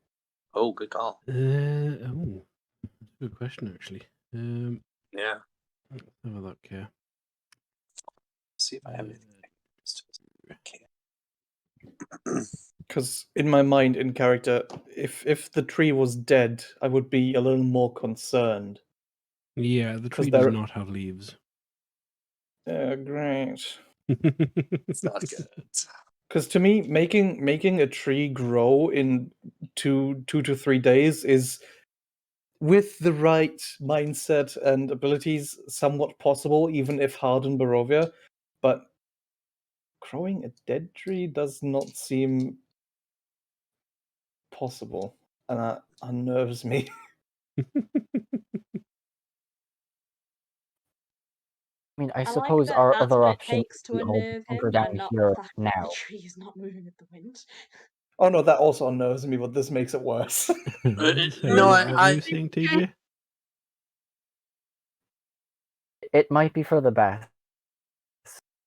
Oh, good call. That's a good question, actually. Yeah. Let's have a look here. See if I have anything. Okay. Because in my mind, in character, if the tree was dead, I would be a little more concerned. Yeah, the 'Cause tree does there- not have leaves. Great. It's not good. Because to me, making a tree grow in 2 to 3 days is, with the right mindset and abilities, somewhat possible, even if hard in Barovia. But growing a dead tree does not seem possible, and that unnerves me. I mean, I I like suppose that our that's other what it option takes is to the old unnerve bunker him, down and not here the fact that now. the tree is not moving with the wind. Oh no, that also unnerves me, but this makes it worse. No, what were I you saying, TJ? It might be for the best.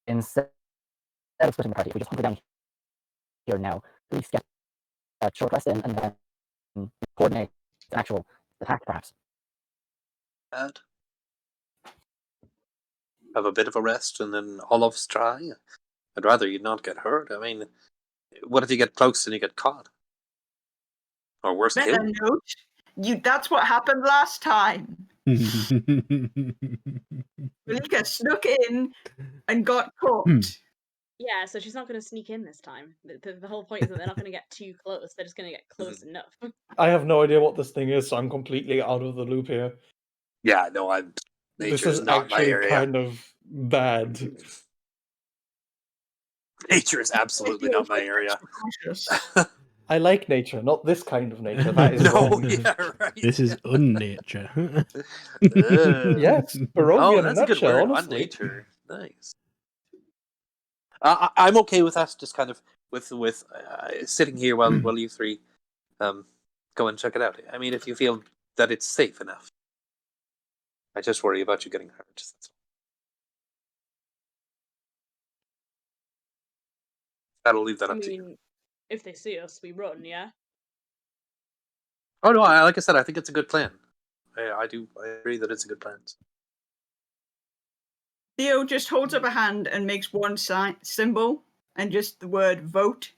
Instead of splitting the party, we just hunker down here now. At least get a short rest in, and then coordinate an actual attack, perhaps. bad. Have a bit of a rest, and then all of us try. I'd rather you not get hurt. I mean, what if you get close and you get caught? Or worse, Better killed? note, that's what happened last time. Malika snuck in and got caught. Yeah, so she's not going to sneak in this time. The whole point is that they're not going to get too close. They're just going to get close enough. I have no idea what this thing is, so I'm completely out of the loop here. Yeah, no, This nature is not my actually area. kind of bad. Nature is absolutely not my area. I like nature, not this kind of nature. That is No, wrong. yeah, right. This is unnature. Yes, Barovia Oh, in a that's a good nutshell, word. On honestly. nature, nice. I'm okay with us just kind of with sitting here while you three go and check it out. I mean, if you feel that it's safe enough. I just worry about you getting hurt. That's all. I'll leave that I up to you. mean, if they see us, we run, yeah? Oh no, like I said, I think it's a good plan. I agree that it's a good plan. Theo just holds up a hand and makes one symbol and just the word vote.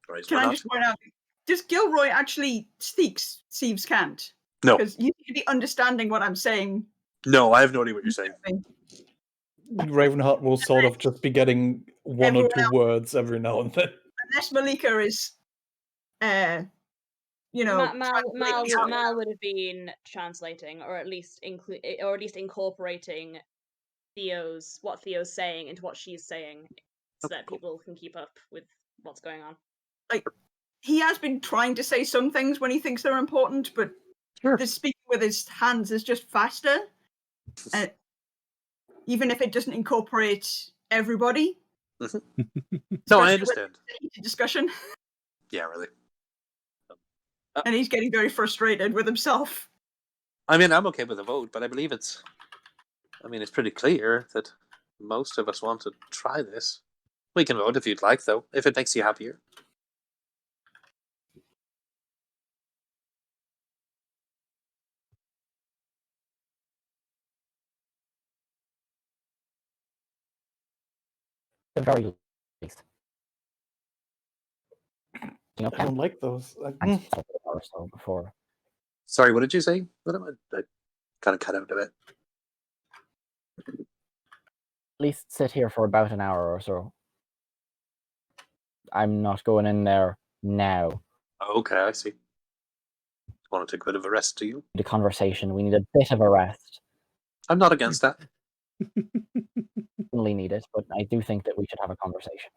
Right, Can we're I not. just point out, does Gilroy actually speaks Thieves' Cant? No, Because you need to be understanding what I'm saying. no, I have no idea what you're saying. Ravenheart will sort of just be getting one or Everyone two words every now and then. Unless Malika is, you know, Mal would have been translating, or at least incorporating what Theo's saying into what she's saying, so that people can keep up with what's going on. like he has been trying to say some things when he thinks they're important, but the speaking with his hands is just faster. Even if it doesn't incorporate everybody. No, I understand. Discussion. Yeah, really. And he's getting very frustrated with himself. I mean, I'm okay with the vote, but I believe it's pretty clear that most of us want to try this. We can vote if you'd like, though, if it makes you happier. The very least. I don't like those. Or so before. Sorry, what did you say? I kind of cut out a bit. At least sit here for about an hour or so. I'm not going in there now. Okay, I see. Want to take a bit of a rest, do you? The conversation. We need a bit of a rest. I'm not against that. Only need it, but I do think that we should have a conversation.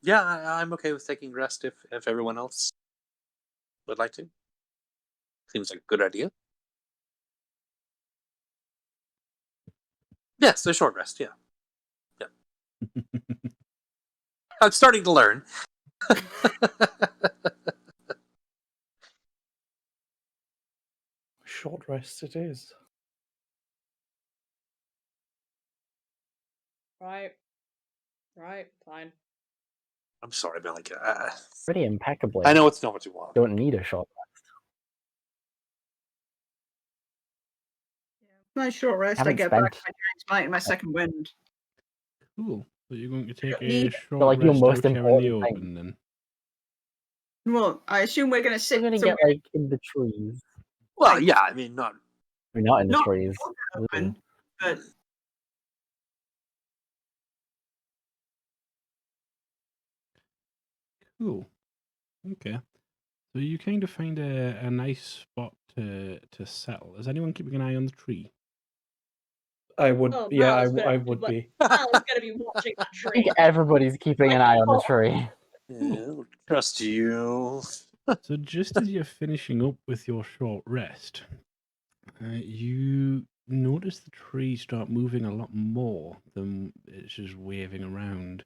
Yeah, I'm okay with taking rest if everyone else would like to. Seems like a good idea. Yes, a short rest, yeah. I'm starting to learn. Short rest it is. Right, fine. I'm sorry, Malika. Pretty impeccably. I know it's not what you want. Don't need a short rest. Nice short rest. I get back my Giant's Might and my second wind. Cool. So you're going to take a short like rest your most out here in the important open, thing. then? Well, I assume we're going to sit. We're going to get like in the trees. Well, yeah, I mean, not. We're not in the Not trees. open, but Cool. Okay. So you kind of find a nice spot to settle. Is anyone keeping an eye on the tree? I would, Oh, yeah, Mal's I would be. Mal's gonna be watching that I think tree. everybody's keeping an eye on the tree. Yeah, I don't trust you. So just as you're finishing up with your short rest, you notice the tree start moving a lot more than it's just waving around.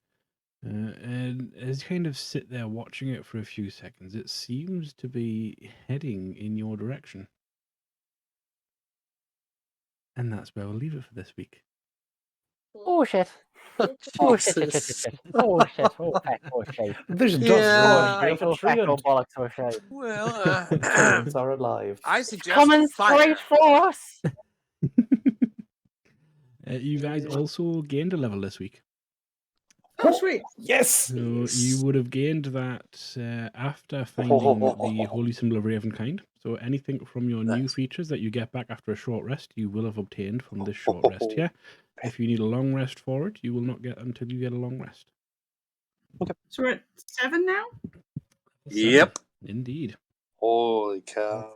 And as you kind of sit there watching it for a few seconds, it seems to be heading in your direction. And that's where we'll leave it for this week. Oh shit. Oh shit, shit, shit, shit, shit. Oh shit, oh heck, oh shit. There's just Yeah. one Oh tree heck, oh and bollocks, oh shit. Well, giants are alive. I suggest Coming fire. straight for us! You guys also gained a level this week. oh sweet. Yes! So you would have gained that after finding the Holy Symbol of Ravenkind. So anything from your new Nice. features that you get back after a short rest, you will have obtained from this short rest here. If you need a long rest for it, you will not get until you get a long rest. So we're at 7 now? Yep. Indeed. Holy cow.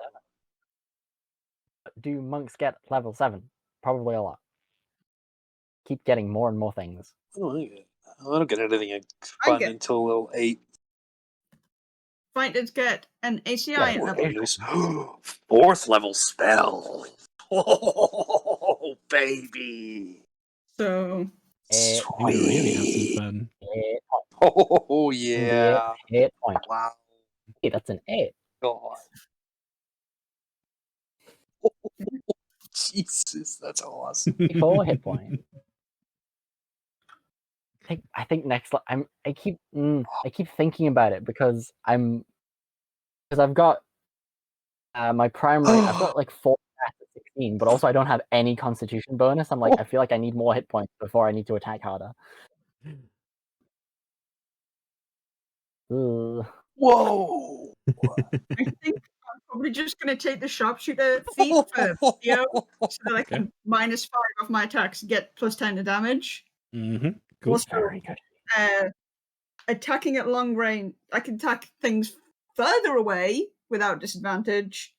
Do monks get level 7? Probably a lot. Keep getting more and more things. I don't get anything fun until level 8. Fighters get an ACI Yeah, level. News. 4th level spell. Oh, baby. So You could really have some fun. Oh, 8 yeah. 8 points. Wow. Hey, that's an 8. God. Jesus, that's awesome. 4 hit points. I think next. I keep thinking about it because I've got my primary. I've got like 4 stats at 16, but also I don't have any Constitution bonus. I'm like, I feel like I need more hit points before I need to attack harder. Ugh. Whoa. I think I'm probably just going to take the sharpshooter feat for Theo, so that I can -5 off my attacks, get +10 to damage. Cool. Also, Very good. attacking at long range, I can attack things further away without disadvantage,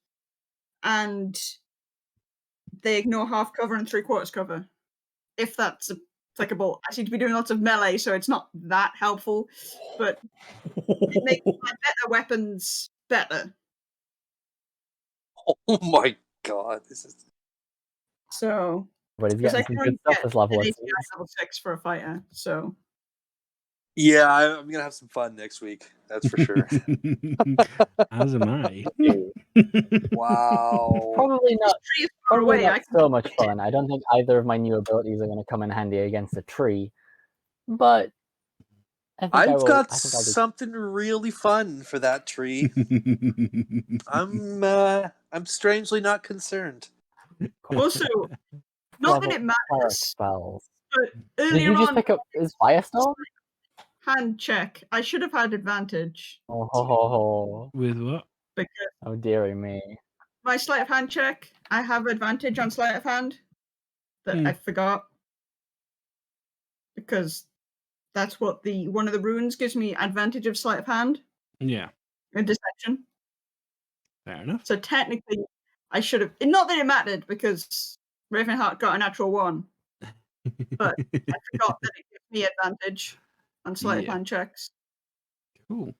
and they ignore half cover and 3/4 cover. If that's applicable. I seem to be doing lots of melee, so it's not that helpful, but it makes my better weapons better. Oh my god, this is. So, But he's because I getting some can good stuff get this level. an It ACI seems. level 6 for a fighter, so. Yeah, I'm gonna have some fun next week. That's for sure. As am I. Dude, Wow. probably This not. tree is far Probably away. not I can so much fun. I don't think either of my new abilities are going to come in handy against a tree, but I think I I've will. got I think I'll do. something really fun for that tree. I'm strangely not concerned. also, not that Level it cleric matters, spells. but Did earlier you just on, pick up his Firestorm? hand check, I should have had advantage Oh, With what? because oh dearie me. my sleight of hand check, I have advantage on sleight of hand that I forgot, because that's what one of the runes gives me advantage of sleight of hand Yeah, and deception. fair enough. So technically, I should have. Not that it mattered because Ravenheart got a natural 1, but I forgot that it gives me advantage on sleight of Yeah. hand checks. Cool.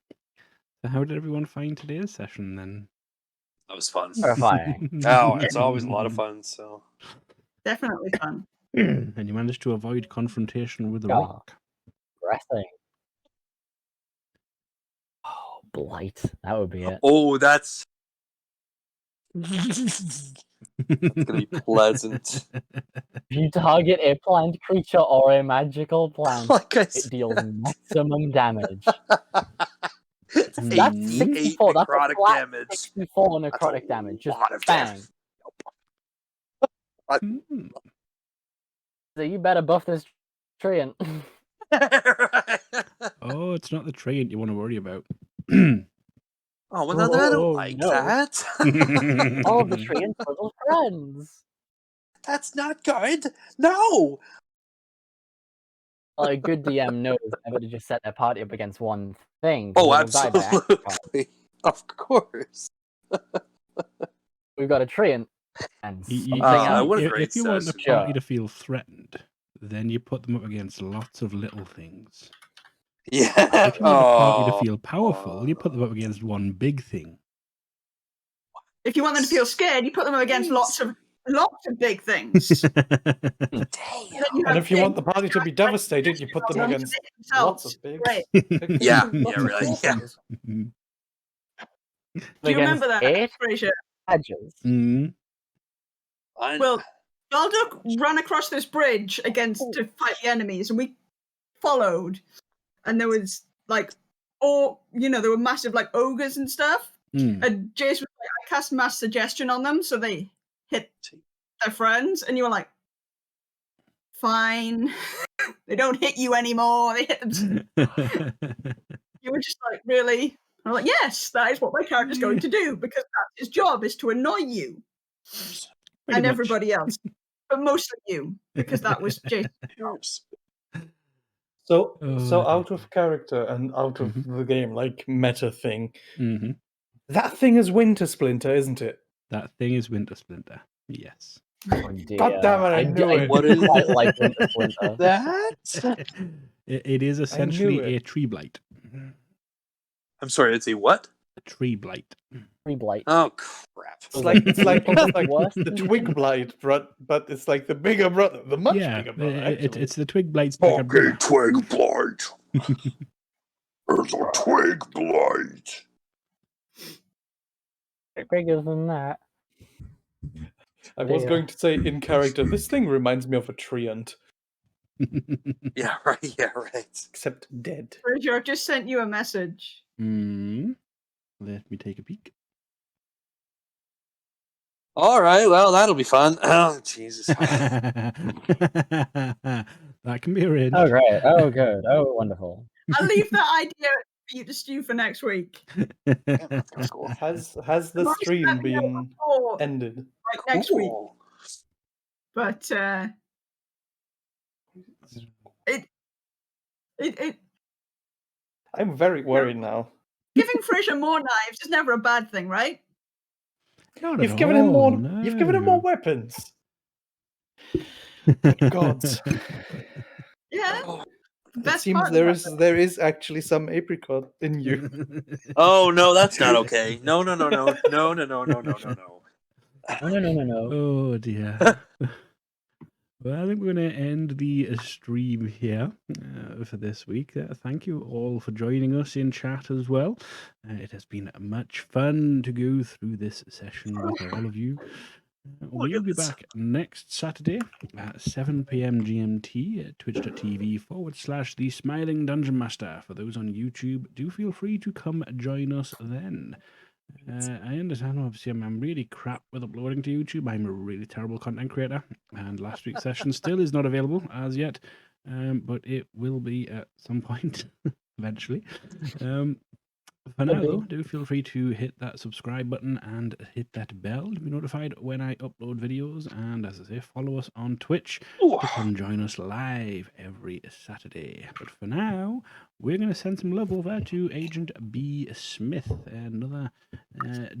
So how did everyone find today's session then? That was fun. Terrifying. Oh, it's always a lot of fun. So Definitely fun. And you managed to avoid confrontation with the Yeah. rock. Pressing. Oh, blight. That would be it. oh, that's gonna be pleasant. If you target a plant creature or a magical plant, Like I it said, deals maximum damage. it's That's 88 64. That's a necrotic flat damage. 64 That's necrotic a damage. Just lot of bang. Hmm. So you better buff this tree and Oh, it's not the train you want to worry about. Oh, well, now I don't Oh, like no. that. all of the tree and little friends. That's not good. No. Well, a good DM knows never to just set their party up against one thing. Oh, It'll die by accident. absolutely. Of course. We've got a tree and You something Ah, else. what a if, great if you want the session. party Sure. to feel threatened, then you put them up against lots of little things. Yeah. If you want the party to Oh. feel powerful, you put them up against one big thing. If you want them to feel scared, you put them up against lots of big things. Damn. And if you want the party to be devastated, you put them against lots of big. Great. big Yeah, things, yeah, lots of really, small yeah. things. Do you remember that, 8 Fraser? badges. Mm. Well, Baldock ran across this bridge to fight the enemies, and we followed. And there was there were massive ogres and stuff. Mm. And Jace was like, I cast mass suggestion on them, so they hit their friends, and you were like, fine. They don't hit you anymore. They hit them. You were just like, really? I'm like, yes, that is what my character's going to do, because that's his job, is to annoy you. Pretty and much. everybody else. But mostly you, because that was Jason's job. So Oh, out of character and out of the game, like meta thing, Mhm. that thing is Winter Splinter, isn't it? That thing is Winter Splinter. Yes. Oh dear. God damn it, I knew it. What do is quite like Winter Splinter. that? It is essentially it. a tree blight. I'm sorry, it's a what? A tree blight. Free blight. Oh, crap. It's like Worse the than twig blight, but it's like the bigger brother, the much Yeah, bigger brother. Actually, it's the twig blight's bigger brother. twig blight. There's a twig blight. Bigger than that. I was Dear. going to say in character, this thing reminds me of a treant, Yeah, right. Yeah, right. except dead. Fraser, I've just sent you a message. Let me take a peek. All right. Well, that'll be fun. Oh, Jesus. That can be arranged. Oh, great. Oh, good. Oh, wonderful. I'll leave that idea for you to stew for next week. Yeah, let's go school. Has the Nice to stream let me know been before, ended? like next week. Cool. But it I'm very worried now. giving Fraser more knives is never a bad thing, right? Not You've at given him all, more. You've given him more weapons. Good gods! Yeah. Oh. The It best seems part there of is actually some apricot in you. Oh no, that's not okay. No, no, no, no, no, no, no, no, no, no, no. Oh, no. Oh dear. Well, I think we're going to end the stream here for this week. Thank you all for joining us in chat as well. It has been much fun to go through this session with all of you. We'll be back next Saturday at 7 p.m. GMT at twitch.tv/The Smiling Dungeon Master. For those on YouTube, do feel free to come join us then. I understand, obviously, I'm really crap with uploading to YouTube. I'm a really terrible content creator, and last week's session still is not available as yet, but it will be at some point eventually. For now, though, do feel free to hit that subscribe button and hit that bell to be notified when I upload videos. And as I say, follow us on Twitch to come join us live every Saturday. But for now, we're going to send some love over to Agent B. Smith, another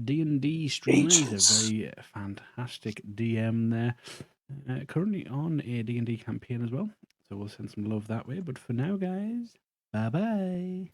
D&D streamer. He's a very fantastic DM there. Currently on a D&D campaign as well. So we'll send some love that way. But for now, guys, bye-bye.